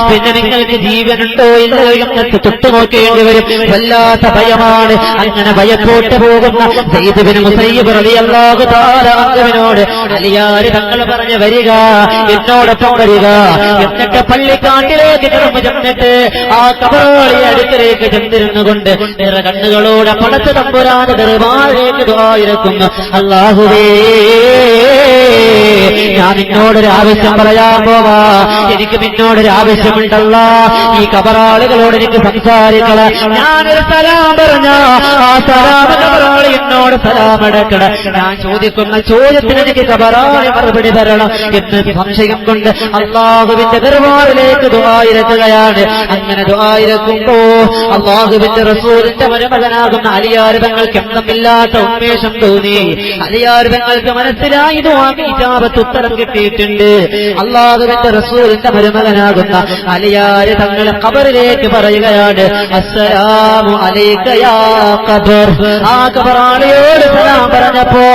പിന്നെ നിങ്ങൾക്ക് ജീവനുണ്ടോ ഇല്ലയോ എന്ന് തൊട്ടുനോക്കേണ്ടി വരും. വല്ലാത്ത ഭയമാണ്. അങ്ങനെ ഭയത്തോട്ട് പോകുന്ന സയ്യിദ് ഇബ്നു മുസയ്യിബ് റളിയല്ലാഹു തആല അൻഹുവിനോട് അലിയാര് തങ്ങൾ പറഞ്ഞു, വരിക, എന്നോടൊപ്പം വരിക. എന്നിട്ട് പള്ളിക്കാട്ടിലേക്ക് കടന്നു ചെന്നിട്ട് ആ ഖബറാളിയെ അടുക്കലേക്ക് ചെന്നിരുന്നുകൊണ്ട് നിറ കണ്ണുകളോടെ പടച്ച തമ്പുരാന്റെ ദർബാറിലേക്ക് ദുആ ഇറക്കുന്നു. അല്ലാഹുവേ, ഞാൻ നിന്നോടൊരു ആവശ്യം പറയാൻ പോവാ. എനിക്ക് നിന്നോടൊരു ആവശ്യമുണ്ടല്ല. ഈ ഖബറാളികളോട് എനിക്ക് സംസാരിക്കണം. ഞാനൊരു സലാം പറഞ്ഞ ആ സലാം ഖബറാളി എന്നോട് സലാം അടക്കണം. ഞാൻ ചോദിക്കുന്ന ചോദ്യത്തിന് എനിക്ക് ഖബറാളി മറുപടി തരണം എന്ന് സംശയം കൊണ്ട് അല്ലാഹുവിന്റെ ദർബാറിലേക്ക് ദുആ ഇറക്കുകയാണ്. അങ്ങനെ ദുആ ഇറക്കുമ്പോ അല്ലാഹുവിന്റെ റസൂലിന്റെ മരുമകനാകുന്ന അലിയാർ തങ്ങൾക്ക് എന്തെന്നില്ലാത്ത ഉന്മേഷം തോന്നി. അലിയാർ തങ്ങൾക്ക് മനസ്സിലായി ദുആക്ക് ഇജാബത്ത് ഉത്തരം കിട്ടിയിട്ടുണ്ട്. അല്ലാഹുവിന്റെ റസൂലിന്റെ മരുമകനാകുന്ന അലിയാർ തങ്ങൾ ഖബറിലേക്ക് പറയുകയാണ്, അസ്സലാമു അലൈക യാ ഖബർ. ആ ഖബറാളിയോട് സലാം പറഞ്ഞപ്പോ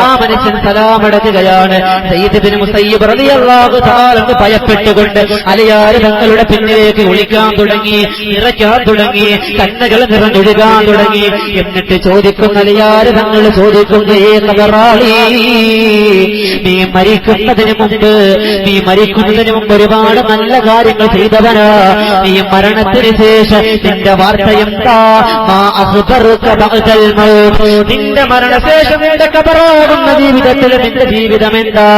ആ മനുഷ്യൻ സലാം അടക്കുകയാണ്. സയ്യിദ് ഇബ്നു മുസയ്യിബ് റളിയല്ലാഹു തആല ഭയപ്പെട്ടുകൊണ്ട് അലിയാർ തങ്ങളുടെ പിന്നിലേക്ക് ഒളിക്കാൻ തുടങ്ങി, ഇറക്കാൻ തുടങ്ങി, കണ്ണുകൾ നിറഞ്ഞൊഴുകാൻ തുടങ്ങി. എന്നിട്ട് ചോദിക്കുന്ന അലിയാർ തങ്ങൾ ചോദിക്കുന്നു, ഏ ഖബറാളി, നീ മരിക്കുന്നതിന് മുമ്പ് ഒരുപാട് നല്ല കാര്യങ്ങൾ ചെയ്തവനാ. നീ മരണത്തിന് ശേഷം നിന്റെ വാർത്തയെന്താ? നിന്റെ മരണശേഷം നിന്റെ ഖബറാകുന്ന ജീവിതത്തിൽ നിന്റെ ജീവിതം എന്താ?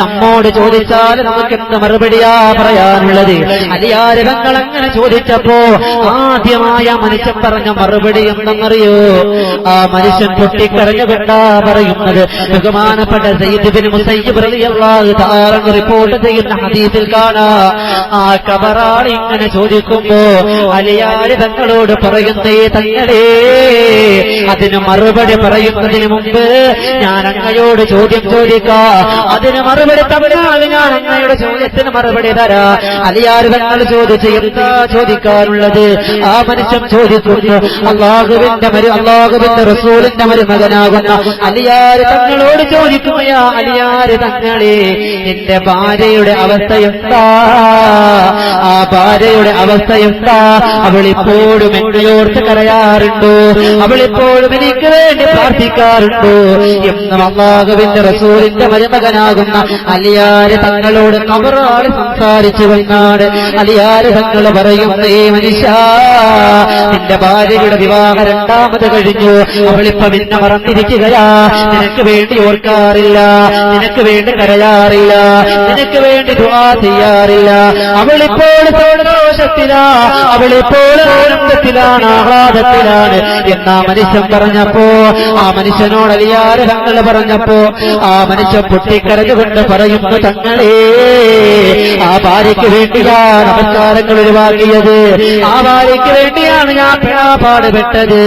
നമ്മോട് ചോദിച്ചാൽ നമുക്ക് എന്ത് മറുപടിയാ പറയാനുള്ളത്? അലിയാര് തങ്ങൾ അങ്ങനെ ചോദിച്ചപ്പോ ആദ്യമായ മനുഷ്യൻ പറഞ്ഞ മറുപടി എന്തെന്നറിയോ? ആ മനുഷ്യൻ പൊട്ടിക്കരഞ്ഞുകൊണ്ടാ പറയുന്നത്. ബഹുമാനപ്പെട്ട സയ്യിദ് ഇബ്നു മുസയ്യിബ് റളിയല്ലാഹു തആല റിപ്പോർട്ട് ചെയ്യുന്ന ഹദീസിൽ കാണാ, ആ ഖബറാളി ഇങ്ങനെ ചോദിക്കുമ്പോ അലിയാര് തങ്ങളോട് പറയുന്നേ, തങ്ങളെ, അതിന് മറുപടി പറയുന്നതിന് മുമ്പ് ഞാൻ അങ്ങയോട് ചോദ്യം ചോദിക്കാം. അതിന് മറുപടി തന്നാൽ ഞാൻ അങ്ങയുടെ ചോദ്യത്തിന് മറുപടി തരാ. അലിയാർ തങ്ങൾ ചോദിച്ച് എന്താ ചോദിക്കാനുള്ളത്? ആ മനുഷ്യൻ ചോദിക്കുന്നു, അല്ലാഹുവിന്റെ റസൂലിന്റെ മരുമകനാകുന്ന അലിയാർ തങ്ങളോട് ചോദിക്കുകയാ, അലിയാർ തങ്ങളെ, എന്റെ ഭാര്യയുടെ അവസ്ഥ എന്താ? ആ ഭാര്യയുടെ അവസ്ഥ എന്താ? അവളിപ്പോഴും എന്നോർത്ത് കരയാറുണ്ടോ? അവളിപ്പോഴും എനിക്ക് വേണ്ടി പ്രാർത്ഥിക്കാറുണ്ടോ? എന്നും അല്ലാഹുവിന്റെ റസൂലിന്റെ മരുമകനാകുന്ന അലിയാർ തങ്ങളോട് ഖബറാളി സംസാരിച്ചു വന്നാണ്. അലിയാർ തങ്ങൾ പറയുന്നേ, മനുഷ്യ, നിന്റെ ഭാര്യയുടെ വിവാഹം രണ്ടാമത് കഴിഞ്ഞു. അവളിപ്പോ നിന്നെ മറന്നിരിക്കുകയാ. നിനക്ക് വേണ്ടി ഓർക്കാറില്ല, നിനക്ക് വേണ്ടി കരയാറില്ല, നിനക്ക് വേണ്ടി ദുആ ചെയ്യാറില്ല. അവളിപ്പോൾ സന്തോഷത്തിലാ, അവളിപ്പോൾ ആനന്ദത്തിലാണ്, ആഹ്ലാദത്തിലാണ് എന്നാ മനുഷ്യൻ പറഞ്ഞപ്പോ, ആ മനുഷ്യനോട് അലിയാർ തങ്ങൾ പറഞ്ഞപ്പോ ആ മനുഷ്യൻ പൊട്ടിക്കരഞ്ഞുകൊണ്ട് പറയുന്നു, തങ്ങളെ, ആ ഭാര്യയ്ക്ക് വേണ്ടിയാ നമസ്കാരങ്ങൾ ഒഴിവാക്കിയത്. ആ ഭാര്യയ്ക്ക് വേണ്ടിയാണ് ഞാൻ പാടുപെട്ടത്.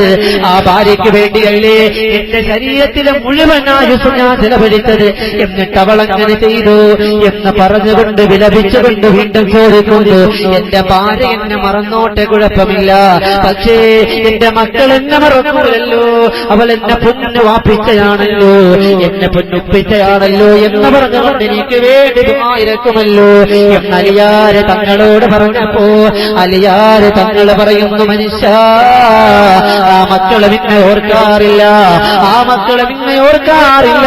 ആ ഭാര്യയ്ക്ക് വേണ്ടിയല്ലേ എന്റെ ശരീരത്തിലെ മുഴുവൻ ആയുസ്സും ഞാൻ ചെലവഴിച്ചത്. എന്നിട്ട് അവൾ അങ്ങനെ ചെയ്തു എന്ന് പറഞ്ഞുകൊണ്ട് വിലപിച്ചുകൊണ്ട് വീണ്ടും ചോദിക്കുന്നു, എന്റെ ഭാര്യ എന്നെ മറന്നോട്ടെ, കുഴപ്പമില്ല. പക്ഷേ എന്റെ മക്കൾ എന്നെ മറക്കൂലല്ലോ. അവൾ എന്നെ പൊന്നു വാപ്പിച്ചയാണല്ലോ, എന്നെ പൊന്നുപ്പിച്ചയാണല്ലോ എന്ന് പറഞ്ഞുകൊണ്ട് എനിക്ക് വേണ്ടി ഇറക്കുമല്ലോ എന്ന് അലിയാർ തങ്ങളോട് പറഞ്ഞപ്പോ അലിയാർ തങ്ങൾ പറയുന്നു, മനുഷ്യ, ആ മക്കളെ നിന്നെ ഓർക്കാറില്ല, ആ മക്കളെ നിന്നെ നിന്നെ ഓർക്കാറില്ല,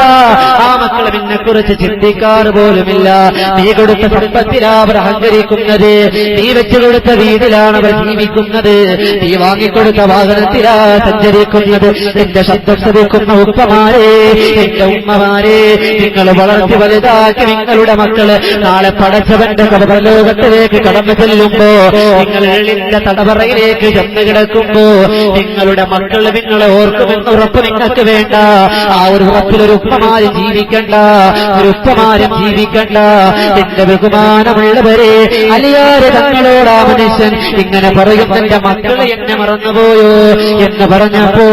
ആ മക്കൾ നിന്നെ കുറിച്ച് ചിന്തിക്കാറ് പോലുമില്ല. നീ കൊടുത്ത സമ്പത്തിലാണ് അവർ അഹങ്കരിക്കുന്നത്, നീ വെച്ചു കൊടുത്ത വീട്ടിലാണ് അവർ ജീവിക്കുന്നത്, നീ വാങ്ങിക്കൊടുത്ത വാഹനത്തിലാ സഞ്ചരിക്കുന്നത്. എന്റെ ശബ്ദം ശ്രവിക്കുന്ന ഉപ്പമാരെ, എന്റെ ഉമ്മമാരെ, നിങ്ങൾ വളർത്തി വലുതാക്കി നിങ്ങളുടെ മക്കള് നാളെ പടച്ചവന്റെ കടലോകത്തിലേക്ക് കടന്നു ചെല്ലുമ്പോ, നിങ്ങൾ എള്ളിന്റെ തടവറയിലേക്ക് ചെന്ന് കിടക്കുമ്പോ നിങ്ങളുടെ മക്കൾ നിങ്ങളെ ഓർക്കുമെന്ന് ഉറപ്പ് നിങ്ങൾക്ക് വേണ്ട. ആ ഒരു ഉറപ്പിലൊരു ഉപ്പമാരും ജീവിക്കണ്ട, ഒരു ഉപ്പമാരും ജീവിക്കണ്ട. എന്റെ ബഹുമാനമുള്ളവരെ, അലിയാര് തങ്ങളോട് ആ മനുഷ്യൻ ഇങ്ങനെ പറയും, എന്റെ മക്കളെ എന്നെ മറന്നുപോയോ എന്ന് പറഞ്ഞപ്പോ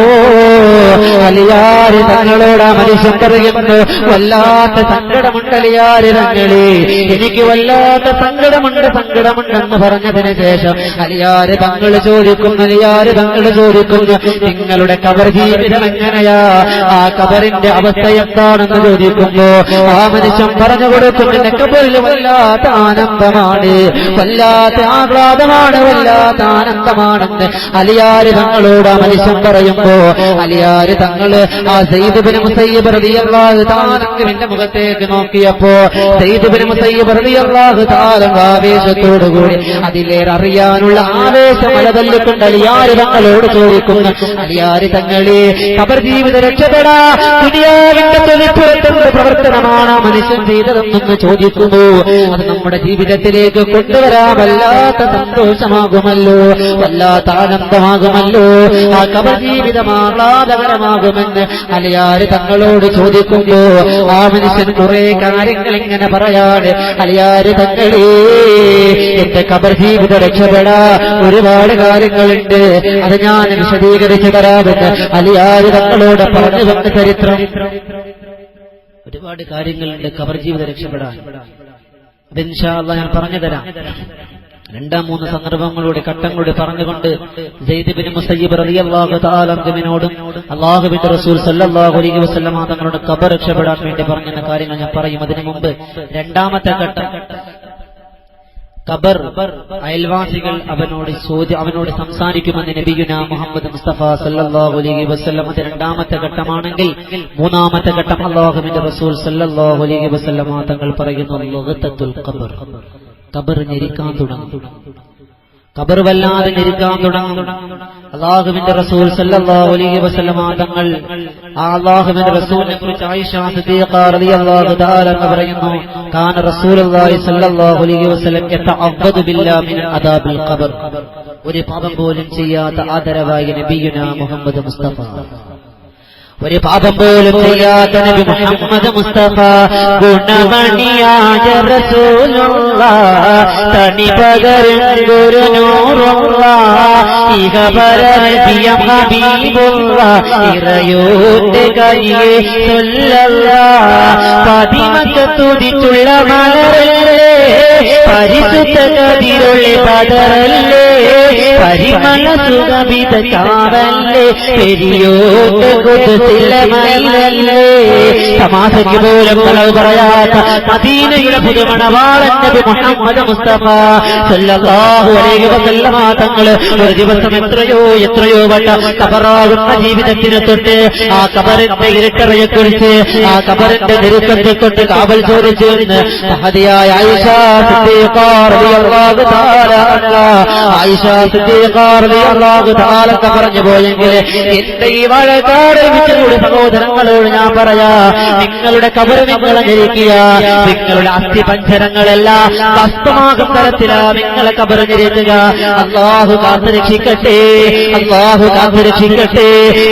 അലിയാര് തങ്ങളോട് ആ മനുഷ്യൻ പറയുന്നു, വല്ലാത്ത സങ്കടമുണ്ട് അലിയാര് തങ്ങളെ, എനിക്ക് വല്ലാത്ത സങ്കടമുണ്ടെന്ന് പറഞ്ഞതിന് ശേഷം അലിയാര് തങ്ങൾ ചോദിക്കുന്നു, നിങ്ങളുടെ ഖബർ ജീവിതം എങ്ങനെയാ, ആ ഖബറിന്റെ അവസ്ഥ എന്താണെന്ന് ചോദിക്കുമ്പോ ആ മനുഷ്യൻ പറഞ്ഞു കൊടുക്കും, എന്റെ ഖബറിൽ വല്ലാത്ത ആനന്ദമാണ്, വല്ലാത്ത ആഹ്ലാദമാണ്, വല്ലാത്ത ആനന്ദമാണെന്ന് അലിയാര് തങ്ങളോട് ആ മനുഷ്യൻ പറയുമ്പോ അലിയാര് തങ്ങള് ആ സയ്യിദ് ഇബ്നു മുസയ്യിബ് റളിയല്ലാഹു തആല അൻഹുവിന്റെ മുഖത്തേക്ക് നോക്കിയപ്പോ സയ്യിദ് ഇബ്നു മുസയ്യിബ് റളിയല്ലാഹു തആല ആവേശത്തോടുകൂടി അതിലേറെ അറിയാനുള്ള ആവേശം അലതല്ലിക്കൊണ്ട് അലിയാര് തങ്ങളോട് ചോദിക്കുന്നു, അലിയാര് തങ്ങളെ, ഖബർ ജീവിത രക്ഷപ്പെടാ ദുനിയാവിന്റെ തൊലിപ്പുറത്തുള്ള പ്രവർത്തനമാണ് ആ മനുഷ്യൻ ചെയ്തതെന്നൊന്ന് ചോദിക്കുന്നു. അത് നമ്മുടെ ജീവിതത്തിലേക്ക് കൊണ്ടുവരാൻ വല്ലാത്ത സന്തോഷമാകുമല്ലോ, വല്ലാത്ത ആനന്ദമാകുമല്ലോ, ആ ഖബർ ജീവിതം ആഹ്ലാദകരമാകുമെന്ന് അലിയാര് തങ്ങളോട് ചോദിക്കുമ്പോ ആ മനുഷ്യൻ കുറെ കാര്യങ്ങൾ ഇങ്ങനെ പറയാണ്, അലിയാര് തങ്ങളെ, എന്റെ ഖബർ ജീവിതം രക്ഷപ്പെടാ ഒരുപാട് കാര്യങ്ങളുണ്ട്, അത് ഞാൻ വിശദീകരിച്ചു തരാമെന്ന് അലിയാര് തങ്ങളോട് പറഞ്ഞു വന്ന ചരിത്രം. ഒരുപാട് കാര്യങ്ങളുണ്ട് ഖബർ ജീവിതം രക്ഷപ്പെടാൻ. അത് ഇൻഷാ അല്ലാഹ് ഞാൻ പറഞ്ഞു തരാം. 2-3 സന്ദർഭങ്ങളുടെ ഘട്ടങ്ങളുടെ പറഞ്ഞുകൊണ്ട് സയ്യിദ് ഇബ്നു മുസയ്യിബ് റളിയല്ലാഹു തആല അൻഹുവിനോടും അല്ലാഹുവിന്റെ റസൂൽ സല്ലല്ലാഹു അലൈഹി വസല്ലം തങ്ങളുടെ ഖബർ രക്ഷപ്പെടാൻ വേണ്ടി പറഞ്ഞ കാര്യങ്ങൾ ഞാൻ പറയും. അതിനു മുമ്പ് രണ്ടാമത്തെ ഘട്ടം, ഖബർ അയൽവാസികൾ അവനോട് സംസാരിക്കുമെന്ന് നബിയുനാ മുഹമ്മദ് മുസ്തഫ സല്ലല്ലാഹു അലൈഹി വസല്ലം. അത് രണ്ടാമത്തെ ഘട്ടമാണെങ്കിൽ മൂന്നാമത്തെ ഘട്ടം അല്ലാഹുവിന്റെ റസൂൽ സല്ലല്ലാഹു അലൈഹി വസല്ലം തങ്ങൾ പറയുന്നു, ലഗതത്തുൽ ഖബർ, ഖബർ ഞെരിക്കാൻ തുടങ്ങും, ഖബർ വല്ലാതെ ഞെരിക്കാൻ തുടങ്ങും. അല്ലാഹുവിന്റെ റസൂൽ സല്ലല്ലാഹു അലൈഹി വസല്ലം തങ്ങൾ ആ അല്ലാഹുവിന്റെ റസൂലിനെ കുറിച്ച് ആയിഷ സിദ്ദീഖ റളിയല്ലാഹു തആല പറയുന്നു, കാന റസൂലുള്ളാഹി സല്ലല്ലാഹു അലൈഹി വസല്ലം യതഅവ്വദു ബില്ലാഹി മിൻ അദാബിൽ ഖബർ. ഒരു പാപം പോലും ചെയ്യാത്ത ആദരവായ നബിയുനാ മുഹമ്മദ് മുസ്തഫ, ഒരു പാപം പോലും ചെയ്യാത്ത നബി മുഹമ്മദ് മുസ്തഫ, ഗുണമണിയായ റസൂലുള്ളാഹ്, തനി പകരും ഗുരുനൂറുള്ളാഹ്, ഇഹപരനബിയ ഹബീബുള്ളാഹ്, ഇറയോന്റെ കരിയെ സ്വല്ലല്ലാഹ്, പതിമക്കത്തുതിച്ചുള്ള മലരല്ലേ, പരിശുദ്ധ കതിരുള്ള ബദറല്ലേ, പരിമള സുഗമിത കാവല്ലേ, പെരിയോന്റെ തമാശയ്ക്ക് പോലും കളവ് പറയാത്ത മദീനയുടെ പുതുമണവാളൻ നബി മുഹമ്മദ് മുസ്തഫ സല്ലല്ലാഹു അലൈഹി വസല്ലം തങ്ങള് ഒരു ദിവസം എത്രയോ വട്ടം ഖബറാകുന്ന ജീവിതത്തിനെ തൊട്ട് ആ ഖബറിന്റെ ഇരുട്ടറയെ കുറിച്ച്, ആ ഖബറിന്റെ നെരുക്കത്തെ തൊട്ട് കാവൽ ചോദിച്ചു എന്ന് മഹദിയായ ആയിഷ സിദ്ദീഖ റളിയല്ലാഹു തആല അൻഹാ, ആയിഷ സിദ്ദീഖ റളിയല്ലാഹു തആല പറഞ്ഞു പോയെങ്കിൽ എന്റെ ഈ വാഴക്കാട് കൂടി സഹോദരങ്ങളോട് ഞാൻ പറയാ, നിങ്ങളുടെ ഖബർ നിങ്ങളെ ഞെരിക്കുക, നിങ്ങളുടെ അസ്ഥി പഞ്ചരങ്ങളെല്ലാം വസ്തുമാകും തരത്തിലാ നിങ്ങളെ ഖബർ ഞെരിക്കുക. അല്ലാഹു കാത്തുരക്ഷിക്കട്ടെ, അല്ലാഹു കാത്തുരക്ഷിക്കട്ടെ,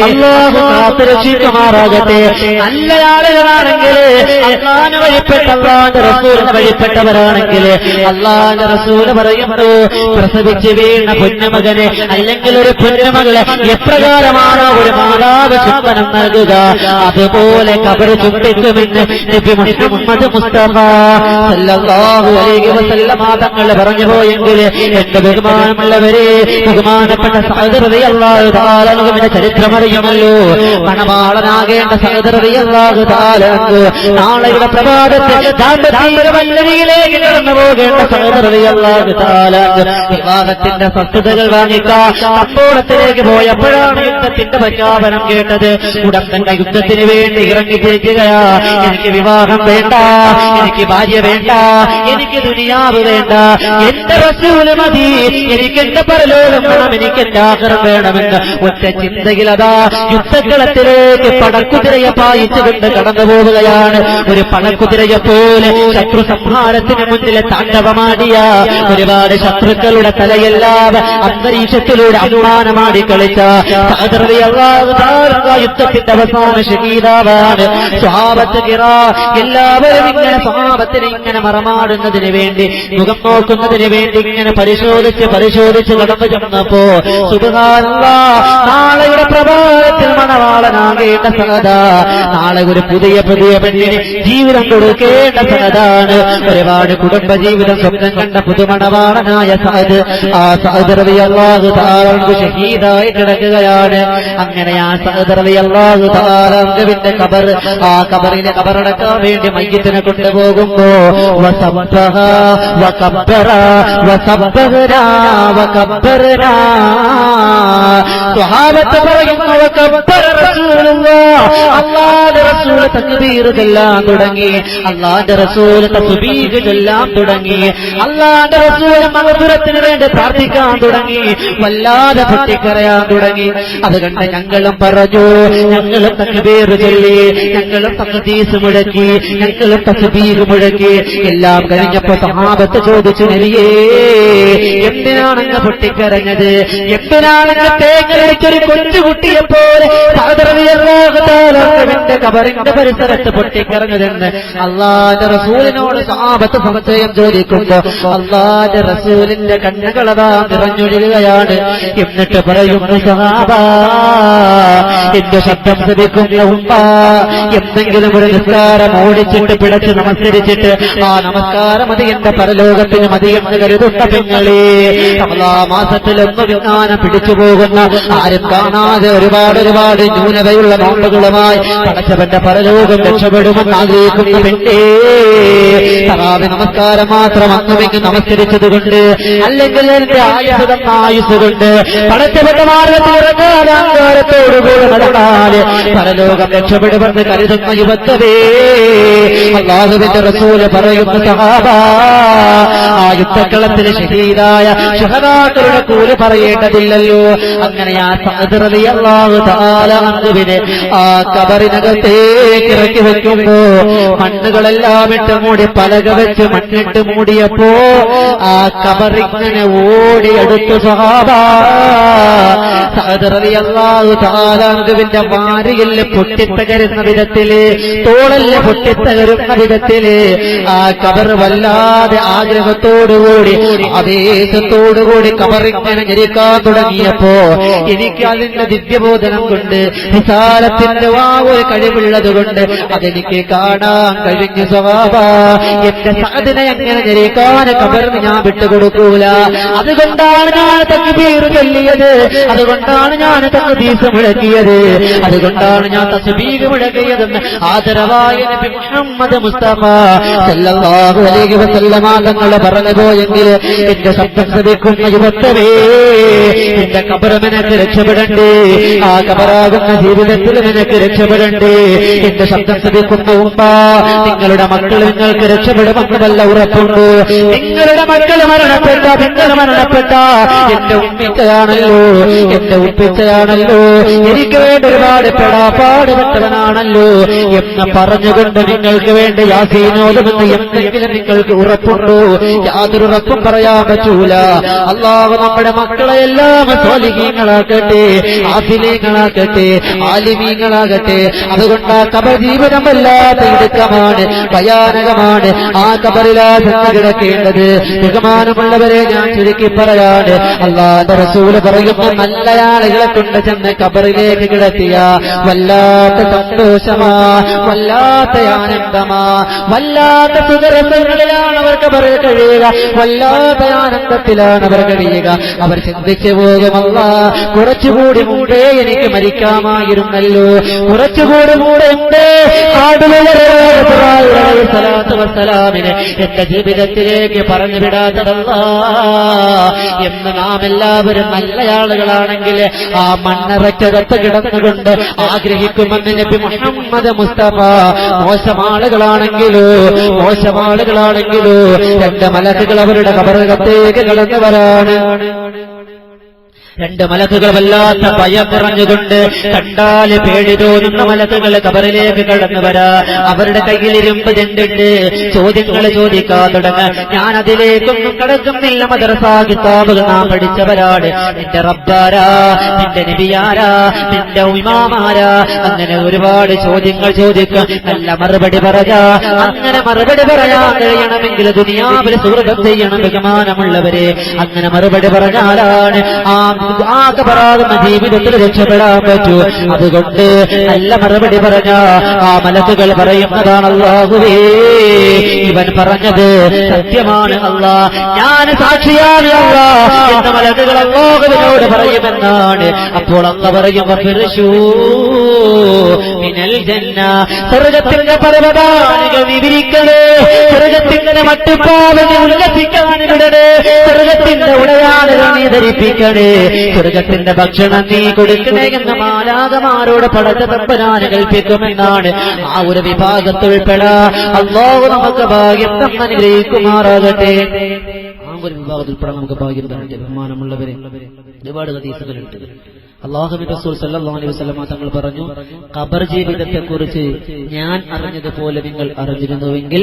അല്ലാഹു കാത്തുരക്ഷിക്കുമാറാകട്ടെ. നല്ല ആളുകളാണെങ്കിൽ, അല്ലാഹുവിനെ വഴിപ്പെട്ട അല്ലാഹുവിന്റെ റസൂലിനെ വഴിപ്പെട്ടവരാണെങ്കിൽ അല്ലാഹുവിന്റെ റസൂല് പറയുന്നു, പ്രസവിച്ച് വീണ പൊന്നുമകനെ അല്ലെങ്കിൽ ഒരു പൊന്നുമകളെ എപ്രകാരമാണോ ഒരു മാതാവ് ചുംബനം നൽകുക, അതുപോലെ ഖബർ ചുംബിക്കുമെന്ന് നബി മുഹമ്മദ് മുസ്തഫ സല്ലല്ലാഹു അലൈഹി വസല്ലം തങ്ങൾ പറഞ്ഞു പോയെങ്കിൽ എന്റെ ബഹുമാനമുള്ളവരെ, ബഹുമാനപ്പെട്ട സഅദ് റളിയല്ലാഹു തആല അൻഹുവിന്റെ ചരിത്രം അറിയുമല്ലോ. മണവാളനാകേണ്ട സഅദ് റളിയല്ലാഹു തആല അൻഹു നാളെയുടെ പ്രഭാതത്തിൽ ദാമ്പത്യ വല്ലരിയിലേക്ക് കടന്നു പോകേണ്ട സഅദ് റളിയല്ലാഹു തആല അൻഹു വിവാഹത്തിന് യുദ്ധത്തിന്റെ വസ്തുതകൾ വാങ്ങിക്കാൻ കമ്പോളത്തിലേക്ക് പോയപ്പോഴാണ് യുദ്ധത്തിന്റെ പ്രഖ്യാപനം കേട്ടത്. ഉടൻ തന്നെ യുദ്ധത്തിന് വേണ്ടി ഇറങ്ങിത്തിരിക്കുകയാ. എനിക്ക് വിവാഹം വേണ്ട, എനിക്ക് ഭാര്യ വേണ്ട, എനിക്ക് ദുനിയാവ് വേണ്ട, എന്റെ റസൂല് മതി, എനിക്ക് എന്റെ പരലോകം വേണം, എനിക്ക് എന്റെ ആഖിറം വേണമെന്ന് ഒറ്റ ചിന്തയിൽ അതാ യുദ്ധക്കളത്തിലേക്ക് പടക്കുതിരയെ പായിച്ചുകൊണ്ട് കടന്നു പോവുകയാണ്. ഒരു പടക്കുതിരയെ പോലെ ശത്രു സംഹാരത്തിന് മുന്നിലെ താണ്ഡവമാടിയ ഒരുപാട് ശത്രുക്കളുടെ തലയെല്ലാം അന്തരീക്ഷത്തിലൂടെ അഭിമാനമാടി കളിച്ച യുദ്ധത്തിന്റെ അവസാന ഷഹീദാവാണ്. സ്വഹാബത്ത് കിറാം എല്ലാവരും ഇങ്ങനെ സ്വഹാബത്തിനെ ഇങ്ങനെ മറമാടുന്നതിന് വേണ്ടി, മുഖം നോക്കുന്നതിന് വേണ്ടി ഇങ്ങനെ പരിശോധിച്ച് കടന്നു ചെന്നപ്പോ സുബ്ഹാനല്ലാഹ്, നാളെയുടെ പ്രഭാതത്തിൽ മണവാളനാകേണ്ട സഹദാ, നാളെ ഒരു പുതിയ പെണ്ണിന് ജീവിതം കൊടുക്കേണ്ട സഹദാണ്. ഒരുപാട് കുടുംബജീവിതം സ്വപ്നം കണ്ട പുതുമണവാളനായ സഅദ്, ആ സഅദ് റളിയല്ലാഹു തആല ഷഹീദായി കിടക്കുകയാണ്. അങ്ങനെ ആ സഅദ് റളിയല്ലാഹു തആല ന്റെ ഖബർ, ആ ഖബറിലെ ഖബറടക്കാൻ വേണ്ടി മയ്യിത്തിനെ കൊണ്ടുപോകുമ്പോ വസബ്ബഹ വകബ്ബറ വസബ്ബഹനാ വകബ്ബറനാ, സ്വഹാബത്ത് പറയുന്നു വകബ്ബറ റസൂലുള്ളാഹ്, അല്ലാഹുവിന്റെ റസൂൽ തക്ബീർ ചൊല്ലാൻ തുടങ്ങി, അല്ലാഹുവിന്റെ റസൂൽ തസ്ബീഹ് ചൊല്ലാൻ തുടങ്ങി, അല്ലാഹുവിന്റെ റസൂൽ മഗ്ഫിറത്തിന് വേണ്ടി പ്രാർത്ഥിക്കാൻ തുടങ്ങി, വല്ലാതെ പൊട്ടിക്കരയാൻ തുടങ്ങി. അത് കണ്ട് ഞങ്ങളും പറഞ്ഞു, ഞങ്ങളും തക്ബീർ ചൊല്ലി, ഞങ്ങളും തഖ്ദീസ് മുഴക്കി, ഞങ്ങളും തസ്ബീഹ് മുഴക്കി. എല്ലാം കഴിഞ്ഞപ്പോ സഹാബത്ത് ചോദിച്ചു, നബിയേ എന്തിനാണെന്ന് പൊട്ടിക്കരഞ്ഞത്, എന്തിനാണെന്ന് തേങ്ങലടിച്ചൊരു കൊച്ചുകുട്ടിയെപ്പോലെ ന്റെ കബറിന്റെ പരിസരത്ത് പൊട്ടിക്കരഞ്ഞതെന്ന് അല്ലാഹുവിന്റെ റസൂലിനോട് സഹാബത്ത് സംശയം ചോദിക്കുമ്പോ അല്ലാഹുവിന്റെ റസൂലിന്റെ കണ്ണുകളതാ നിറഞ്ഞൊഴുകുകയാണ്. എന്നിട്ട് പറയുന്നു, സഹാബ എന്റെ ശബ്ദം ശ്രദ്ധിക്കുന്ന ഉമ്മ, എന്തെങ്കിലും ഒരു നിസ്കാരം ഓടിച്ചിട്ട് പിടച്ച് നമസ്കരിച്ചിട്ട് ആ നമസ്കാരം മതി എന്റെ പരലോകത്തിന് മതിയെന്ന് കരുതുന്ന പെങ്ങളെ, മാസത്തിലൊന്നു വിജ്ഞാനം പിടിച്ചു പോകുന്ന, ആരും കാണാതെ ഒരുപാട് ന്യൂനതയുള്ള നോട്ടുകളുമായി പടച്ചവന്റെ പരലോകം രക്ഷപ്പെടുമെന്ന് ആഗ്രഹിക്കുന്ന പെണ്ണേ, തറാവി നമസ്കാരം മാത്രം അങ്ങുമെങ്കിൽ നമസ്കരിച്ചതുകൊണ്ട്, അല്ലെങ്കിൽ എന്റെ ആയുസുകൊണ്ട് പടച്ചവന്റെ മാർഗത്തിൽ ഇറങ്ങാതെ അഹങ്കാരത്തോടുകൂടി നടന്നാല് പരലോകം രക്ഷപ്പെടുമെന്ന് കരുതുന്ന യുവത്വേ, അല്ലാഹുവിന്റെ റസൂല് പറയുന്ന സഹാബ, ആ യുദ്ധക്കളത്തിൽ ഷഹീദായ ശുഹദാക്കളുടെ കൂലി പറയേണ്ടതില്ലല്ലോ. അങ്ങനെ ആ സഅദ് റളിയല്ലാഹു തആല അൻഹുവിനെ ആ കബറിനകത്തേക്ക് ഇറക്കി വെക്കുമ്പോ മണ്ണുകളെല്ലാം ഇട്ട് മൂടി പലക വെച്ച് മണ്ണിട്ട് മൂടിയപ്പോ ആ കബറിങ്ങനെ ഓടിയെടുത്തു സഹാബ. സഅദ് റളിയല്ലാഹു തആല അൻഹുവിന്റെ വാരിയെല്ല് പൊട്ടിത്തകരുന്ന വിധത്തില്, തോളെല്ല് പൊട്ടിത്തകരുന്ന വിധത്തില് ആ കബർ വല്ലാതെ ആഗ്രഹത്തോടുകൂടി ആവേശത്തോടുകൂടി കബറിങ്ങനെ ഞെരിക്കാൻ തുടങ്ങിയപ്പോ എനിക്ക് അതിന്റെ ദിവ്യബോധനം കൊണ്ട്, വിശാലത്തിന്റെ ഒരു കഴിവുള്ളത് കൊണ്ട് അതെനിക്ക് കാണാൻ കഴിഞ്ഞു സഹാബ. എന്റെ സഅദിനെ എങ്ങനെ ഞെരിക്കാൻ കബറിന് ഞാൻ വിട്ടുകൊടുക്കൂല. അതുകൊണ്ടാണ് ഞാൻ തക്ബീർ ചൊല്ലിയത്, അതുകൊണ്ടാണ് ഞാൻ തഖ്ദീസ് മുഴക്കിയത്, അതുകൊണ്ടാണ് ഞാൻ തസ്ബീഹ് മുഴക്കിയതെന്ന് ആദരവായ നബി മുഹമ്മദ് മുസ്തഫ സല്ലല്ലാഹു അലൈഹി വസല്ലമ തങ്ങൾ പറഞ്ഞു പോയെങ്കിൽ എന്റെ ശബ്ദം ശ്രവിക്കുന്ന യുവത്വേ, എന്റെ ഖബർ നിനക്ക് രക്ഷപ്പെടണ്ടേ, ആ ഖബറാകുന്ന ജീവിതത്തിൽ നിനക്ക് രക്ഷപ്പെടണ്ടേ. എന്റെ ശബ്ദം ശ്രവിക്കുന്ന ഉമ്മ, നിങ്ങളുടെ മക്കൾ നിങ്ങൾക്ക് രക്ഷപ്പെടുമെന്ന് വല്ല ഉറപ്പുണ്ട്. നിങ്ങളുടെ മക്കൾ മരണപ്പെട്ട, നിങ്ങൾ മരണപ്പെട്ട എന്റെ ഉമ്മിച്ചയാണല്ലോ, എന്റെ ഉപ്പിച്ചയാണല്ലോ, എനിക്ക് വേണ്ടി ഒരുപാട് പെടാപ്പാടുപെട്ടവനാണല്ലോ എന്ന് പറഞ്ഞുകൊണ്ട് നിങ്ങൾക്ക് വേണ്ടി യാസീനോതുമെന്ന് എന്തെങ്കിലും നിങ്ങൾക്ക് ഉറപ്പുണ്ടോ? യാതൊരു ഉറപ്പും പറയാൻ പറ്റൂല. അല്ലാഹു നമ്മുടെ മക്കളെയെല്ലാം സ്വാലിഹീങ്ങളാക്കട്ടെ, ആഫിലീങ്ങളാക്കട്ടെ, ആലിമീങ്ങളാകട്ടെ. അതുകൊണ്ട് ആ ഖബർ ജീവിതം വല്ലാത്ത ഇടുക്കമാണ്, ഭയാനകമാണ്. ആ ഖബറിലാ ചെന്ന് കിടക്കേണ്ടത്. ബഹുമാനമുള്ളവരെ ഞാൻ ചുരുക്കി പറയാണ്, അല്ലാഹുവിന്റെ റസൂല് പറയുന്നു, നല്ല ആളുകളെ കൊണ്ട് ചെന്ന് ഖബറിലേക്ക് കിടത്തിയ വല്ലാത്ത സന്തോഷമാ, വല്ലാത്ത ആനന്ദമാ, വല്ലാത്ത സുഖരസങ്ങളിലാണ് അവർ ഖബറിൽ കഴിയുക, വല്ലാത്ത ആനന്ദത്തിലാണ് അവർ കഴിയുക. അവർ ചിന്തിച്ചു പോകുമല്ല, കുറച്ചുകൂടി മുമ്പേ എനിക്ക് മരിക്കാമായിരുന്നല്ലോ, കുറച്ചുകൂടി കൂടെ ഉണ്ട് വസ്സലാമിനെ എന്റെ ജീവിതത്തിലേക്ക് പറഞ്ഞു വിടാത്തതല്ല എന്ന് നാം എല്ലാവരും നല്ല ആളുകളാണെങ്കിൽ ആ മണ്ണറയ്ക്കകത്ത് കിടന്നുകൊണ്ട് ആഗ്രഹിക്കുമെന്ന് നബി മുഹമ്മദ് മുസ്തഫ. മോശമാളുകളാണെങ്കിലോ രണ്ട് മലക്കുകൾ അവരുടെ ഖബറിനകത്തേക്ക് കടന്നവരാണ്. രണ്ട് മലക്കുകൾ വല്ലാത്ത ഭയം നിറഞ്ഞുകൊണ്ട്, കണ്ടാല് പേടി തോന്നുന്ന മലക്കുകൾ ഖബറിലേക്ക് കടന്നു വരാ. അവരുടെ കയ്യിൽ ഇരുമ്പ് ചെണ്ടുണ്ട്. ചോദ്യങ്ങൾ ചോദിക്കാൻ തുടങ്ങാൻ ഞാൻ അതിലേക്കൊന്നും കടക്കുന്നില്ല. മദ്രസാ കിതാബുകൾ നാം പഠിച്ചവരാണ്. നിന്റെ റബ്ബാരാ, നിന്റെ നബിയാരാ, നിന്റെ ഇമാമാരാ, അങ്ങനെ ഒരുപാട് ചോദ്യങ്ങൾ ചോദിക്കാം. നല്ല മറുപടി പറയാ. അങ്ങനെ മറുപടി പറയാൻ കഴിയണമെങ്കിൽ ദുനിയാവിൽ സുഹൃതം ചെയ്യണം ബഹുമാനമുള്ളവരെ. അങ്ങനെ മറുപടി പറഞ്ഞാലാണ് ാകുന്ന ജീവിതത്തിൽ രക്ഷപ്പെടാൻ പറ്റൂ. അതുകൊണ്ട് നല്ല മറുപടി പറഞ്ഞ ആ മലക്കുകൾ പറയുന്നതാണ്, അല്ലാഹുവേ ഇവൻ പറഞ്ഞത് സത്യമാണ് അല്ലാ, ഞാൻ സാക്ഷിയാണ് അല്ലാ എന്ന് മലക്കുകൾ അല്ലാഹുവിനോട് പറയുമെന്നാണ്. അപ്പോൾ അല്ലാഹു പറയും, മിനൽ ജന്ന, സ്വർഗ്ഗത്തിന്റെ പർവ്വതാനികൾ വിവരിക്കണേ, സ്വർഗ്ഗത്തിന്റെ മട്ടുപ്പാവനെ ഉല്ലസിക്കാനിടണേ, സ്വർഗ്ഗത്തിന്റെ ഉടയാളുകൾ നീ ധരിപ്പിക്കണേ, സ്വർഗ്ഗത്തിന്റെ ഭക്ഷണം നീ കൊടുക്കണേ എന്ന് മാലാഖമാരോട് പടച്ച തമ്പുരാൻ കൽപ്പിക്കുമെന്നാണ്. ആ ഒരു വിഭാഗത്തിൽ പെടാ അല്ലാഹു നമുക്ക് ഭാഗ്യം അനുഗ്രഹിക്കുമാറാകട്ടെ. ആ ഒരു വിഭാഗത്തിൽ പെടാൻ നമുക്ക് ഭാഗ്യം തരട്ടെ. ബഹുമാനമുള്ളവരെ, ഒരുപാട് ഹദീസുകളുണ്ട്. അല്ലാഹുവിന്റെ റസൂൽ സല്ലല്ലാഹു അലൈഹി വസല്ലം തങ്ങൾ പറഞ്ഞു, ഖബർ ജീവിതത്തെക്കുറിച്ച് ഞാൻ അറിഞ്ഞതുപോലെ നിങ്ങൾ അറിഞ്ഞിരുന്നുവെങ്കിൽ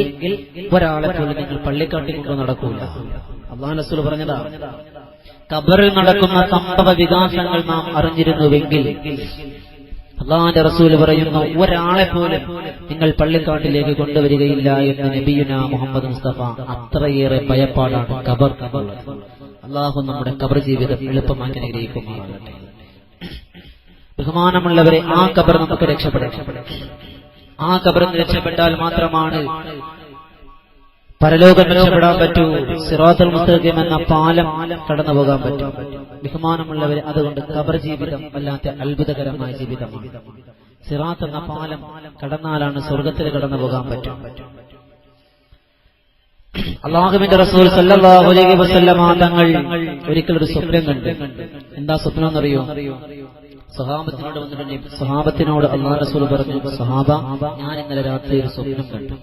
ഒരാളെ പോലെ നിങ്ങൾ പള്ളിക്കാട്ടിക്കൊണ്ട് നടക്കൂല. അല്ലാഹുവിന്റെ റസൂൽ പറഞ്ഞതാ. ഖബറിൽ നടക്കുന്ന സംഭവ വികാസങ്ങൾ നാം അറിഞ്ഞിരുന്നുവെങ്കിൽ, അല്ലാഹുവിന്റെ റസൂൽ പറയുന്നു, ഒരാളെ പോലും നിങ്ങൾ പള്ളിക്കാട്ടിലേക്ക് കൊണ്ടുവരികയില്ല എന്ന് നബിയുനാ മുഹമ്മദ് മുസ്തഫ. അത്രയേറെ ഭയപ്പാടാണ് ഖബർ. അല്ലാഹു നമ്മുടെ ഖബർ ജീവിതം എളുപ്പമാക്കി അനുഗ്രഹിക്കുമാറാകട്ടെ. ബഹുമാനമുള്ളവരെ, ആ ഖബർ നമുക്ക് രക്ഷപ്പെടണം. ആ ഖബറിൽ രക്ഷപ്പെട്ടാൽ മാത്രമാണ് പരലോകം രക്ഷപ്പെടാൻ പറ്റൂ. സിറാത്തുൽ മുസ്തഖീം എന്ന പാലം കടന്നു പോകാൻ പറ്റും. ബഹുമാനമുള്ളവരെ, അതുകൊണ്ട് ഖബർ ജീവിതം വല്ലാത്ത അത്ഭുതകരമായ ജീവിതമാണ്. സിറാത്ത് എന്ന പാലം കടന്നാലാണ് സ്വർഗത്തിൽ കടന്നു പോകാൻ പറ്റും. അല്ലാഹുവിന്റെ റസൂൽ സല്ലല്ലാഹു അലൈഹി വസല്ലം തങ്ങൾ ഒരിക്കൽ ഒരു സ്വപ്നം കണ്ടു. എന്താ സ്വപ്നം എന്നറിയോ? സഹാബത്തിനോട് വന്നിട്ടുണ്ട്. സഹാബത്തിനോട് അല്ലാഹുവിന്റെ റസൂൽ പറഞ്ഞു, സഹാബ, ഞാൻ ഇന്നലെ രാത്രി ഒരു സ്വപ്നം കണ്ടു.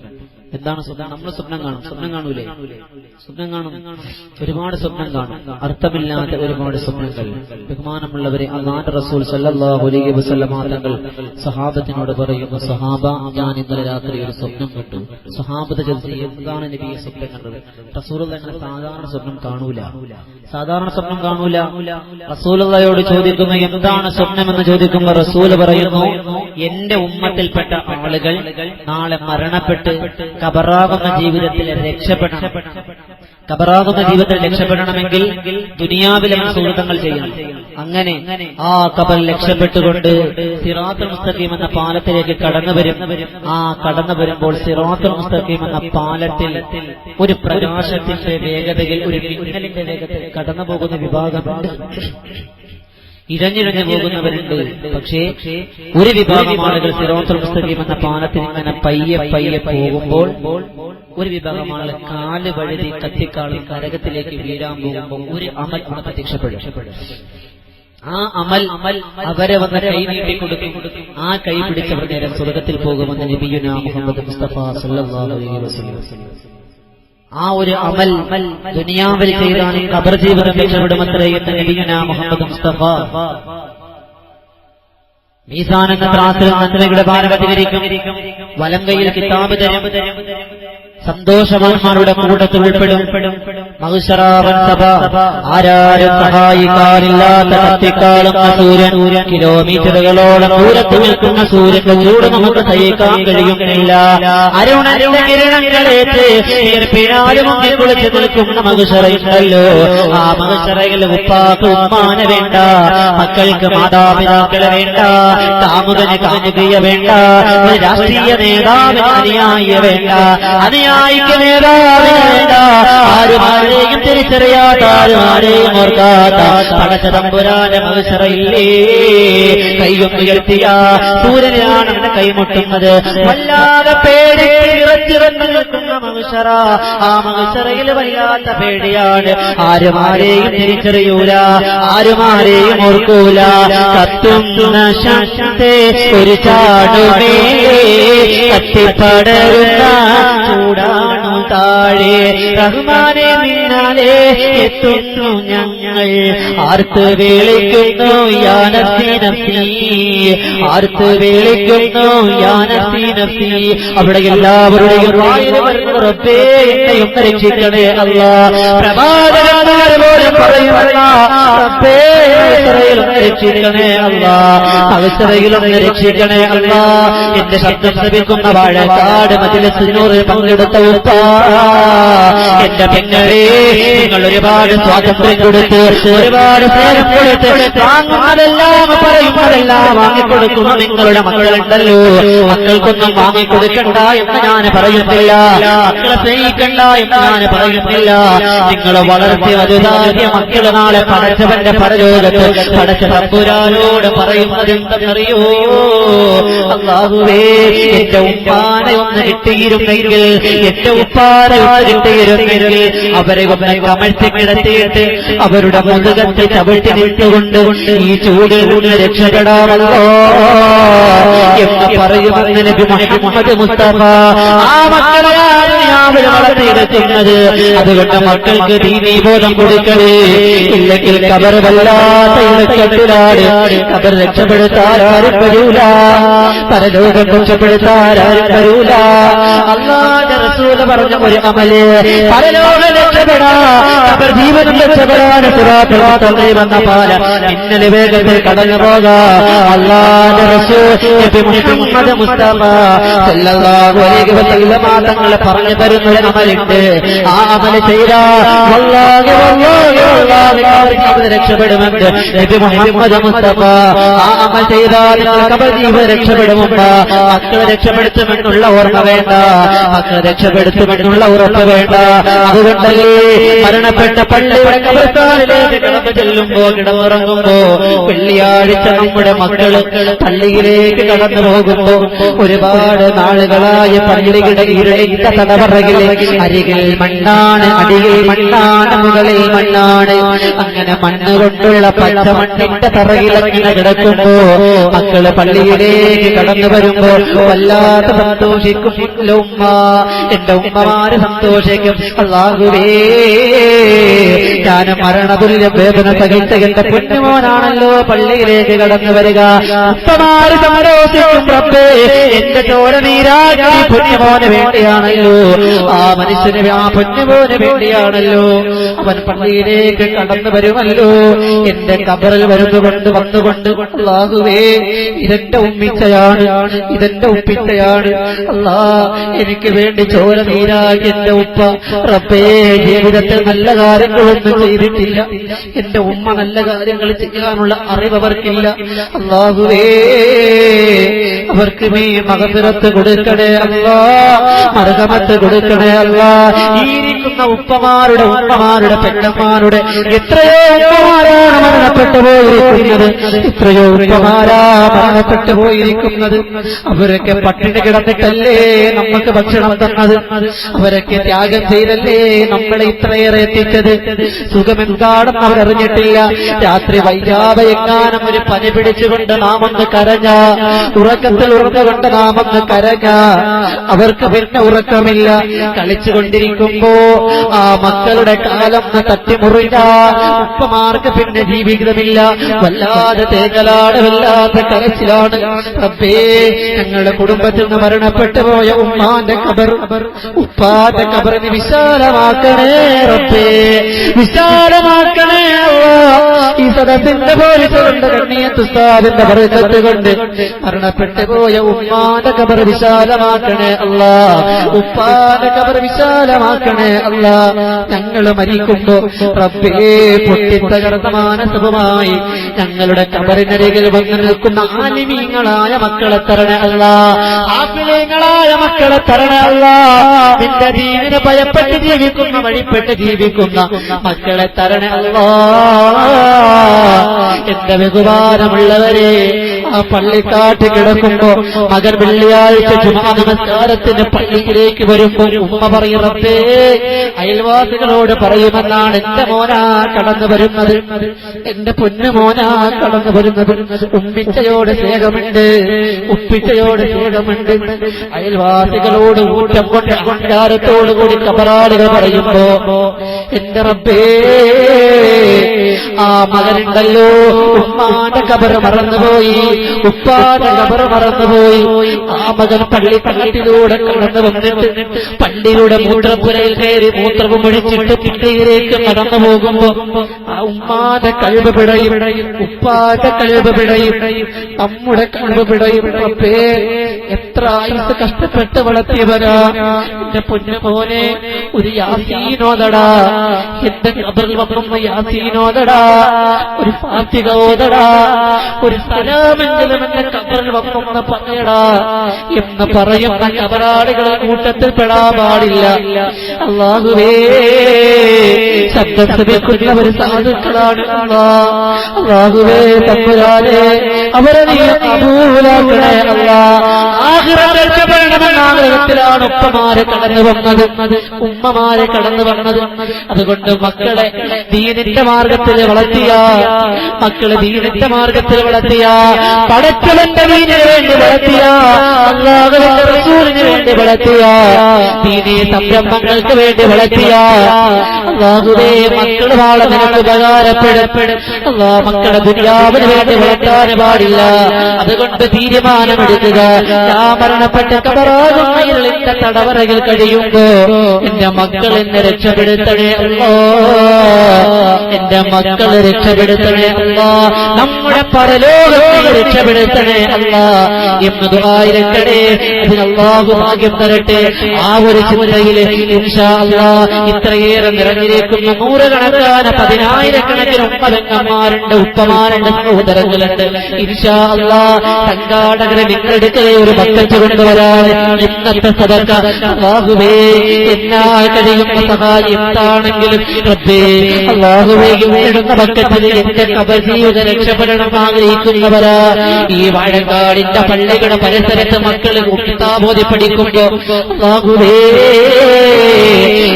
എന്താണ് സ്വപ്നം? നമ്മൾ സ്വപ്നം കാണും, സ്വപ്നം കാണൂലേ? സ്വപ്നം കാണും, ഒരുപാട് സ്വപ്നം കാണും, അർത്ഥമില്ലാത്ത ഒരുപാട് സ്വപ്നങ്ങൾ. ബഹുമാനമുള്ളവരെ, അല്ലാഹുവിന്റെ റസൂൽ സല്ലല്ലാഹു അലൈഹി വസല്ലം തങ്ങൾ സഹാബത്തിനോട് പറയുന്നു, സഹാബ, ഞാൻ ഇന്നലെ രാത്രി ഒരു സ്വപ്നം കണ്ടു. സഹാബത്ത് ചോദിച്ചു, എന്താണ് നബിയെ സ്വപ്നം കണ്ടത്? റസൂലുള്ളാഹി അങ്ങനെ സാധാരണ സ്വപ്നം കാണൂല. റസൂലുള്ളാഹിയോട് ചോദിക്കുന്നു, എന്താണ് സ്വപ്നമെന്ന് ചോദിക്കുമ്പോൾ റസൂൽ പറയുന്നു, എന്റെ ഉമ്മത്തിൽപ്പെട്ട ആളുകൾ നാളെ മരണപ്പെട്ട് ഖബറാകുന്ന ജീവിതത്തിൽ രക്ഷപ്പെടണം. ഖബറാകുന്ന ജീവിതത്തിൽ രക്ഷപ്പെടണമെങ്കിൽ ദുനിയാവിലെ സുഹൃത്തുക്കൾ ചെയ്യണം. അങ്ങനെ ആ ഖബറിൽ രക്ഷപ്പെട്ടുകൊണ്ട് സിറാത്തുൽ മുസ്തഖീം എന്ന പാലത്തിലേക്ക് കടന്നുവരും. ആ കടന്നു വരുമ്പോൾ സിറാത്തുൽ മുസ്തഖീം എന്ന പാലത്തിൽ ഒരു പ്രകാശത്തിന്റെ വേഗതയിൽ, ഒരു മിന്നലിന്റെ വേഗത്തിൽ കടന്നു പോകുന്ന വിഭാഗമുണ്ട്. ഇഴഞ്ഞിഴഞ്ഞു പോകുന്നവരുണ്ട്. പക്ഷേ ഒരു വിഭാഗം ആളുകൾ സിറാത്തുൽ മുസ്തഖീം എന്ന പാലത്തിൽ ഇങ്ങനെ പയ്യെ പയ്യെ പോകുമ്പോൾ ഒരു വിഭാഗം ആളുകൾ കാല് വഴുതി കത്തിക്കാളും കരകത്തിലേക്ക് വീഴാൻ പോകുമ്പോൾ ഒരു അമൽ പ്രത്യക്ഷപ്പെടും. ആ അമൽ അവരെ വന്ന് കൈ നീട്ടിക്കൊടുക്കും. ആ കൈ പിടിച്ചവർ നേരം സ്വർഗത്തിൽ പോകുമെന്ന് നബിയുനാ മുഹമ്മദ് മുസ്തഫ സല്ലല്ലാഹു അലൈഹി വസല്ലം. ആ ഒരു അമൽ ദുനിയാവിൽ ചെയ്താണ് ഖബർ ജീവിതം രക്ഷപ്പെടുമത്രേ എന്ന് നബിയുനാ മുഹമ്മദ് മുസ്തഫ. മീസാൻ എന്ന ത്രാസിൽ നന്മയുടെ ഭാരവതിരിക്കും. വലം കൈയിൽ കിതാബ് തരും. സന്തോഷവാന്മാരുടെ കൂട്ടത്തിൽ ഉൾപ്പെടും. മഹ്ശറാവൻ സഭ ആരാരും സഹായിക്കാനില്ലാത്ത കത്തിക്കാളുന്ന സൂര്യൻ, കിലോമീറ്ററുകളോളം ദൂരത്ത് നിൽക്കുന്ന സൂര്യന്റെ ചൂട് നമുക്ക് സഹിക്കാൻ കഴിയുന്നില്ല. അരുണന്റെ കിരണങ്ങളേറ്റ് ഈർപ്പിനാലും കുളിച്ച് നിൽക്കുന്ന മഹ്ശറയുണ്ടല്ലോ, ആ മഹ്ശറയിൽ ഉപ്പാക്ക് ഉമ്മാനെ വേണ്ട, മക്കൾക്ക് മാതാപിതാക്കളെ വേണ്ട, കാമുകന് കാമുകിയ വേണ്ട, രാഷ്ട്രീയ നേതാവിന് അനുയായിയെ വേണ്ട, അനുയായിക്ക് നേതാവിന് വേണ്ട, ആരെയും തിരിച്ചറിയാത്ത, ആരെയും ഓർക്കാത്ത പടച്ച തമ്പുരാന്റെ മഹ്ശറയില്ലേ. കൈയും ഉയർത്തിയ സൂര്യനാണ് എന്റെ കൈമുട്ടുന്നത്. വല്ലാതെ പേടി ഇറച്ചിറന്ന് നിൽക്കുന്ന മഹ്ശറ, ആ മഹ്ശറയിൽ വല്ലാത്ത പേടിയാണ്. ആരെയും തിരിച്ചറിയൂല, ആരെയും ഓർക്കൂല. കത്തുന്ന ശക്തി ഒരു ചാടുമേ, കത്തിപ്പടരുന്ന ചൂടാണു താഴെ. റഹ്മാനെ നിന്നാലേ എത്തുന്നു ഞങ്ങൾ, ആർത്ത് വിളിക്കുന്നു യാ നഫ്സി നഫ്സി, ആർത്ത് വിളിക്കുന്നു യാ നഫ്സി നഫ്സി. അവിടെ എല്ലാവരുടെയും വായിൽ വരുന്ന റബ്ബേ എന്നെയും രക്ഷിക്കണേ അല്ലാഹ്. പ്രവാചകന്മാർ പോലും പറയുമല്ല റബ്ബേ അവസരയിലൊന്ന് രക്ഷിക്കണേ അല്ലാഹ്, അവസരയിലൊന്ന് രക്ഷിക്കണേ അല്ലാഹ്. എന്റെ ശബ്ദം ശ്രമിക്കുന്ന വാഴക്കാട് മജ്‌ലിസ് നൂറിൽ പങ്കെടുത്ത ഉപ്പ, എന്റെ പെങ്ങളെ, നിങ്ങൾ ഒരുപാട് സ്വാതന്ത്ര്യം കൊടുത്ത്, ഒരുപാട് സ്നേഹം കൊടുത്ത്, വാങ്ങുന്നതെല്ലാം പറയുന്നതെല്ലാം വാങ്ങിക്കൊടുക്കുന്ന നിങ്ങളുടെ മക്കളുണ്ടല്ലോ, മക്കൾക്കൊന്നും വാങ്ങിക്കൊടുക്കണ്ട എന്ന് ഞാൻ പറയുന്നില്ല, മക്കളെ സ്നേഹിക്കണ്ട എന്ന് ഞാൻ പറയുന്നില്ല. നിങ്ങൾ വളർത്തി വലുതാക്കിയ മക്കള് നാളെ പടച്ചവന്റെ പരലോകത്ത് പടച്ച തമ്പുരാനോട് പറയുന്നതെന്തെന്നറിയോ? അല്ലാഹുവേ, എന്റെ ഉപ്പാനെ ഒന്ന് കിട്ടിയിരുന്നെങ്കിൽ, എന്റെ ഉപ്പാനെ ഒന്ന് കിട്ടിയിരുന്നെങ്കിൽ, അവരെ ഒന്ന് കമഴ്ത്തി കിടത്തിയിട്ട് അവരുടെ മുതുകത്തെ ചവിട്ടി നിട്ടുകൊണ്ട് ഈ ചൂടിൽ നിന്ന് രക്ഷപ്പെടാമല്ലോ എന്ന് പറയുമെന്ന് നബി മുഹമ്മദ് മുസ്തഫ. ആ മക്കളെയാണ് അവർ വളർത്തിയെടുക്കുന്നത്. അതുകൊണ്ട് മക്കൾക്ക് ദീനീ ബോധം കൊടുക്കണേ, ഇല്ലെങ്കിൽ കബർ വല്ലാത്ത ഇളക്കത്തിലാണ്. കബർ രക്ഷപ്പെടുത്താരും വരൂല, പരലോകം രക്ഷപ്പെടുത്താരും വരൂല. അല്ലാഹുവിന്റെ റസൂൽ പറഞ്ഞ ഒരു അമല്, പരലോകം രക്ഷപ്പെടാ, കബർ ജീവനും രക്ഷപ്പെടാൻ സിറാത്തുൽ മുസ്തഖീം എന്ന പാല ഇന്നലെ വേഗത്തിൽ കടന്നു പോകാം. അല്ലാഹുവിന്റെ റസൂൽ നബി മുഹമ്മദ് മുസ്തഫ സല്ലല്ലാഹു അലൈഹി വസല്ലം തങ്ങളെ പറഞ്ഞു തരുന്ന ഒരു അമലുണ്ട്. ആ അമല് ചെയ്താൽ വല്ലാഹി രക്ഷപ്പെടുമെന്ന് നബി മുഹമ്മദ് മുസ്തഫ. ആ അമൽ ചെയ്താൽ കബർ ജീവൻ രക്ഷപ്പെടുമെന്ന, മക്കളെ രക്ഷപ്പെടുത്തുമെന്നുള്ള ഓർമ്മ വേണ്ട, മക്കളെ രക്ഷപ്പെടുത്തുമെന്നുള്ള ഉറപ്പ് വേണ്ട. അതുകൊണ്ടല്ലേ മരണപ്പെട്ട പള്ളിയുടെ കബർസ്ഥാനിലേക്ക് കിടന്നു ചെല്ലുമ്പോ, കിടന്നുറങ്ങുമ്പോ, വെള്ളിയാഴ്ച നമ്മുടെ മക്കള് പള്ളിയിലേക്ക് കടന്നു പോകുമ്പോ, ഒരുപാട് നാളുകളായ പള്ളിയുടെ ഇരുളിന്റെ തടവറകിലെ അരികിൽ മണ്ണാണ്, അടിയിൽ മണ്ണാണ്, മുകളിൽ മണ്ണാണ്. അങ്ങനെ മണ്ണുകൊണ്ടുള്ള പച്ചമണ്ണിന്റെ തറയിലങ്ങനെ കിടക്കുമ്പോ മക്കള് പള്ളിയിലേക്ക് കടന്നു വരുമ്പോ വല്ലാതെ സന്തോഷിക്കും ഉമ്മ. എന്റെ ഉമ്മമാര് സന്തോഷിക്കും. അല്ലാഹുവേ, ഞാൻ മരണതുല്യ വേദന സഹിച്ച എന്റെ പൊന്നുമോനാണല്ലോ പള്ളിയിലേക്ക് കടന്നു വരിക. ഉപ്പമാര് സന്തോഷിക്കും. റബ്ബേ, എന്റെ ചോര നീരാക്കി പൊന്നുമോന് വേണ്ടിയാണല്ലോ, ആ മനുഷ്യന്, ആ പൊന്നുമോന് വേണ്ടിയാണല്ലോ അവൻ പള്ളിയിലേക്ക് കടന്നു വരുമല്ലോ. എന്റെ കബറിൽ വന്നുകൊണ്ട് അല്ലാഹുവേ, ഇതെന്റെ ഉമ്മിച്ചയാണ്, ഇതെന്റെ ഉപ്പിച്ചയാണ്. അല്ലാ, എനിക്ക് വേണ്ടി ചോര നീരാക്കി എന്റെ ഉപ്പ. റബ്ബേ, ജീവിതത്തിൽ നല്ല കാര്യങ്ങളൊന്നും ചെയ്തിട്ടില്ല. എന്റെ ഉമ്മ നല്ല കാര്യങ്ങൾ ചെയ്യാനുള്ള അറിവ് അവർക്കില്ല. അല്ലാഹുവേ, അവർക്ക് നീ മഗ്ഫിറത്ത് കൊടുക്കണേ അല്ലാ, മർഹമത്ത് കൊടുക്കണേ അല്ലാ. ഈ ഇരിക്കുന്ന ഉപ്പമാരുടെ, ഉമ്മമാരുടെ, പെണ്ണന്മാരുടെ എത്രയോ ഉമ്മമാരാണ് മരണപ്പെട്ടു പോയിരിക്കുന്നത്, എത്രയോ ഉമ്മമാരാ മരണപ്പെട്ടു പോയിരിക്കുന്നത്. അവരൊക്കെ പട്ടിണി കിടന്നിട്ടല്ലേ നമുക്ക് ഭക്ഷണം തന്നത്, അവരൊക്കെ ത്യാഗം ചെയ്തല്ലേ നമ്മളെ ഇത്രയേറെ എത്തിച്ചത്. സുഖമെന്താണെന്ന് അവരറിഞ്ഞിട്ടില്ല. രാത്രി വൈകാതെ എങ്ങാനും ഒരു പനി പിടിച്ചുകൊണ്ട് നാം ഒന്ന് കരഞ്ഞ, ഉറക്കത്തിൽ ഉറന്നുകൊണ്ട് നാം ഒന്ന് കരഞ്ഞ, അവർക്ക് പിന്നെ ഉറക്കമില്ല. കളിച്ചുകൊണ്ടിരിക്കുമ്പോ ആ മക്കളുടെ കാലം തട്ടിമുറിഞ്ഞ ഉപ്പമാർക്ക് പിന്നെ ജീവിതമില്ല. വല്ലാതെ തേങ്ങലാണ്, വല്ലാത്ത കരച്ചിലാണ്. റബ്ബേ, ഞങ്ങളുടെ കുടുംബത്തിൽ നിന്ന് മരണപ്പെട്ടു പോയ ഉമ്മാന്റെ ഖബർ, ഉപ്പാന്റെ ഖബറിന് വിശാലമാക്കണേ റബ്ബേ, വിശാലമാക്കണേ അല്ലാഹ്. ഈ സദസ്സിന്റെ പോലീസുകൊണ്ട് കണ്ണിയത്ത് ഉസ്താദിന്റെ ബർക്കത്ത് കൊണ്ട് മരണപ്പെട്ടു പോയ ഉമ്മാന്റെ ഖബർ വിശാലമാക്കണേ അല്ലാഹ്, ഉപ്പാന്റെ ഖബർ വിശാലമാക്കണേ അല്ലാഹ്. ഞങ്ങൾ മരിക്കുമ്പോ റബ്ബേ, പൊട്ടിത്തകർന്ന മാനസവുമായി ഞങ്ങളുടെ ഖബറിനരികിൽ വന്നു നിൽക്കുന്ന ആലിമീങ്ങളായ മക്കളെ തരണേ അല്ലാഹ്, ആഫിലീങ്ങളായ മക്കളെ തരണേ അല്ലാഹ്. നിന്റെ ദീനിനെ ഭയപ്പെട്ട് ജീവിക്കുന്ന, വഴിപ്പെട്ട് ജീവിക്കുന്ന മക്കളെ തരണേ അല്ലാഹ്. എന്റെ ബഹുമാനമുള്ളവരെ, ആ പള്ളിക്കാട്ട് കിടക്കുമ്പോ മകൻ വെള്ളിയാഴ്ച ജുമാ നമസ്കാരത്തിന് പള്ളിയിലേക്ക് വരുമ്പോൾ ഉമ്മ പറയും, റബ്ബേ, അയൽവാസികളോട് പറയുമെന്നാണ് എന്റെ മോനാ കടന്നു വരുന്നത്, എന്റെ പൊന്നു മോനാ കടന്നു വരുന്നത്. ഉമ്മിച്ചയോട് സ്നേഹമുണ്ട്, ഉപ്പിച്ചയോട് സ്നേഹമുണ്ട്. അയൽവാസികളോട് ഊറ്റം കൊണ്ട് അഹങ്കാരത്തോടുകൂടി കബറാളികൾ പറയുമ്പോ എന്റെ റബ്ബേ, ആ മകനുണ്ടല്ലോ ഉമ്മാന്റെ ഖബർ മറന്നുപോയി, ഉപ്പാന്റെ ഖബർ മറന്നുപോയി. ആ മകൻ പള്ളിക്കാട്ടിലൂടെ കടന്നു വന്നിട്ട് പള്ളിയുടെ മൂത്രപ്പുരയിൽ കയറി മൂത്രവും ഒഴിച്ചിട്ട് പിന്നയിലേക്ക് കടന്നു പോകുമ്പോ ആ ഉമ്മാന്റെ കഴിവ് പിടയും, ഉപ്പാന്റെ കഴിവ് പിടയും, നമ്മുടെ കഴിവ് പിടയും. റബ്ബേ, എത്ര ആയുസ് കഷ്ടപ്പെട്ട് വളർത്തിയവരാ. എന്റെ പൊന്നു മോനെ, ഒരു യാസീനോദടാ, എന്റെ ഖബറിൽ വന്ന യാസീനോദടാ, ഒരു ഫാത്തിഹ ഓതടാ, ഒരു സലാമെങ്കിലും എന്റെ ഖബറിൽ വന്ന പറയടാ എന്ന് പറയുന്ന ഖബറാളികളെ കൂട്ടത്തിൽ പെടാൻ പാടില്ല. അല്ലാഹുവേ, ശബ്ദം ശ്രമിക്കുന്നവർ സാധുക്കളാണ്. അല്ലാഹുവേ തമ്പുരാനെ, അവരെ നീ കബൂലാക്കണേ അല്ലാഹ്. ആഖിറത്തിൽ രക്ഷപ്പെടണമെന്ന ആഗ്രഹത്തിലാണ് ഉപ്പമാരെ കടന്നു വന്നത്, ഉമ്മമാരെ കടന്നു വന്നത്. അതുകൊണ്ട് മക്കളെ ദീനിന്റെ മാർഗത്തിൽ വളർത്തിയ, മക്കളെ ദീനിന്റെ മാർഗത്തിൽ വളർത്തിയ, പടച്ചവന്റെ ദീനിന് വേണ്ടി വളർത്തിയ, അല്ലാഹുവിന്റെ റസൂലിന് വേണ്ടി വളർത്തിയ, ദീനീ സംരംഭങ്ങൾക്ക് വേണ്ടി വളർത്തിയ അല്ലാഹുവേ, മക്കള് വാളെ നിനക്ക് ഉപകാരപ്പെടപ്പെടും. അല്ലാഹ്, മക്കളെ ദുനിയാവിന് വേണ്ടി വളർത്താൻ പാടില്ല. അതുകൊണ്ട് തീരുമാനമെടുക്കുക. ഞാൻ മരണപ്പെട്ട കബറാകും ഇരുളിന്റെ തടവറയിൽ കഴിയുമ്പോ എന്റെ മക്കൾ എന്നെ രക്ഷപ്പെടുത്തണേ അല്ലാഹ്, എന്റെ മക്കളെ രക്ഷപ്പെടുത്തണേ അല്ലാഹ്, നമ്മുടെ പരലോകത്തെ രക്ഷപ്പെടുത്തണേ അല്ലാഹ് എന്ന് ദുആയിരക്കണേ. അതിന് അല്ലാഹു ഭാഗ്യം തരട്ടെ. ആ ഒരു ചിന്തയിൽ ഇൻഷാ അല്ലാഹ് ഇത്രയേറെ നിറഞ്ഞിരിക്കുന്ന നൂറുകണക്കാന പതിനായിരക്കണക്കിന് ഉമ്മതങ്ങന്മാരുണ്ട്, ഉപ്പമാരുണ്ട്, സഹോദരങ്ങളുണ്ട്. ഇൻഷാ അല്ലാഹ് സംഘാടകരെ നിങ്ങളെടുക്കൽ ഒരു ബക്കറ്റ് കൊണ്ടുവരാൻ ഇന്നത്തെ സദഖ അല്ലാഹുവേ എന്നാൽ കഴിയുന്ന സഹായം എന്താണെങ്കിലും റബ്ബേ അല്ലാഹുവേ ഇടുന്ന ബക്കറ്റിൽ എന്റെ ഖബർ ജീവിത രക്ഷപ്പെടണം ആഗ്രഹിക്കുന്നവരാ. ഈ വാഴക്കാടിന്റെ പള്ളികളുടെ പരിസരത്ത് മക്കൾ കിതാബോധി പഠിക്കുമ്പോ അല്ലാഹുവേ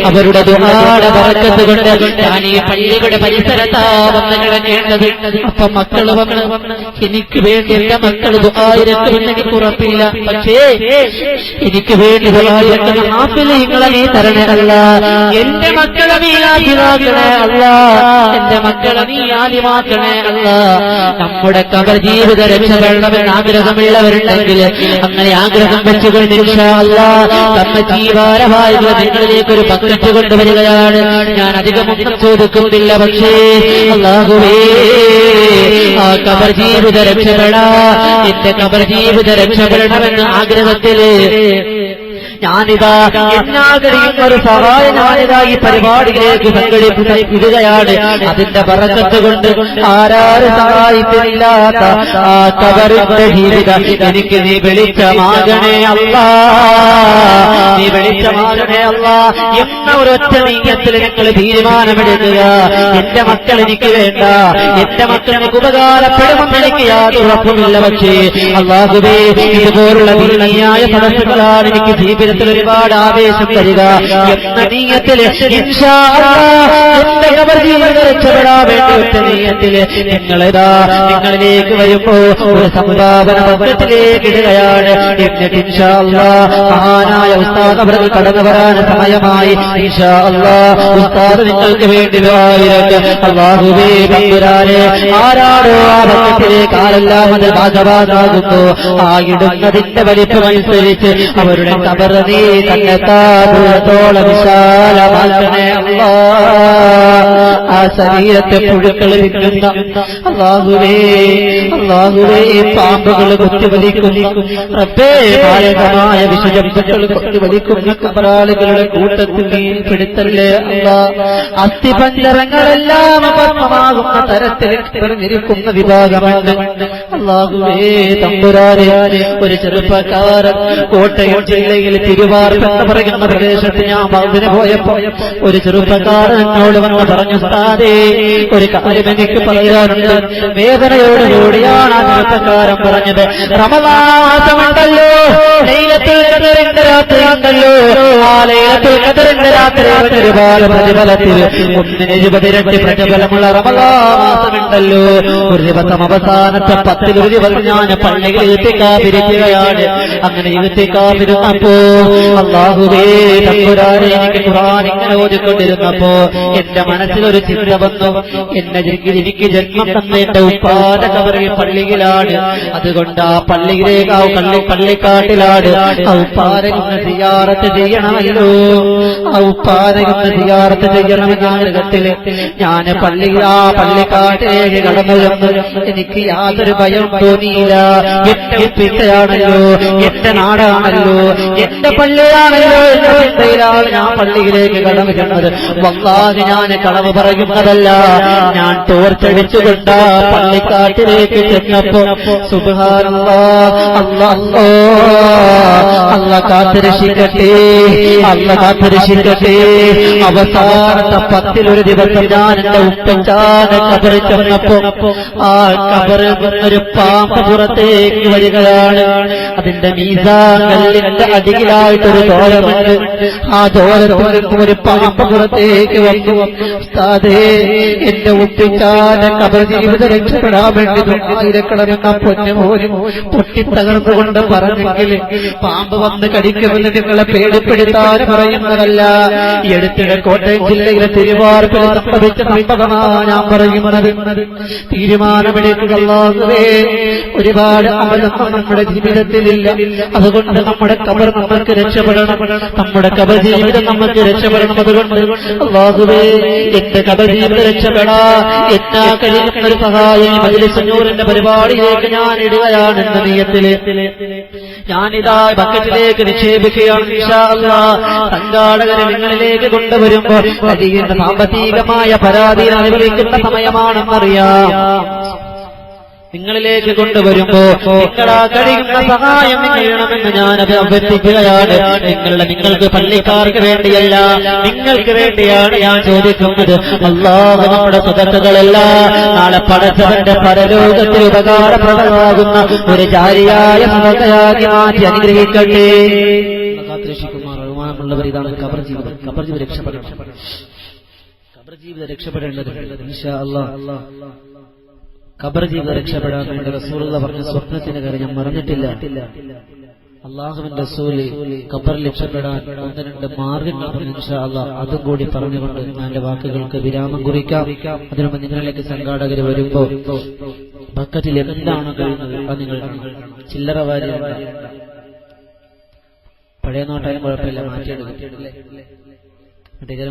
അവരുടെ ദുആയുടെ ബറക്കത്ത് കൊണ്ട് ഞാൻ ഈ പള്ളികളുടെ പരിസരത്താ വന്ന് കിടക്കേണ്ടത്. അപ്പൊ മക്കൾ വന്ന് എനിക്ക് വേണ്ടി എന്റെ മക്കൾ ദുആയിരക്കുമെന്ന് എനിക്ക് ഉറപ്പില്ല, പക്ഷേ എനിക്ക് വേണ്ടി ദുആയിരക്കുന്ന ഹാഫിളീങ്ങളെ നീ തരണേ അല്ലാഹ്. എന്റെ മക്കളെ നീ ആലിമാക്കണേ അല്ലാഹ്, എന്റെ മക്കളെ നീ ആലിമാക്കണേ അല്ലാഹ്. നമ്മുടെ ഖബർ ജീവിത രക്ഷപ്പെടണമെന്ന് ആഗ്രഹമുള്ളവരുണ്ടെങ്കിൽ അങ്ങനെ ആഗ്രഹം വെച്ചുകൊണ്ട് ഇൻഷാ അല്ലാഹ് തമ്മ ജീവാരമായുള്ള നിങ്ങളിലേക്ക് ഒരു ബക്കറ്റ് കൊണ്ടുവരികയാണ്. ഞാൻ അധികമൊന്നും ചോദിക്കുന്നില്ല, പക്ഷേ അല്ലാഹുവേ ആ ഖബർ ജീവിത രക്ഷപ്പെടാ, എന്റെ ഖബർ ജീവിത രക്ഷപ്പെടണമെന്ന് ആഗ്രഹത്തില് ഞാനിതാ എന്നാകെയും ഒരു സഹായം ഞാനിതാ ഈ പരിപാടിയിലേക്ക് സംഘടിപ്പിക്കുകയാണ്. അതിന്റെ ബറക്കത്ത് കൊണ്ട് ആരാരും സഹായിക്കുന്നില്ലാത്ത ആ ഖബറിന്റെ ജീവിതം എനിക്ക് നീ വെളിച്ചമാകണേ അല്ലാഹ്, നീ വെളിച്ചമാകണേ അല്ലാഹ് എന്ന ഒരൊറ്റ നീയത്തിൽ നിങ്ങൾ തീരുമാനമെടുക്കുക. എന്റെ മക്കൾ എനിക്ക് വേണ്ട, എന്റെ മക്കൾ എനിക്ക് ഉപകാരപ്പെടുമെന്ന് എനിക്ക് യാതൊരു ഉറപ്പുമില്ല, പക്ഷേ അല്ലാഹുവേ ഇതുപോലുള്ള ദീനിയായ സദസ്സുകളാണ് എനിക്ക് ജീവിതത്തിൽ ഒരുപാട് ആവേശം തരിക എന്ന നീയത്തിൽ ഇൻഷാ അല്ലാഹ് എന്റെ ഖബർ ജീവിത നിന്ന് രക്ഷപ്പെടാൻ വേണ്ടി ഒറ്റ നീയത്തില് നിങ്ങളിതാ നിങ്ങളിലേക്ക് വരുമ്പോ ഒരു സംഭാവന പക്കത്തിലേക്ക് ഇടുകയാണ്. എന്നിട്ട് ഇൻഷാ അല്ലാഹ് മഹാനായ ഉസ്താദ് അവർക്ക് കടന്നു വരാൻ സമയമായി. ഇൻഷാ അല്ലാഹ് ഉസ്താദ് നിങ്ങൾക്ക് വേണ്ടി അല്ലാഹുവേ തമ്പുരാനെ ആരാടോ ആ പക്കത്തിലേക്ക് ആരെല്ലാം അത് ഭാഗവാനാകുന്നു ആ ഇടുന്നതിന്റെ വലിപ്പമനുസരിച്ച് അവരുടെ ഖബർ നീ തന്നെത്താദൂരത്തോളം വിശാലമാക്കണേ അല്ലാഹ്. ആ ശരീരത്തെ പുഴുക്കൾ വിൽക്കുന്ന അല്ലാഹുവേ അല്ലാഹുവേ പാമ്പുകൾ കുത്തിവലിക്കുന്ന റബ്ബേ മാരകമായ വിഷജന്തുക്കൾ കുത്തിവലിക്കുന്ന കബറാളികളുടെ കൂട്ടത്തിൽ നീ പെടുത്തല്ലേ അല്ലാഹ്. അസ്ഥിപഞ്ചരങ്ങളെല്ലാം അപർമ്മമാകുന്ന തരത്തിൽ നിറഞ്ഞിരിക്കുന്ന വിഭാഗമുണ്ട് അല്ലാഹുവേ തമ്പുരാനെ. ഒരു ചെറുപ്പക്കാരൻ കോട്ടയം ജില്ലയിൽ തിരുവാർപ്പ് എന്ന് പറയുന്ന പ്രദേശത്ത് ഞാൻ അതിന് പോയപ്പോ ഒരു ചെറുപ്പക്കാരൻ എന്നോട് വന്ന് പറഞ്ഞു, ഉസ്താദേ ഒരു കാര്യം എനിക്ക് പറയാനുണ്ട്. വേദനയോടുകൂടിയാണ് ആ ചെറുപ്പക്കാരൻ പറഞ്ഞത്, റമളാനുണ്ടല്ലോ, ലൈലത്തുൽ ഖദറിന്റെ രാത്രി ഉണ്ടല്ലോ, ആ ലൈലത്തുൽ ഖദറിന്റെ രാത്രി ഒരുപാട് പ്രതിഫലത്തിൽ 120 പ്രതിഫലമുള്ള റമളാൻ മാസമുണ്ടല്ലോ. ഒരു ദിവസം അവസാനത്തെ 10 ഒരു ദിവസം ഞാൻ പള്ളിയിൽ ഇത്തിക്കാഫിരിക്കുകയാണ്. അങ്ങനെ ഇത്തിക്കാഫിരുന്നപ്പോ അല്ലാഹുവേ തമ്പുരാനെ എനിക്ക് ഖുർആൻ ഇങ്ങനെ ഓതിക്കൊണ്ടിരുന്നപ്പോ എന്റെ മനസ്സിലൊരു ചിന്ത വന്നു. എനിക്ക് ജന്മം തന്ന എന്റെ ഉപ്പാന്റെ ഖബറിൽ പള്ളിയിലാണ്. അതുകൊണ്ട് ആ പള്ളിയിലേക്ക് ആ പള്ളിക്കാട്ടിലാണ്. ആ ഉപ്പാനെ ഒന്ന് സിയാറത്ത് ചെയ്യണമല്ലോ, ആ ഉപ്പാനെ ഒന്ന് സിയാറത്ത് ചെയ്യണമെന്ന ആഗ്രഹത്തില് ഞാൻ ആ പള്ളിക്കാട്ടിലേക്ക് കടന്നു ചെന്ന് എനിക്ക് യാതൊരു ഭയം തോന്നിയില്ല. എന്റെ ഉപ്പിട്ടയാണല്ലോ, എന്റെ നാടാണല്ലോ, എന്റെ പള്ളിയാണല്ലോ എന്ന ചിന്തയിലാണ് ഞാൻ പള്ളിയിലേക്ക് കടന്നു ചെന്നത്. വല്ലാഹി ഞാൻ കളവ് പറയുന്നതല്ല. ഞാൻ തോർച്ചടിച്ചുകൊണ്ട് പള്ളിക്കാട്ടിലേക്ക് ചെന്നപ്പോ സുബ്ഹാനല്ലാഹ് അല്ലാഹ് കാത്തിരക്ഷിക്കട്ടെ, അല്ലാഹ് കാത്തിരക്ഷിക്കട്ടെ. അവസാനത്തെ 10 ഒരു ദിവസം ഞാൻ എന്റെ ഉപ്പച്ചാന്റെ ഖബറിൽ ചെന്നപ്പോ ആ ഖബറിൽ നിന്നൊരു പാമ്പ് പുറത്തേക്ക് വരികയാണ്. അതിന്റെ മീസാൻ കല്ലിന്റെ അടിയിലായിട്ടൊരു ദോരമുണ്ട്. ആ ദോരത്തിൽ ഒരു പാമ്പ് പുറത്തേക്ക് വന്നു. ഉസ്താദേ എന്റെ ഉപ്പിച്ചാന്റെ ഖബർ ജീവിത രക്ഷപ്പെടാൻ വേണ്ടി ദുആയിരക്കണമെന്ന പൊന്നുപോലും പൊട്ടിത്തകർന്നുകൊണ്ട് പറഞ്ഞെങ്കിൽ പാമ്പ് വന്ന് കടിക്കുമെന്ന് നിങ്ങളെ പേടിപ്പെടുത്താൻ പറയുന്നതല്ല. ഈ അടുത്തിടെ കോട്ടയം ജില്ലയിലെ തിരുവാർപ്പിൽ സംഭവിച്ച സംഭവമാണ് ഞാൻ പറയുന്നത്. തീരുമാനമെടുക്കുക അല്ലാഹുവേ. ഒരുപാട് അമലൊന്നും നമ്മുടെ ജീവിതത്തിലില്ല. അതുകൊണ്ട് നമ്മുടെ ഖബർ നമുക്ക് രക്ഷപ്പെടണം, നമ്മുടെ ഖബർ ജീവിതം നമുക്ക് രക്ഷപ്പെടണം. അതുകൊണ്ട് അല്ലാഹുവേ എന്റെ ഖബർ ജീവിതം രക്ഷപ്പെടാ എന്നാ കഴിയുന്ന ഒരു സഹായം മജ്‌ലിസ് നൂറിന്റെ പരിപാടിയിലേക്ക് ഞാൻ ഇടുകയാണ്. എന്ന നിയത്തില് ഞാനിതാ ബക്കറ്റിലേക്ക് നിക്ഷേപിക്കുകയാണ്. ഇൻഷാ അല്ലാഹ് സംഘാടകരെ നിങ്ങളിലേക്ക് കൊണ്ടുവരുമ്പോൾ കഴിയുന്ന സാമ്പത്തികമായ പരാതി അനുഭവിക്കുന്ന സമയമാണെന്നറിയാം. നിങ്ങളിലേക്ക് കൊണ്ടുവരുമ്പോ നിങ്ങളാ കഴിയുന്ന സഹായം ചെയ്യണമെന്ന് ഞാൻ അഭ്യർത്ഥിക്കുകയാണ്. നിങ്ങൾക്ക് പള്ളിക്കാർക്ക് വേണ്ടിയല്ല, നിങ്ങൾക്ക് വേണ്ടിയാണ് ഞാൻ ചോദിക്കുന്നത്. അല്ലാഹു നമ്മുടെ സ്വതക്കുകളെല്ലാം നാളെ പടച്ചവന്റെ പരലോകത്തിൽ ഉപകാരപ്രദമാകുന്ന ഒരു ജാരിയായ സ്വതക്കയാക്കി മാറ്റി അനുഗ്രഹിക്കട്ടെ. ബഹുമാനമുള്ളവർ, ഇതാണ് ഖബർ ജീവിതം. ഖബർ ജീവിതം രക്ഷപ്പെടണം, ഖബർ ജീവിതം രക്ഷപ്പെടേണ്ടത് ഇൻഷാ അല്ലാഹ്. ഖബർ ജീവിതം രക്ഷപ്പെടാൻ വേണ്ടി റസൂലുള്ളാഹി പറഞ്ഞ സ്വപ്നത്തിന് കാര്യം ഞാൻ മറന്നിട്ടില്ല. അല്ലാഹുവിന്റെ റസൂല് ഖബറിൽ രക്ഷപ്പെടാൻ 1-2 മാർഗങ്ങൾ പറഞ്ഞു. ഇൻഷാ അല്ലാഹ് അതും കൂടി പറഞ്ഞുകൊണ്ട് ഞാൻ എന്റെ വാക്കുകൾക്ക് വിരാമം കുറിക്കാം. അതിനുമുമ്പ് നിങ്ങളിലേക്ക് സംഘാടകർ വരുമ്പോ ബക്കറ്റിൽ എന്താണ് കഴിയുന്നത് അത് നിങ്ങൾ ചില്ലറ വാരി പഴയ നോട്ടായാലും കുഴപ്പമില്ല, മാറ്റിയെടുക്കും.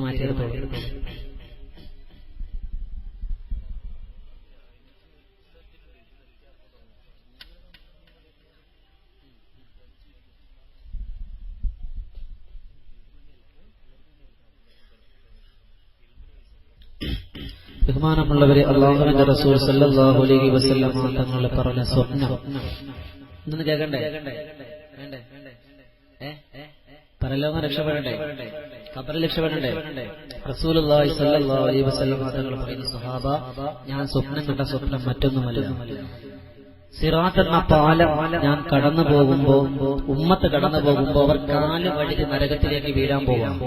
മാറ്റിയെടുത്തോളൂ. ബഹുമാനമുള്ളവരെ, അല്ലാഹുവിന്റെ റസൂൽ സല്ലല്ലാഹു അലൈഹി വസല്ലം തങ്ങൾ പറഞ്ഞ സ്വപ്നം ഇതൊന്ന് കേൾക്കണ്ടേ? വേണ്ടേ? പരലോകം രക്ഷപ്പെടണ്ടേ? ഖബറിൽ രക്ഷപ്പെടണ്ടേ? റസൂലുള്ളാഹി സല്ലല്ലാഹു അലൈഹി വസല്ലം തങ്ങൾ പറയുന്ന സ്വഹാബ, ഞാൻ സ്വപ്നം കണ്ട സ്വപ്നം മറ്റൊന്നുമല്ല. സിറാത്ത് എന്ന പാലം ഞാൻ കടന്നു പോകുമ്പോ, ഉമ്മത്ത് കടന്നു പോകുമ്പോ അവർ കാല് വഴുതി നരകത്തിലേക്ക് വീഴാൻ പോവാം.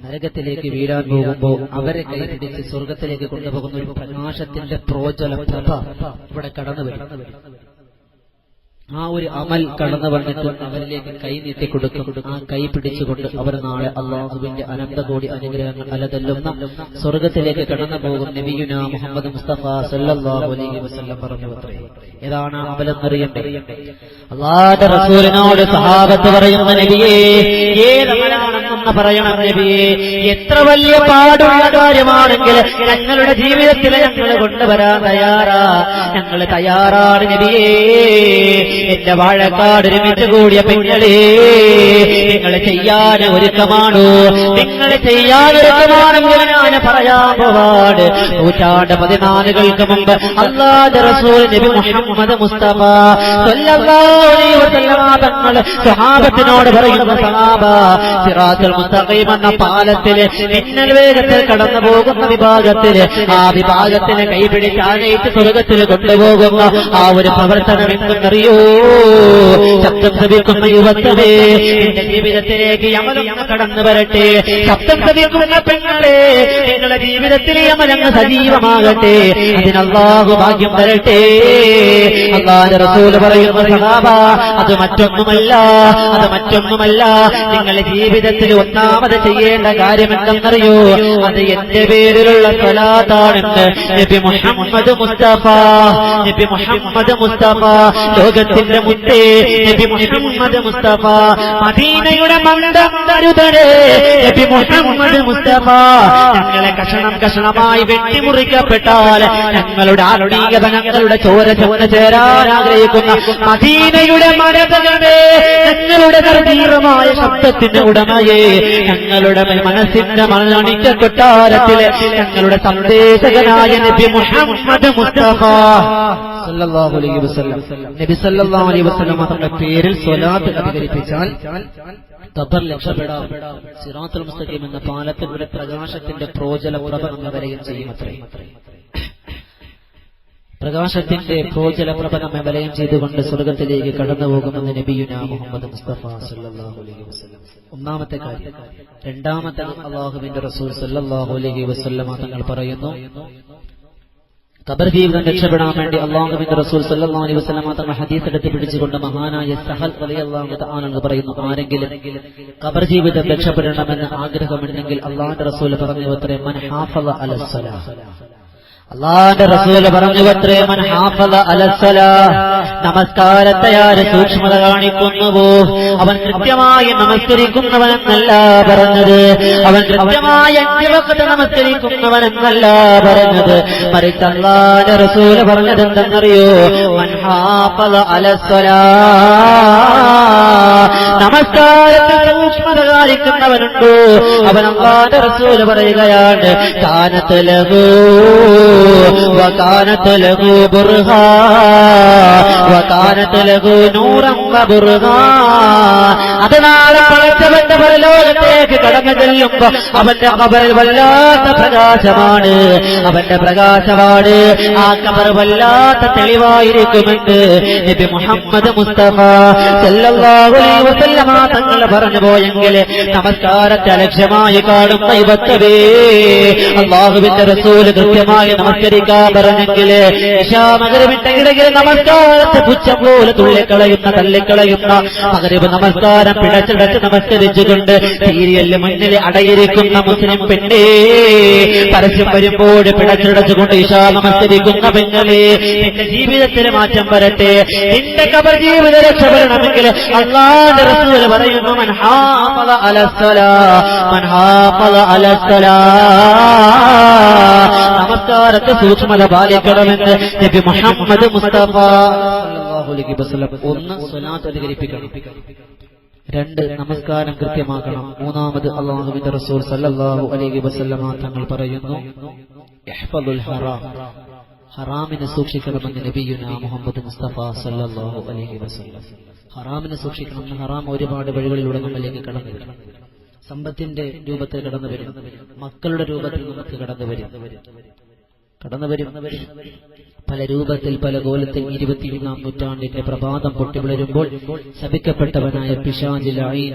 നരകത്തിലേക്ക് വീഴാൻ പോകുമ്പോൾ അവരെ കൈപിടിച്ച് സ്വർഗത്തിലേക്ക് കൊണ്ടുപോകുന്ന ഒരു പ്രകാശത്തിന്റെ പ്രോജ്വല പ്രഭ ഇവിടെ കടന്നു വരും. ആ ഒരു അമൽ കടന്നു വന്നിട്ട് അവരിലേക്ക് കൈ നീട്ടിക്കൊടുക്കും. ആ കൈ പിടിച്ചുകൊണ്ട് അവർ നാളെ അള്ളാഹുവിന്റെ അനന്തകോടി അനുഗ്രഹങ്ങൾ അലതല്ലുന്ന സ്വർഗത്തിലേക്ക് കടന്നു പോകും. നബിയുനാ മുഹമ്മദ് മുസ്തഫ സല്ലല്ലാഹു അലൈഹി വസല്ലം പറഞ്ഞു. ഏതാണ് അമലെന്നറിയണ്ടേ? അല്ലാഹുവിന്റെ റസൂലിനോട് സഹാബത്ത് പറയുന്ന നബിയേ, ഏതമലാണെന്ന് പറയണം നബിയേ. എത്ര വലിയ പാടുള്ള കാര്യമാണെങ്കിൽ ഞങ്ങളുടെ ജീവിതത്തിൽ ഞങ്ങൾ കൊണ്ടുവരാൻ തയ്യാറാ, ഞങ്ങൾ തയ്യാറാണ് നബിയേ. എന്റെ വാഴക്കാട് ഒരുമിച്ച് കൂടിയ പെങ്ങളെ, നിങ്ങൾ ചെയ്യാൻ ഒരുക്കമാണോ? നിങ്ങൾ ചെയ്യാൻ ഒരുക്കമാണെങ്കിൽ ഞാൻ പറയാൻ പോവാട്. 114 മുമ്പ് അല്ലാഹുവിന്റെ റസൂൽ നബി മുഹമ്മദ് മുസ്തഫ സല്ലല്ലാഹു അലൈഹി വസല്ലം തങ്ങൾ സ്വഹാബത്തിനോട് പറയുന്ന, സഹാബ, സിറാത്തുൽ മുസ്തഖീം എന്ന പാലത്തിൽ മിന്നൽ വേഗത്തിൽ കടന്നു പോകുന്ന വിഭാഗത്തിൽ, ആ വിഭാഗത്തിന് കൈപിടിച്ചാനേറ്റ് സ്വർഗത്തിൽ കൊണ്ടുപോകുന്ന ആ ഒരു പ്രവർത്തനം എന്തെന്നറിയോ? ശബ്ദം ശ്രവിക്കുന്ന യുവത്വമേ, എന്റെ ജീവിതത്തിലേക്ക് യമലങ്ങ് കടന്നു വരട്ടെ. ശബ്ദം ശ്രവിക്കുന്ന പെങ്ങളെ, നിങ്ങളുടെ ജീവിതത്തിൽ യമലങ്ങ് സജീവമാകട്ടെ. അതിനല്ലാഹു ഭാഗ്യം തരട്ടെ. അല്ലാഹുവിന്റെ റസൂൽ പറയുന്ന, സഹാബ, അത് മറ്റൊന്നുമല്ല, അത് മറ്റൊന്നുമല്ല. നിങ്ങളുടെ ജീവിതത്തിൽ ഒന്നാമത് ചെയ്യേണ്ട കാര്യം എന്തെന്നറിയോ? അത് എന്റെ പേരിലുള്ള സ്വലാത്താണെന്ന് നബി മുഹമ്മദ് മുസ്തഫ. നബി മുഹമ്മദ് മുസ്തഫ, ലോകത്തിന്റെ മുത്തേ നബി മുഹമ്മദ് മുസ്തഫ, മദീനയുടെ മന്ദം തരുതരേ നബി മുഹമ്മദ് മുസ്തഫ. ഞങ്ങളെ കഷണം കഷണമായി വെട്ടിമുറിക്കപ്പെട്ടാൽ ഞങ്ങളുടെ ആത്മീയത, ഞങ്ങളുടെ ചോര ചേരാൻ ആഗ്രഹിക്കുന്ന മദീനയുടെ മരതകളെ, ഞങ്ങളുടെ ഗംഭീരമായ ശബ്ദത്തിന്റെ ഉടമയെ, ഞങ്ങളുടെ മനസ്സിന്റെ മണിക്ക കൊട്ടാരത്തിലെ ഞങ്ങളുടെ സന്ദേശകനായ നബി മുഹമ്മദ് മുസ്തഫ സല്ലല്ലാഹു അലൈഹി വസല്ലം. നബി സല്ലല്ലാഹു അലൈഹി വസല്ലം തങ്ങളുടെ പേരിൽ സ്വലാത്ത് അധികരിപ്പിച്ചാൽ ഖബർ രക്ഷപ്പെടാം. സിറാത്തുൽ മുസ്തഖീം എന്ന പാലത്തിന്റെ പ്രകാശത്തിന്റെ പ്രോജ്വല പ്രഭ നമ്മെ വലയം ചെയ്യുമത്രേ. പ്രകാശത്തിന്റെ പ്രോജ്വല പ്രഭ നമ്മെ വലയം ചെയ്തുകൊണ്ട് സ്വർഗത്തിലേക്ക് കടന്നുപോകുമെന്ന് നബിയുനാ മുഹമ്മദ് മുസ്തഫ സല്ലല്ലാഹു അലൈഹി വസല്ലം. ഒന്നാമത്തെ കാര്യം. രണ്ടാമത്തെ, അല്ലാഹുവിന്റെ റസൂൽ സല്ലല്ലാഹു അലൈഹി വസല്ലം തങ്ങൾ പറയുന്നു, ഖബർ ജീവിതം രക്ഷപ്പെടാൻ വേണ്ടി അല്ലാഹുവിന്റെ റസൂൽ സല്ലല്ലാഹു അലൈഹി വസല്ലം തങ്ങൾ ഹദീസ് എടുത്ത് പിടിച്ചുകൊണ്ട് മഹാനായ സഹൽ റളിയല്ലാഹു തആല പറയുന്നു, ആരെങ്കിലും ഖബർ ജീവിതം രക്ഷപ്പെടണമെന്ന് ആഗ്രഹമുണ്ടെങ്കിൽ അല്ലാഹുവിന്റെ റസൂൽ പറഞ്ഞു അത്രേ, മൻ ഹാഫള അലസ്സലാഹ്. അല്ലാഹുവിന്റെ റസൂൽ പറഞ്ഞു അത്രേ, മൻ ഹാഫള അലസ്സലാഹ്. നമസ്കാരത്തെ ആര് സൂക്ഷ്മത കാണിക്കുന്നുവോ അവൻ കൃത്യമായി നമസ്കരിക്കുന്നവനെന്നല്ല പറഞ്ഞത്. അവൻ കൃത്യമായി 5 വഖ്ത് നമസ്കരിക്കുന്നവനെന്നല്ല പറഞ്ഞത്. മറിച്ച് അല്ലാഹുവിന്റെ റസൂൽ പറഞ്ഞത് എന്തെന്നറിയോ? മൻ ഹാഫള അലസ്സലാഹ്. നമസ്കാരത്തെ സൂക്ഷ്മത കാണിക്കുന്നവനുണ്ടോ അവൻ, അല്ലാഹുവിന്റെ റസൂൽ പറയുകയാണ്, കാനത്ത് ലഹു വകാനത്ത് ലഹു ബുർഹാ വകാനത്ത് ലഹു നൂറൻ വബുർഹാ. അത് നാളെ പടച്ചവന്റെ പരലോകത്തേക്ക് കടന്നു ചെല്ലുമ്പോ അവന്റെ ഖബറിൽ വല്ലാത്ത പ്രകാശമാണ്, അവന്റെ പ്രകാശമാണ്. ആ ഖബർ വല്ലാത്ത തെളിവായിരിക്കുമെന്ന് നബി മുഹമ്മദ് മുസ്തഫ സല്ലല്ലാഹു അലൈഹി വസല്ലം തങ്ങൾ പറഞ്ഞു പോയെങ്കിൽ നമസ്കാരത്തെ അലക്ഷ്യമായി കാണുന്ന യുവത്വമേ, അല്ലാഹുവിന്റെ റസൂൽ കൃത്യമായി നമസ്കരിക്കാൻ പറഞ്ഞെങ്കിൽ ഇശാ മഗ്‌രിബിന്റെ ഇടയിൽ നമസ്കാരത്തെ പുച്ഛം പോലെ തള്ളിക്കളയുന്ന മഗ്‌രിബ് നമസ്കാരം പിടച്ചിടച്ച് നമസ്കരിച്ചുകൊണ്ട് സീരിയലിന് മുന്നിൽ അടയിരിക്കുന്ന മുസ്ലിം പെണ്ണേ, പരസ്യം വരുമ്പോൾ പിടച്ചിടച്ചുകൊണ്ട് ഇശാ നമസ്കരിക്കുന്ന പെണ്ണേ, നിന്റെ ജീവിതത്തിൽ മാറ്റം വരട്ടെ. നിന്റെ ഖബർ ജീവിതം രക്ഷപ്പെടണമെങ്കിൽ അല്ലാഹുവിന്റെ റസൂൽ പറയുന്നു, മൻ ഹാഫള അലസ്സലാഹ്, മൻ ഹാഫള അലസ്സലാഹ്. നമസ്കാരത്തെ സൂക്ഷ്മത പാലിക്കണമെന്ന് നബി മുഹമ്മദ് മുസ്തഫ സല്ലല്ലാഹു അലൈഹി വസല്ലം. 1, സ്വലാത്ത് അധികരിപ്പിക്കണം. 2, നമസ്കാരം കൃത്യമാക്കണം. 3, അല്ലാഹുവിന്റെ റസൂൽ സല്ലല്ലാഹു അലൈഹി വസല്ലം തങ്ങൾ പറയുന്നു, ഇഹ്ഫദുൽ ഹറാം. ഹറാമിനെ സൂക്ഷിക്കണമെന്ന് നബിയുനാ മുഹമ്മദ് മുസ്തഫ സല്ലല്ലാഹു അലൈഹി വസല്ലം. ഹറാമിനെ സൂക്ഷിക്കണം. ഹറാം ഒരുപാട് വഴികളിലൂടെ നമ്മളിലേക്ക് കടന്നു വരും. സമ്പത്തിന്റെ രൂപത്തിൽ കടന്നു വരും, മക്കളുടെ രൂപത്തിൽ നമുക്ക് കടന്നു വരും. കടന്നുവരും. പല രൂപത്തിൽ പല കോലത്തിൽ 21-ാം നൂറ്റാണ്ടിന്റെ പ്രഭാതം പൊട്ടിവിളരുമ്പോൾ ശപിക്കപ്പെട്ടവനായ പിശാച് ലഈൻ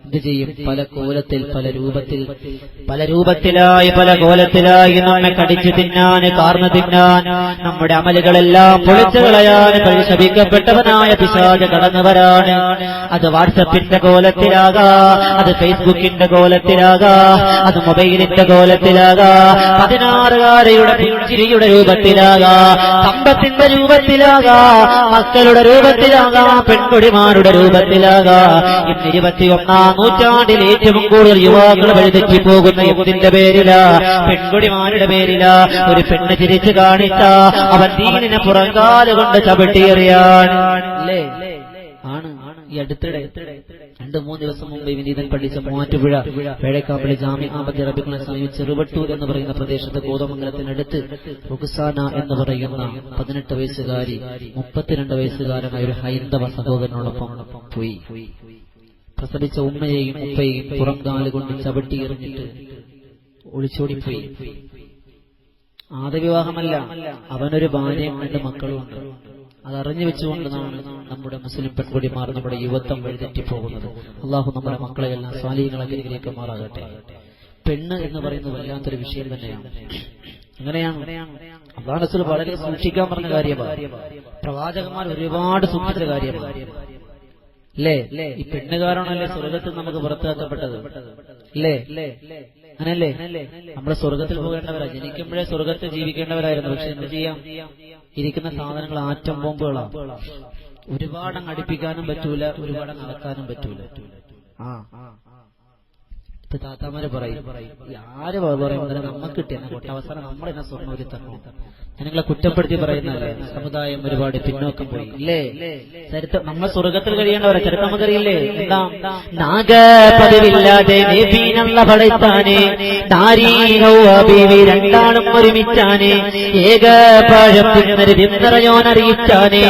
എന്ത് ചെയ്യും? പല കോലത്തിൽ പല രൂപത്തിലായി പല കോലത്തിലായി നമ്മെ കടിച്ചു തിന്നാൻ, കാർന്നു തിന്നാൻ, നമ്മുടെ അമലുകളെല്ലാം പൊളിച്ചു കളയാൻ ശപിക്കപ്പെട്ടവനായ പിശാച് കടന്നുവരാണ്. അത് വാട്സപ്പിന്റെ കോലത്തിലാകാ, അത് ഫേസ്ബുക്കിന്റെ കോലത്തിലാകാ, അത് മൊബൈലിന്റെ കോലത്തിലാകാ, 16-കാരിയുടെ പുഞ്ചിരിയുടെ രൂപത്തിലാകാ, സമ്പത്തിന്റെ രൂപത്തിലാകാ, മക്കളുടെ രൂപത്തിലാകാ, പെൺകുടിമാരുടെ രൂപത്തിലാകാ. ഇന്ന് 21-ാം നൂറ്റാണ്ടിൽ ഏറ്റവും കൂടുതൽ യുവാക്കൾ വഴിതെറ്റിപ്പോകുന്ന എന്തിന്റെ പേരിലാ? പെൺകുടിമാരുടെ പേരിലാ. ഒരു പെണ്ണ് ചിരിച്ചു കാണിച്ച അവൻ ദീനിനെ പുറങ്കാലുകൊണ്ട് ചവിട്ടിയേറിയാണ്. അല്ലേ? ആണ്. ഈ അടുത്തിടെ 2-3 ദിവസം മുമ്പ് വിനീതൻ പഠിച്ച മൂവാറ്റുപുഴ പേഴക്കാപ്പള്ളി ജാമിഅ അറബിക്കുള്ള സമീപം ചെറുവട്ടൂർ എന്ന് പറയുന്ന പ്രദേശത്ത് കോതമംഗലത്തിനടുത്ത് റുക്സാന എന്ന് പറയുന്ന 18 വയസ്സുകാരി 32 വയസ്സുകാരനായ ഒരു ഹൈന്ദവ സഹോദരനോടൊപ്പം പോയി. പ്രസവിച്ച ഉമ്മയെയും ഉപ്പയെയും പുറംകാലുകൊണ്ട് ചവിട്ടിയെറിഞ്ഞിട്ട് ഒളിച്ചോടിപ്പോയി. ആദ്യവിവാഹമല്ല, അവനൊരു ഭാര്യയും 2 മക്കളുമുണ്ട്. അതറിഞ്ഞു വെച്ചുകൊണ്ടാണ് നമ്മുടെ മുസ്ലിം പെൺകുടിമാർ നമ്മുടെ യുവത്വം വഴിതെറ്റിപ്പോകുന്നത്. അള്ളാഹു നമ്മുടെ മക്കളെയെല്ലാം സ്വാലിഹീങ്ങളാക്കി അനുഗ്രഹിക്കുമാറാകട്ടെ. പെണ്ണ് എന്ന് പറയുന്നത് വല്ലാത്തൊരു വിഷയം തന്നെയാണ്. അങ്ങനെയാണ് അല്ലാഹു റസൂൽ വളരെ സൂക്ഷിക്കാൻ പറഞ്ഞ കാര്യമാണ്. പ്രവാചകന്മാർ ഒരുപാട് സൂക്ഷിച്ച കാര്യമാണ്. അല്ലേ? ഈ പെണ്ണുകാരാണല്ലേ സ്വർഗത്തിൽ നമുക്ക് പുറത്താക്കപ്പെട്ടത്. അല്ലേ? അങ്ങനല്ലേ? നമ്മുടെ സ്വർഗത്തിൽ പോകേണ്ടവരാ, ജനിക്കുമ്പോഴേ സ്വർഗത്തിൽ ജീവിക്കേണ്ടവരായിരുന്നു. പക്ഷെ എന്ത് ചെയ്യാം? ഇരിക്കുന്ന സാധനങ്ങൾ ആറ്റം ബോംബുകളാണ്. ഒരുപാടങ്ങ് അടുപ്പിക്കാനും പറ്റൂല, ഒരുപാട് നടക്കാനും പറ്റൂല. ഇപ്പൊ താത്താമാര് പറയും, ആര് പറയുമ്പോൾ നമുക്ക് കിട്ടിയ അവസാനം നമ്മളെന്നെ സ്വർണ്ണം ഒരു തരണം. ഞങ്ങളെ കുറ്റപ്പെടുത്തി പറയുന്നല്ലേ? സമുദായം ഒരുപാട് പിന്നോക്കം പോയി. ഇല്ലേ? ചരിത്രം നമ്മൾ സ്വർഗത്തിൽ കഴിയേണ്ടവരെ ചരിത്രം നമുക്കറിയില്ലേ? എന്താ? നാഗപതിവില്ലാതെ നബീനുള്ള പടയ്ത്താനെ, നാരീ ഹൗവ ബീവി രണ്ടാളും ഒരുമിച്ചാനെ, ഏക പഴത്തിനൊരു വിന്തറയോനറിയിച്ചാനെ,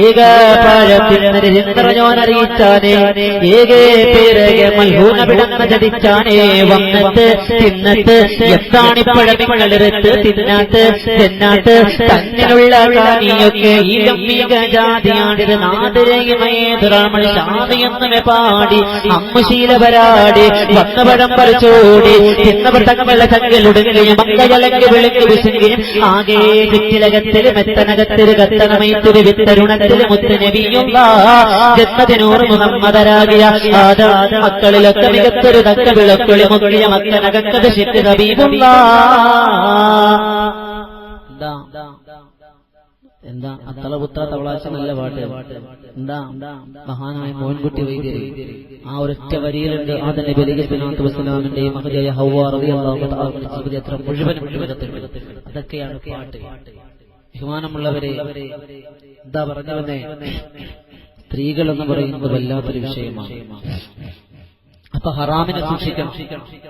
ഏക പഴത്തിനൊരു വിന്തറയോനറിയിച്ചാനെ, ഏകേ പേരകെ മൽഹൂന വിടന്ന ചതിച്ചാനെ, വന്നത്ത് തിന്നത്ത് എത്താണിപ്പഴമിങ്ങളെടുത്ത് തിന്നാത്ത് തെന്നാത്ത് തന്നിലുള്ള കാണിയൊക്കെ ഈ ഗംഭീക ജാതിയാണിത് നാദരയുമേതുറാമണി ശാതിയെന്നുമേ പാടി അമ്മുശീലപരാടി വന്നപഴം പറിച്ചോടി തിന്നവർ തങ്ങളുടെ തങ്ങളിലുടുങ്ങുകയും മക്കയലങ്കി വിളിക്ക് വിശുകയും ആകെ ചുറ്റിലകത്തില് മെത്തനകത്തില് കത്തനമൈത്തില് വിത്തരുണത്തില് മുത്തനബിയുള്ള ജന്മദിനൂറ് മുഹമ്മദരാകിയ ആദാ മക്കളിലൊക്കെ മികത്തൊരു തക്ക വിളക്കുളി മുക്കിയ മക്കനകത്തത് ശിക്ക് ഹബീബുള്ള. എന്താ അത്തളപുത്ര തവളാച്ച നല്ല പാട്ട്. എന്താ? മഹാനായ മോഹൻകുട്ടി വൈദ്യര് ആ ഒരൊറ്റ വരിയിലുണ്ട് ആദം നബി അലൈഹിസ്സലാത്തു വസ്സലാമിന്റെയും മഹദിയായ ഹവ്വ റളിയല്ലാഹു തആലയുടെ ജീവിതചരിത്രം മുഴുവനും. അതൊക്കെയാണ് പാട്ട്. ബഹുമാനമുള്ളവരെ, എന്താ പറഞ്ഞവനെ? സ്ത്രീകൾ എന്ന് പറയുന്നത് വല്ലാത്തൊരു വിഷയമാണ്. അപ്പൊ ഹറാമിനെ സൂക്ഷിക്കണം.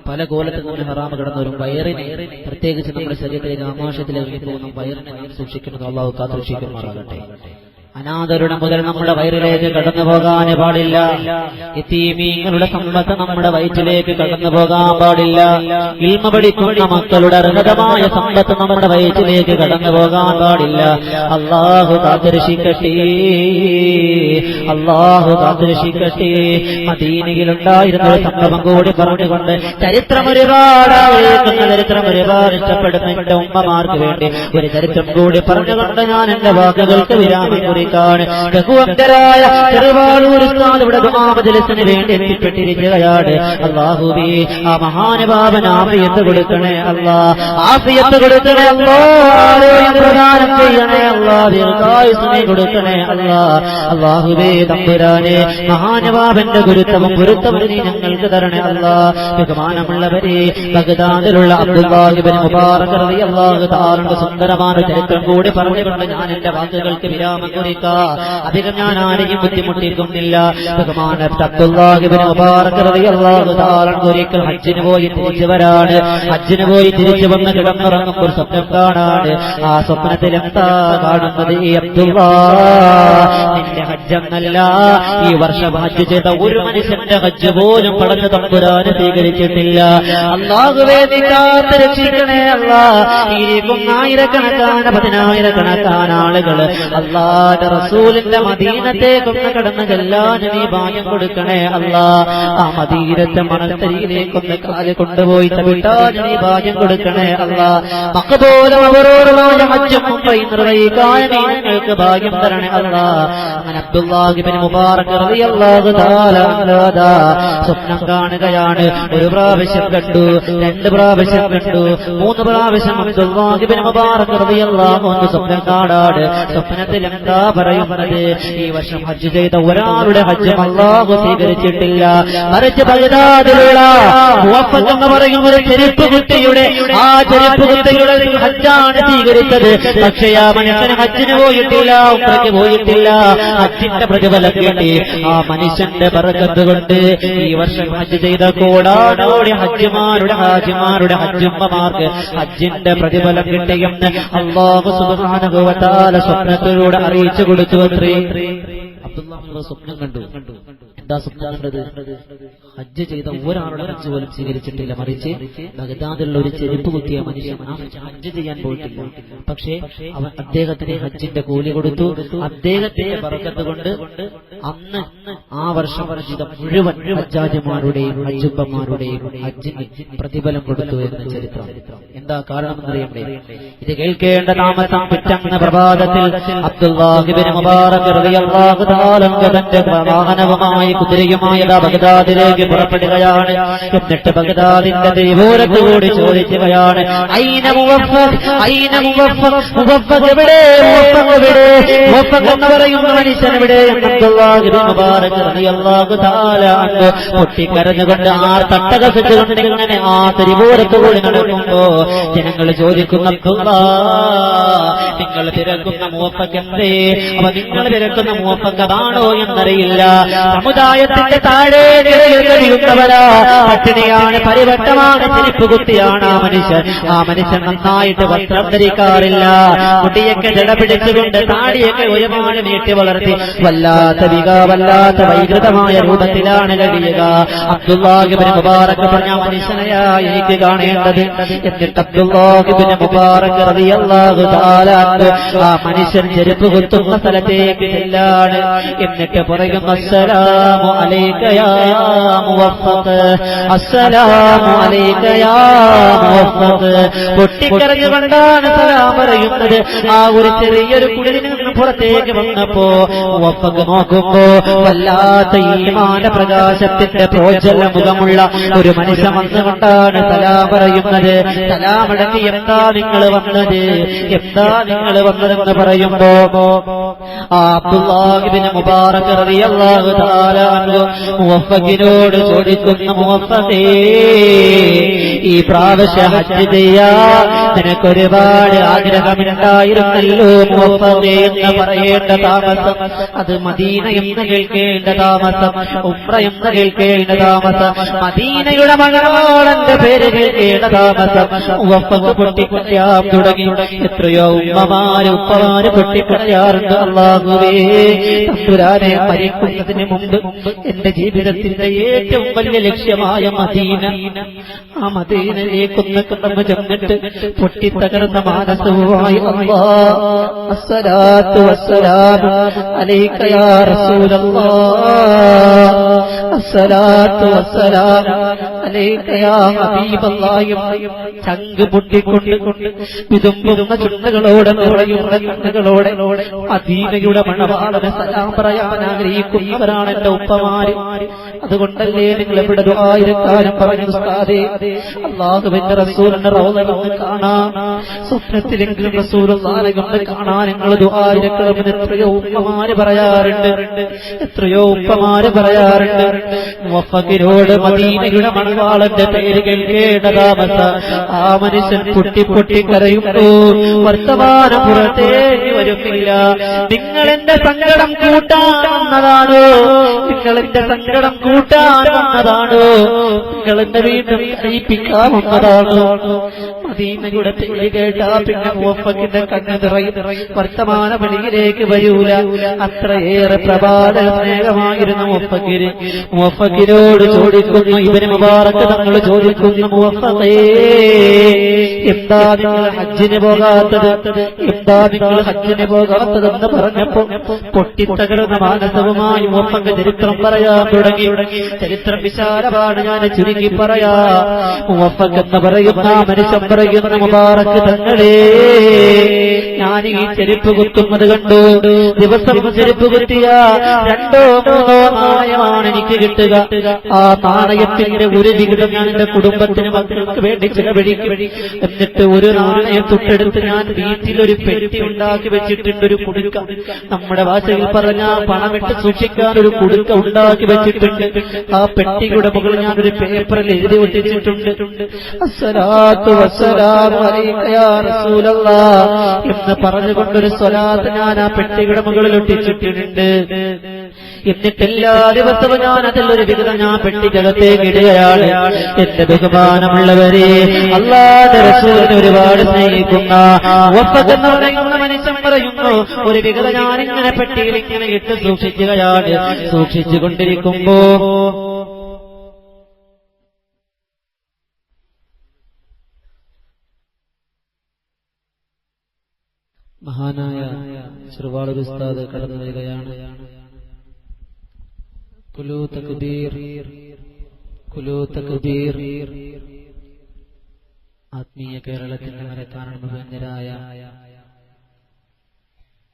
പല കോലത്തിൽ പോലെ ഹറാമ് കടന്നു വരും. വയറിനെ, പ്രത്യേകിച്ച് നമ്മുടെ ശരീരത്തിലേക്ക് ആമാശത്തിലേക്ക് ഇറങ്ങിപ്പോകുന്ന വയറിനെ സൂക്ഷിക്കുന്നത് അല്ലാഹു കാത്തുരക്ഷിക്കുമാറാകട്ടെ. അനാഥരുടെ മുതൽ നമ്മുടെ വയറിലേക്ക് കടന്നു പോകാൻ പാടില്ല. യതീമീങ്ങളുടെ സമ്പത്ത് നമ്മുടെ വയറ്റിലേക്ക് കടന്നു പോകാൻ പാടില്ല. ഇൽമ പഠിക്കുന്ന മക്കളുടെ അർഹതമായ സമ്പത്ത് നമ്മുടെ വയറ്റിലേക്ക് കടന്നു പോകാൻ പാടില്ല. അല്ലാഹു കാത്തുരക്ഷിക്കട്ടെ, അല്ലാഹു കാത്തുരക്ഷിക്കട്ടെ. മദീനയിലുണ്ടായിരുന്ന ഒരു സംഭവം കൂടി പറഞ്ഞുകൊണ്ട് ചരിത്രം ഒരുപാട് ഇഷ്ടപ്പെടുന്ന എന്റെ ഉമ്മമാർക്ക് വേണ്ടി ഒരു ചരിത്രം കൂടി പറഞ്ഞുകൊണ്ട് ഞാൻ എന്റെ വാക്കുകൾക്ക് വിരാമം കുറിക്കാണ്. ബഹുവന്തരായ ചെറുവാളൂർ ഉസ്താദ് ഇവിടെ ദുആമജ്‌ലിസിന് വേണ്ടി എത്തിപ്പെട്ടിരിക്കുകയാണ്. അല്ലാഹുവേ, ആ മഹാനുഭാവൻ ആഫിയത്ത് കൊടുക്കണേ അല്ലാഹ്, ആഫിയത്ത് കൊടുക്കണേ അല്ലാഹ്, ആരോഗ്യം പ്രദാനം ചെയ്യണേ അല്ലാഹ്, ദീർഘായുസ്സ് കൊടുക്കണേ അല്ലാഹ്. അല്ലാഹുവേ തമ്പുരാനെ, മഹാനുഭാവന്റെ ഗുരുത്വവും നീ ഞങ്ങൾക്ക് തരണേ അല്ലാഹ്. ബഹുമാനമുള്ളവരെ, ബഗ്ദാദിലുള്ള അബ്ദുല്ലാഹ് ഇബ്നു മുബാറക് റളിയല്ലാഹു തആല സുന്ദരമായ ചരിത്രം കൂടി പറഞ്ഞുകൊണ്ട് ഞാൻ എന്റെ വാക്കുകൾക്ക് വിരാമം അധികം ഞാൻ ആരെയും ബുദ്ധിമുട്ടിക്കുന്നില്ല. ബഹുമാനപ്പെട്ട അബ്ദുല്ലാഹ് ഇബ്നു മുബാറക് റളിയല്ലാഹു തആല ഒരിക്കൽ ഹജ്ജിന് പോയി തിരിച്ചവരാണ്. ഹജ്ജിന് പോയി തിരിച്ചു വന്ന് കിടന്നുറങ്ങുമ്പോൾ സ്വപ്നം കാണാണ്. ആ സ്വപ്നത്തിൽ എന്താ കാണുന്നത്? ഈ നിന്റെ ഹജ്ജെന്നല്ല, ഈ വർഷം ഹജ്ജ് ചെയ്ത ഒരു മനുഷ്യന്റെ ഹജ്ജ് പോലും പടച്ച തമ്പുരാന് സ്വീകരിച്ചിട്ടില്ല. അല്ലാഹുവേ നീ കാത്ത് രക്ഷിക്കണേ അല്ലാ. ഇരിക്കുന്ന ആയിരക്കണക്കാണ് പതിനായിരക്കണക്കാണ് ആളുകൾ അല്ലാഹുവിന്റെ റസൂലിന്റെ മദീനത്തേക്കൊന്ന് കടന്നു ചെല്ലാൻ നീ ഭാഗ്യം കൊടുക്കണേ അല്ലാ. ആ മദീനത്തെ മണൽത്തരിയിലേക്കൊന്ന് കാല് കൊണ്ടുപോയി ചവിട്ടാൻ നീ ഭാഗ്യം കൊടുക്കണേ അല്ലാ. മഖബൂലും അബ്റൂറുമായ ഹജ്ജും നിർവഹിക്കാൻ നീ ഞങ്ങൾക്ക് ഭാഗ്യം തരണേ അല്ലാ. അങ്ങനെ അബ്ദുല്ലാഹ് ഇബ്നു മുബാറക് റളിയല്ലാഹു തആല അൻഹു സ്വപ്നം കാണുകയാണ്. ഒരു പ്രാവശ്യം കണ്ടു, രണ്ട് പ്രാവശ്യം കണ്ടു, മൂന്ന് പ്രാവശ്യം അബ്ദുല്ലാഹ് ഇബ്നു മുബാറക് റളിയല്ലാഹു അൻഹു സ്വപ്നം കാണാണ്. സ്വപ്നത്തിൽ എന്താ പറയുന്നത്? ഈ വർഷം ഹജ്ജ് ചെയ്ത ഒരാളുടെ ഹജ്ജ് അല്ലാഹു സ്വീകരിച്ചിട്ടില്ല. മറിച്ച് ബഗ്ദാദിലുള്ള മുവഫഖ് എന്ന് പറയുന്ന ഒരു ചെരുപ്പ് കുട്ടിയുടെ ആ ചെരുപ്പ് കുട്ടിയുടെ ഹജ്ജാണ് സ്വീകരിച്ചത്. പക്ഷേ ആ മനുഷ്യന് ഹജ്ജിന് പോയിട്ടില്ല, ഉംറയ്ക്ക് പോയിട്ടില്ല. ഹജ്ജിന്റെ പ്രതിഫലം കിട്ടി. ആ മനുഷ്യന്റെ ബർക്കത്ത് കൊണ്ട് ഈ വർഷം ഹജ്ജ് ചെയ്ത കോടാനോടി ഹജ്ജിമാരുടെ ഹജ്ജുമ്മമാർക്ക് ഹജ്ജിന്റെ പ്രതിഫലം കിട്ടിയെന്ന് അല്ലാഹു സുബ്ഹാനഹു വ തആല സ്വപ്നത്തിലൂടെ അറിയിച്ചു കൊടുത്തു. അത്രേ അബ്ദുല്ലാഹ് സ്വപ്നം കണ്ടു. എന്താ സ്വപ്നം കണ്ടത്? ഹജ്ജ് ചെയ്ത ഒരാളുടെ ഹജ്ജ് പോലും സ്വീകരിച്ചിട്ടില്ല. മറിച്ച് ബഗ്ദാദിലുള്ള ഒരു ചെരുപ്പ് കുത്തിയ മനുഷ്യൻ ഹജ്ജ് ചെയ്യാൻ പോയിട്ടില്ല. പക്ഷേ അവൻ അദ്ദേഹത്തിന് ഹജ്ജിന്റെ കൂലി കൊടുത്തു. അദ്ദേഹത്തിന്റെ ബർക്കത്ത് കൊണ്ട് അന്ന് ആ വർഷം ചെയ്ത മുഴുവൻ ഹജ്ജാജിമാരുടെയും ഹജ്ജുമ്മമാരുടെയും ഹജ്ജിന് പ്രതിഫലം കൊടുത്തു എന്ന ചരിത്രം. എന്താ കാരണമെന്നറിയണ്ടേ? ഇത് കേൾക്കേണ്ട താമസം പിറ്റന്ന പ്രഭാതത്തിൽ അബ്ദുല്ലാഹ് ഇബ്നു മുബാറക് റളിയല്ലാഹു തആല തന്റെ വാഹനവുമായി കുതിരയുമായി ബഗ്ദാദിലേക്ക് പുറപ്പെടുകയാണ്. എന്നിട്ട് ബഗ്ദാദിന്റെ ദൈവോരത്ത് കൂടി ചോദിക്കുകയാണ്, ഐന മുവഫഖ്, ഐന മുവഫഖ്, മുവഫഖ് എവിടെ, മുവഫഖ് എവിടെ, മുവഫഖ് എന്ന് പറയുന്ന മനുഷ്യൻ എവിടെ? അബ്ദുല്ലാഹ് ഇബ്നു മുബാറക് റളിയല്ലാഹു തആല അൻഹു പൊട്ടിക്കരഞ്ഞുകൊണ്ട് ആ തട്ടകസിച്ചുകൊണ്ട് ഇങ്ങനെ ആ ദൈവോരത്ത് കൂടി നടക്കുമ്പോ ജനങ്ങൾ ചോദിക്കുന്ന, നിങ്ങൾ തിരക്കുന്ന മുവഫഖ് എന്തേ? അപ്പൊ നിങ്ങൾ തിരക്കുന്ന മുവഫഖ് അതാണോ എന്നറിയില്ല. സമുദായത്തിന്റെ താഴെ കഴിയുന്നവരാ, പട്ടിണിയാണ്, പരിവട്ടമാണ്, ചെരുപ്പ് കുത്തിയാണ് ആ മനുഷ്യൻ. ആ മനുഷ്യൻ നന്നായിട്ട് വസ്ത്രം ധരിക്കാറില്ല. കുട്ടിയൊക്കെ ജട പിടിച്ചുകൊണ്ട് താടിയൊക്കെ ഒരുപാട് നീട്ടി വളർത്തി വല്ലാത്ത വൈകൃതമായ രൂപത്തിലാണ് കഴിയുക. അബ്ദുല്ലാഹ് ഇബ്നു മുബാറക് പറഞ്ഞ മനുഷ്യനെയാ എനിക്ക് കാണേണ്ടത്. എന്നിട്ട് അബ്ദുല്ലാഹ് ഇബ്നു മുബാറക് റളിയല്ലാഹു തആല ആ മനുഷ്യൻ ചെരുപ്പ് കുത്തുന്ന സ്ഥലത്തേക്ക് ചെല്ലാണ്. എന്നിട്ട് പറയുന്നു, അസ്സലാമു അലൈക യാ മുവഫഖ്, അസ്സലാമു അലൈക യാ മുവഫഖ്. പൊട്ടിക്കരഞ്ഞുകൊണ്ടാണ് സലാം പറയുന്നത്. ആ ഒരു ചെറിയൊരു കുടിലിൽ നിന്ന് പുറത്തേക്ക് വന്നപ്പോ മുവഫഖ് നോക്കുമ്പോ വല്ലാത്ത ഈമാന്റെ പ്രകാശത്തിന്റെ പ്രോജ്വല മുഖമുള്ള ഒരു മനുഷ്യൻ വന്നുകൊണ്ടാണ് സലാം പറയുന്നത്. സലാമടങ്ങി എന്താ നിങ്ങൾ വന്നത്, എന്താ നിങ്ങൾ വന്നതെന്ന് പറയുമ്പോ ആ അബ്ദുല്ലാഹ് ഇബ്നു മുബാറക് റളിയല്ലാഹു തആല അൻഹു മുവഫഖിനോട് ചോദിക്കുന്ന, മുവഫഖേ ഈ പ്രാവശ്യം ഹജ്ജ് ചെയ്യാൻ നിനക്കൊരുപാട് ആഗ്രഹമുണ്ടായിരുന്നല്ലോ മുവഫഖേ എന്ന് പറയേണ്ട താമസം, അത് മദീന എന്ന് കേൾക്കേണ്ട താമസം, ഉംറ എന്ന് കേൾക്കേണ്ട താമസം, മദീനയുടെ മണവാളന്റെ പേര് കേൾക്കേണ്ട താമസം. മുവഫഖ് പൊട്ടിക്കരയാൻ തുടങ്ങി. എത്രയോ ഉപ്പമാര് പൊട്ടിക്കരയാറുണ്ട്. അല്ലാഹുവേ തമ്പുരാനെ, മരിക്കുന്നതിന് മുമ്പ് എന്റെ ജീവിതത്തിന്റെ ഏറ്റവും വലിയ ലക്ഷ്യമായ മദീന, ആ മദീനയിലേക്കൊന്ന് കടന്നു ചെന്നിട്ട് പൊട്ടിത്തകർന്ന മാനസവുമായി അല്ലാഹ്, അസ്സലാത്തു വസ്സലാമു അലൈക യാ റസൂലല്ലാഹ്, അസ്സലാത്തു വസ്സലാമു അലൈക യാ ഹബീബല്ലാഹ്. ചങ്ക് പൊട്ടിക്കൊണ്ട് വിതുമ്പുന്ന ചുണ്ടുകളോടെ നിറയുന്ന കണ്ണുകളോടെ മദീനയുടെ മണവാളന് സലാം പറയാൻ ആഗ്രഹിക്കുന്നവരാണ് എന്റെ ഉപ്പമാര്. അതുകൊണ്ടല്ലേ നിങ്ങൾ എവിടെ ദുആയിരക്കാരും പറഞ്ഞു, ഉസ്താദേ അല്ലാഹുവിന്റെ റസൂലിന്റെ റൗള കാണാം, സ്വപ്നത്തിലെങ്കിലും റസൂലുള്ളാഹിനെ കൊണ്ട് കാണാൻ നിങ്ങൾ ദുആയിരക്കാരും എത്രയോ ഉപ്പമാര് പറയാറുണ്ട്, എത്രയോ ഉപ്പമാര് പറയാറുണ്ട്. മുവഫഖിനോട് മദീനയുടെ മണവാളന്റെ പേര് കേൾക്കേണ്ട താമസം ആ മനുഷ്യൻ പൊട്ടി കരയുന്നു. വർത്തമാനം പുറത്തേക്ക് വരുന്നില്ല. നിങ്ങൾ എന്റെ സങ്കടം കൂട്ടാൻ വന്നതാണോ? നിങ്ങൾ എന്റെ സങ്കടം കൂട്ടാൻ വന്നതാണോ? നിങ്ങൾ എന്റെ വീണ്ടും കഴിപ്പിക്കാൻ വന്നതാണോ? മദീനയുടെ പേര് കേട്ടാ പിന്നെ മുവഫക്കിന്റെ കണ്ണ് നിറയും. വർത്തമാന പണിയിലേക്ക് വരൂല. അത്രയേറെ പ്രഭാത സ്നേഹമായിരുന്നു മുവഫക്കിന്. മുവഫക്കിനോട് ചോദിക്കുന്നു, ഇബ്നു മുബാറക് തങ്ങൾ ചോദിക്കുന്നു, മുവഫഖേ എന്താ നിങ്ങൾ ഹജ്ജിന് പോകാത്തത്? എന്താ നിങ്ങൾ ഹജ്ജിന് പോകാത്തതെന്ന് പറഞ്ഞപ്പോ പൊട്ടിത്തകർന്ന മാനസവുമായി മുവഫഖ് ചരിത്രം പറയാൻ തുടങ്ങി. ചരിത്രം വിശാലമാണ്, ഞാൻ ചുരുങ്ങി പറയാ. മുവഫഖ് എന്ന് പറയുന്ന മനുഷ്യൻ പറയുന്ന, മുബാറക് തങ്ങളെ, ഞാൻ ഈ ചെരുപ്പ് കുത്തുന്നത് കണ്ടു. ദിവസം ചെരുപ്പ് കുത്തിയ 2 3 നാണയമാണ് എനിക്ക് കിട്ടുക. ആ നാണയത്തിന്റെ ഒരു വിഹിതം ഞാൻ എന്റെ കുടുംബത്തിന് മക്കൾക്ക് വേണ്ടി ചിലവഴിക്കും. എന്നിട്ട് ഒരു നാണയം തൊട്ടെടുത്ത് ഞാൻ വീട്ടിലൊരു പെട്ടി ഉണ്ടാക്കി വെച്ചിട്ടുണ്ട്, ഒരു കുടുക്ക. നമ്മുടെ ഭാഷയിൽ പറഞ്ഞ പണമിട്ട് സൂക്ഷിക്കാൻ ഒരു കുടുക്ക ഉണ്ടാക്കി വെച്ചിട്ടുണ്ട്. ആ പെട്ടിയുടെ മുകളിൽ ഞാനൊരു പേപ്പറിൽ എഴുതി ഒട്ടിച്ചിട്ടുണ്ട്, അസ്സലാത്തു വസ്സലാമു അലൈക യാ റസൂലല്ലാഹ് എന്ന് പറഞ്ഞുകൊണ്ടൊരു സ്വലാത്ത് ഞാൻ ആ പെട്ടിയുടെ മുകളിൽ ഒട്ടിച്ചിട്ടുണ്ട്. എന്നിട്ട് എല്ലാ ദിവസവും ഞാൻ അതിലൊരു വിഹിതം ഞാൻ പെട്ടിക്കകത്തേക്ക് ഇടുകയാണ്. എന്റെ ബഹുമാനമുള്ളവരെ, അല്ലാഹുവിന്റെ റസൂലിനെ ഒരുപാട് സ്നേഹിക്കുന്ന മുവഫഖ് എന്ന് പറയുന്ന മനുഷ്യൻ പറയുന്നു, ഒരു വിഹിതം ഞാൻ ഇങ്ങനെ പെട്ടിയിൽ ഇങ്ങനെ ഇട്ട് സൂക്ഷിക്കുകയാണ്. സൂക്ഷിച്ചുകൊണ്ടിരിക്കുമ്പോ മഹാനായ ചെറുവാളൂർ ഉസ്താദ് കടന്നു വരികയാണ്. കുലൂ തക്ബീർ, കുലൂ തക്ബീർ. ആത്മീയ കേരളത്തിന്റെ മരക്കാരൻ മുഖന്യരായ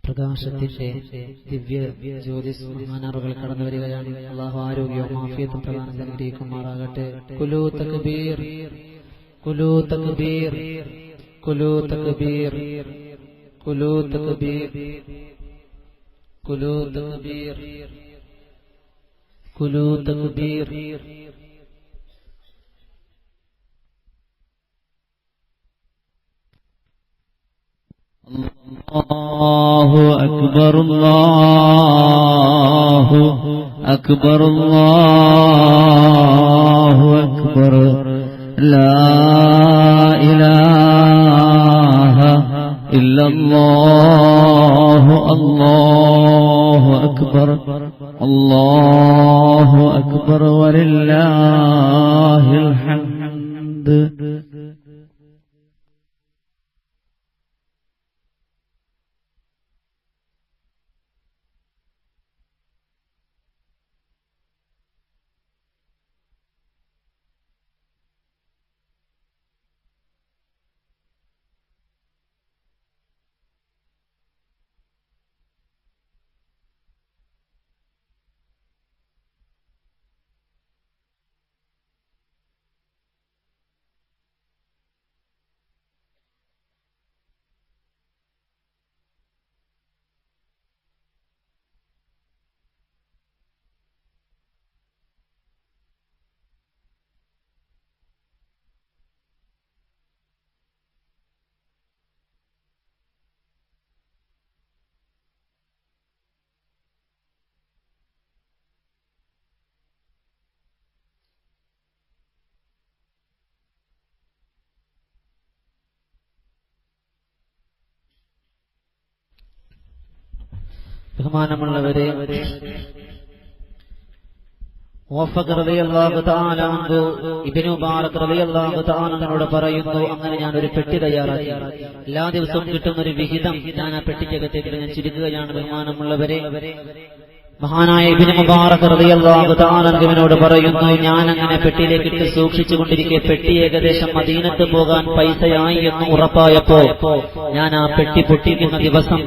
പ്രകാശത്തിന്റെ ദിവ്യ ജ്യോതിസ് മഹാനാറുകൾ കടന്നു വരികയാണ്. അല്ലാഹു ആരോഗ്യവും ആഫിയത്തും പ്രദാനം അനുഗ്രഹിക്കുമാറാകട്ടെ. കുലൂ തക്ബീർ, കുലൂ തക്ബീർ, കുലൂ തക്ബീർ, കുലൂ തക്ബീർ, കുലൂ തക്ബീർ, കുലൂ തക്ബീർ. അല്ലാഹു അക്ബർ, അല്ലാഹു അക്ബർ, അല്ലാഹു അക്ബർ. ലാ ഇലാഹ ഇല്ലല്ലാഹു, അല്ലാഹു അക്ബർ, അല്ലാഹു അക്ബർ വലില്ലാഹിൽ ഹംദ്. ബഹുമാനമുള്ളവരെ, മുവഫഖ് റളിയല്ലാഹു തആല അൻഹു ഇബ്നു മുബാറക് റളിയല്ലാഹു തആല അൻഹുവോട് പറയുന്നു, അങ്ങനെ ഞാൻ ഒരു പെട്ടി തയ്യാറാക്കി. എല്ലാ ദിവസവും കിട്ടുന്ന ഒരു വിഹിതം ഞാൻ ആ പെട്ടിക്കകത്തേക്ക് ഞാൻ ചുരുക്കുകയാണ്. ബഹുമാനമുള്ളവരെ, മഹാനായ ഇബ്നു മുബാറക് റളിയല്ലാഹു തആല അൻഹുവിനോട് പറയുന്നു, ഞാൻ അങ്ങനെ പെട്ടിയിലേക്ക് ഇട്ട് സൂക്ഷിച്ചുകൊണ്ടിരിക്കെ പെട്ടി ഏകദേശം മദീനത്ത് പോകാൻ പൈസയായി എന്ന് ഉറപ്പായപ്പോ ഞാൻ ആ പെട്ടി പൊട്ടിക്കുന്ന ദിവസം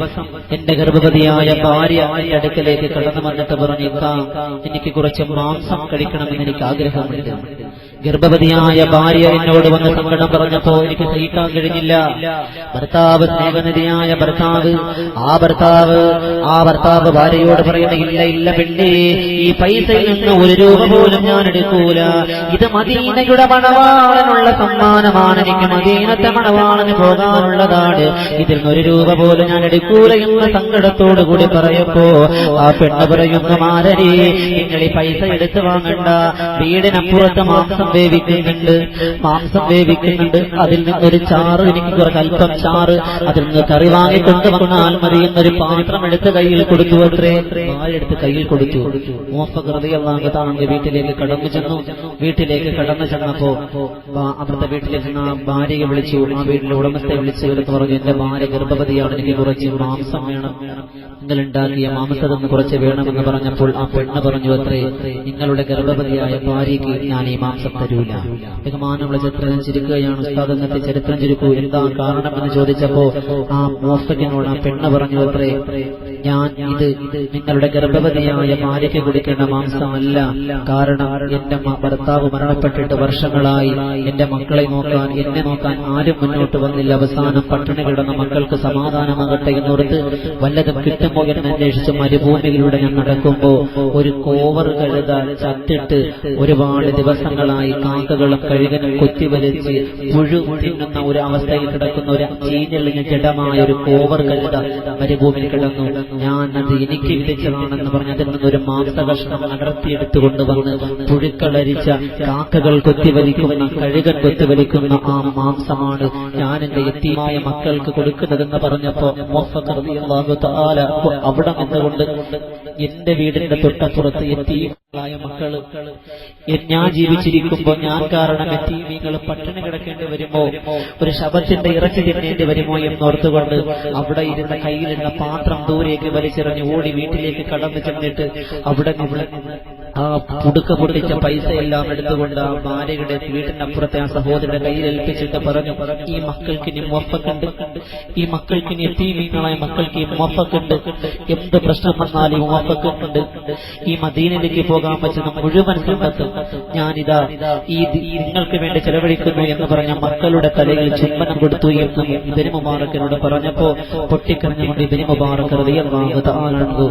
എന്റെ ഗർഭവതിയായ ഭാര്യ എന്റെ അടുക്കലേക്ക് കടന്നു വന്നിട്ട് പറഞ്ഞു, എനിക്ക് കുറച്ച് മാംസം കഴിക്കണമെന്ന് എനിക്ക് ആഗ്രഹമുണ്ട്. ഗർഭവതിയായ ഭാര്യ എന്നോട് വന്ന് സങ്കടം പറഞ്ഞപ്പോ എനിക്ക് സഹിക്കാൻ കഴിഞ്ഞില്ല. ഭർത്താവ് സ്നേഹനിധിയായ ഭർത്താവ്, ആ ഭർത്താവ് ഭാര്യയോട് പറയുന്നില്ല, ഇല്ല പെണ്ണേ, ഈ പൈസയിൽ നിന്ന് ഒരു രൂപ പോലും ഞാൻ എടുക്കൂല. ഇത് മദീനയുടെ മണവാളനുള്ള സമ്മാനമാണ്, എനിക്ക് മദീനത്തെ മണവാളന് പോകാനുള്ളതാണ്. ഇതിൽ നിന്ന് ഒരു രൂപ പോലും ഞാൻ എടുക്കൂല എന്ന സങ്കടത്തോടു കൂടി പറയപ്പോ ആ പെണ്ണ് പറയുന്നു, മാരരെ, നിങ്ങൾ ഈ പൈസ എടുത്തു വാങ്ങണ്ട. വീടിനപ്പുറത്ത് മാംസം വേവിക്കുന്നുണ്ട്. അതിൽ നിന്നൊരു ചാറ്, എനിക്ക് കുറച്ച് അല്പം ചാറ്, അതിൽ നിന്ന് കറി വാങ്ങിക്കൊണ്ട് വന്നാൽ മതി എന്നൊരു പാത്രം എടുത്ത് കയ്യിൽ കൊടുത്തു. അത്രേ എടുത്ത് കയ്യിൽ കൊടുത്തു. മുവഫഖ് റളിയല്ലാഹു തആല വീട്ടിലേക്ക് കടന്നു ചെന്നപ്പോ അവിടുത്തെ വീട്ടിലേക്ക് ചെന്ന ഭാര്യയെ വിളിച്ചു. ആ വീട്ടിലെ ഉടമസ്ഥയെ വിളിച്ചു എടുത്ത് പറഞ്ഞു, എന്റെ ഭാര്യ ഗർഭവതിയാണ്, എനിക്ക് കുറച്ച് മാംസം വേണം, നിങ്ങൾ ഉണ്ടാക്കിയ മാംസതെന്ന് കുറച്ച് വേണമെന്ന് പറഞ്ഞപ്പോൾ ആ പെണ്ണ് പറഞ്ഞു, അത്രേ നിങ്ങളുടെ ഗർഭവതിയായ ഭാര്യയ്ക്ക് ഞാൻ ഈ മാംസം തരൂല. ബഹുമാനമുള്ള ചരിത്രം ചിരിക്കുകയാണ്. ഉസ്താദ് എന്നത്തെ ചരിത്രം ചുരുക്കൂ, എന്താ കാരണമെന്ന് ചോദിച്ചപ്പോ ആ മുവഫഖിനോട് ആ പെണ്ണ് പറഞ്ഞു, അത്രേ ഞാൻ ഇത് നിങ്ങളുടെ ഗർഭവതിയായ ഭാര്യയ്ക്ക് കൊടുക്കേണ്ട മാംസമല്ല. കാരണം എന്റെ ഭർത്താവ് മരണപ്പെട്ടിട്ട് വർഷങ്ങളായി, എന്റെ മക്കളെ നോക്കാൻ, എന്നെ നോക്കാൻ ആരും മുന്നോട്ട് വന്നില്ല. അവസാനം പട്ടിണി കിടന്ന മക്കൾക്ക് സമാധാനമാകട്ടെ എന്നോർത്ത് വല്ലതും കിട്ടുമോ എന്ന് അന്വേഷിച്ച് മരുഭൂമിയിലൂടെ ഞാൻ നടക്കുമ്പോ ഒരു കോവർ കഴുത ചത്തിട്ട് ഒരുപാട് ദിവസങ്ങളായി കാക്കകളും കഴുകനും കൊത്തിവലിച്ച് പുഴു തിന്നുന്ന ഒരു അവസ്ഥയിൽ കിടക്കുന്ന ഒരു ചീഞ്ഞെളിഞ്ഞ ജഡമായ ഒരു കോവർ കഴുത മരുഭൂമിയിൽ കിടന്നു. ഞാൻ അത് എനിക്ക് വിധിച്ചതാണെന്ന് പറഞ്ഞ് അതിൽ നിന്നൊരു മാംസകഷ്ണം അടർത്തിയെടുത്തുകൊണ്ട് വന്ന് പുഴുക്കളരിച്ച കാക്കകൾ കൊത്തിവലിക്കുന്ന, കഴുകൻ കൊത്തിവലിക്കുന്ന ആ മാംസമാണ് ഞാൻ എന്റെ യതീമായ മക്കൾക്ക് കൊടുക്കുന്നതെന്ന് പറഞ്ഞപ്പോ മുവഫഖ് റളിയല്ലാഹു തആല അവിടെ നിന്നുകൊണ്ട് എന്റെ വീടിന്റെ തൊട്ടപ്പുറത്ത് യതീമായ മക്കള്, ഞാൻ ജീവിച്ചിരിക്കുമ്പോ ഞാൻ കാരണം യതീമീങ്ങൾ പട്ടിണി കിടക്കേണ്ടി വരുമോ, ഒരു ശബത്തിന്റെ ഇറച്ചി തിന്നേണ്ടി വരുമോ എന്നോർത്തുകൊണ്ട് അവിടെ ഇരുന്ന കയ്യിലിരുന്ന പാത്രം ദൂരേക്ക് വലിച്ചെറിഞ്ഞ് ഓടി വീട്ടിലേക്ക് കടന്നു ചെന്നിട്ട് അവിടെ ആ പുടുക്ക പൊട്ടിച്ച പൈസ എല്ലാം എടുത്തുകൊണ്ട് ആ ഭാര്യയുടെ വീട്ടിനപ്പുറത്തെ ആ സഹോദരന്റെ കയ്യിൽ ഏൽപ്പിച്ചിട്ട് പറഞ്ഞു, ഈ മക്കൾക്ക് ഇനി മുവഫഖുണ്ട്, ഈ മക്കൾക്ക് ഇനി യതീമീങ്ങളായ മക്കൾക്ക് ഈ മുവഫഖുണ്ട്. എന്ത് പ്രശ്നം വന്നാലും മുവഫഖുണ്ട്. ഈ മദീനയിലേക്ക് പോകാൻ പറ്റുന്ന മുഴുവൻ സമ്പത്തും ഞാനിതാ ഈ നിങ്ങൾക്ക് വേണ്ടി ചെലവഴിക്കുന്നു എന്ന് പറഞ്ഞ മക്കളുടെ തലയിൽ ചുംബനം കൊടുത്തു എന്ന് ഇബ്നു മുബാറക്കിനോട് പറഞ്ഞപ്പോ പൊട്ടിക്കരഞ്ഞുകൊണ്ട് ഇബ്നു മുബാറക് റളിയല്ലാഹു തആല അൻഹു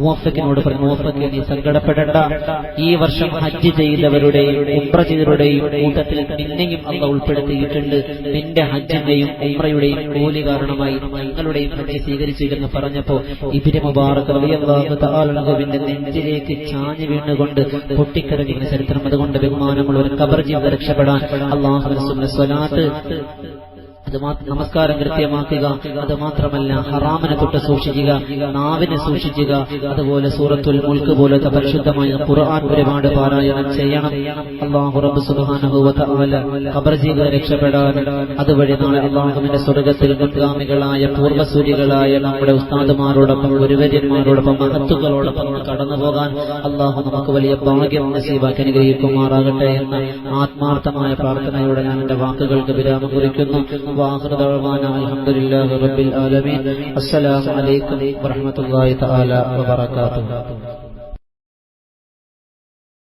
മുവഫഖിനോട് പറഞ്ഞു, മുവഫഖ് നീ സങ്കടപ്പെടേണ്ട, ഈ വർഷം ഹജ്ജ് ചെയ്തവരുടെയും ഉംറ ചെയ്തവരുടെയും കൂട്ടത്തിൽ നിന്നെയും അല്ലാഹു ഉൾപ്പെടുത്തിയിട്ടുണ്ട്. നിന്റെ ഹജ്ജിന്റെയും ഉംറയുടെയും കൂലി കാരണമായി നിങ്ങളുടെയും ഹജ്ജ് സ്വീകരിച്ചില്ലെന്ന് പറഞ്ഞപ്പോ ഇബ്നു മുബാറക് റളിയല്ലാഹു തആല അൻഹുവിന്റെ നെഞ്ചിലേക്ക് ചാഞ്ഞു വീണുകൊണ്ട് പൊട്ടിക്കരഞ്ഞിരുന്ന ചരിത്രം. അതുകൊണ്ട് ബഹുമാനമുള്ള ഒരു ഖബർ ജീവിതം രക്ഷപ്പെടാൻ അല്ലാഹുവിന്റെ സ്വലാത്ത്, നമസ്കാരം കൃത്യമാക്കുക, അത് മാത്രമല്ല ഹറാമിനെ തൊട്ട് സൂക്ഷിക്കുക, നാവിനെ സൂക്ഷിക്കുക, അതുപോലെ സൂറത്തുൽ മുൽക്ക് പോലത്തെ പരിശുദ്ധമായ ഖുർആൻ ഒരുപാട് പാരായണം ചെയ്യണം. അല്ലാഹു റബ്ബ് സുബ്ഹാനഹു വ തആല ഖബർ ജീവിതം രക്ഷപ്പെടാൻ, അതുവഴി നാളെ അല്ലാഹുവിന്റെ സ്വർഗ്ഗത്തിൽ മുൻഗാമികളായ പൂർവ്വസൂരികളായ നമ്മുടെ ഉസ്താദുമാരോടൊപ്പം ഗുരുവര്യന്മാരോടൊപ്പം മഹത്തുക്കളോടൊപ്പം കടന്നു പോകാൻ അല്ലാഹു നമുക്ക് വലിയ ഭാഗ്യം നസീബാക്കി അനുഗ്രഹിക്കുമാറാകട്ടെ എന്ന ആത്മാർത്ഥമായ പ്രാർത്ഥനയോടെ ഞാൻ എന്റെ വാക്കുകൾക്ക് വിരാമം കുറിക്കുന്നു. وآخر دعوانا الحمد لله رب العالمين. السلام عليكم ورحمة الله تعالى وبركاته.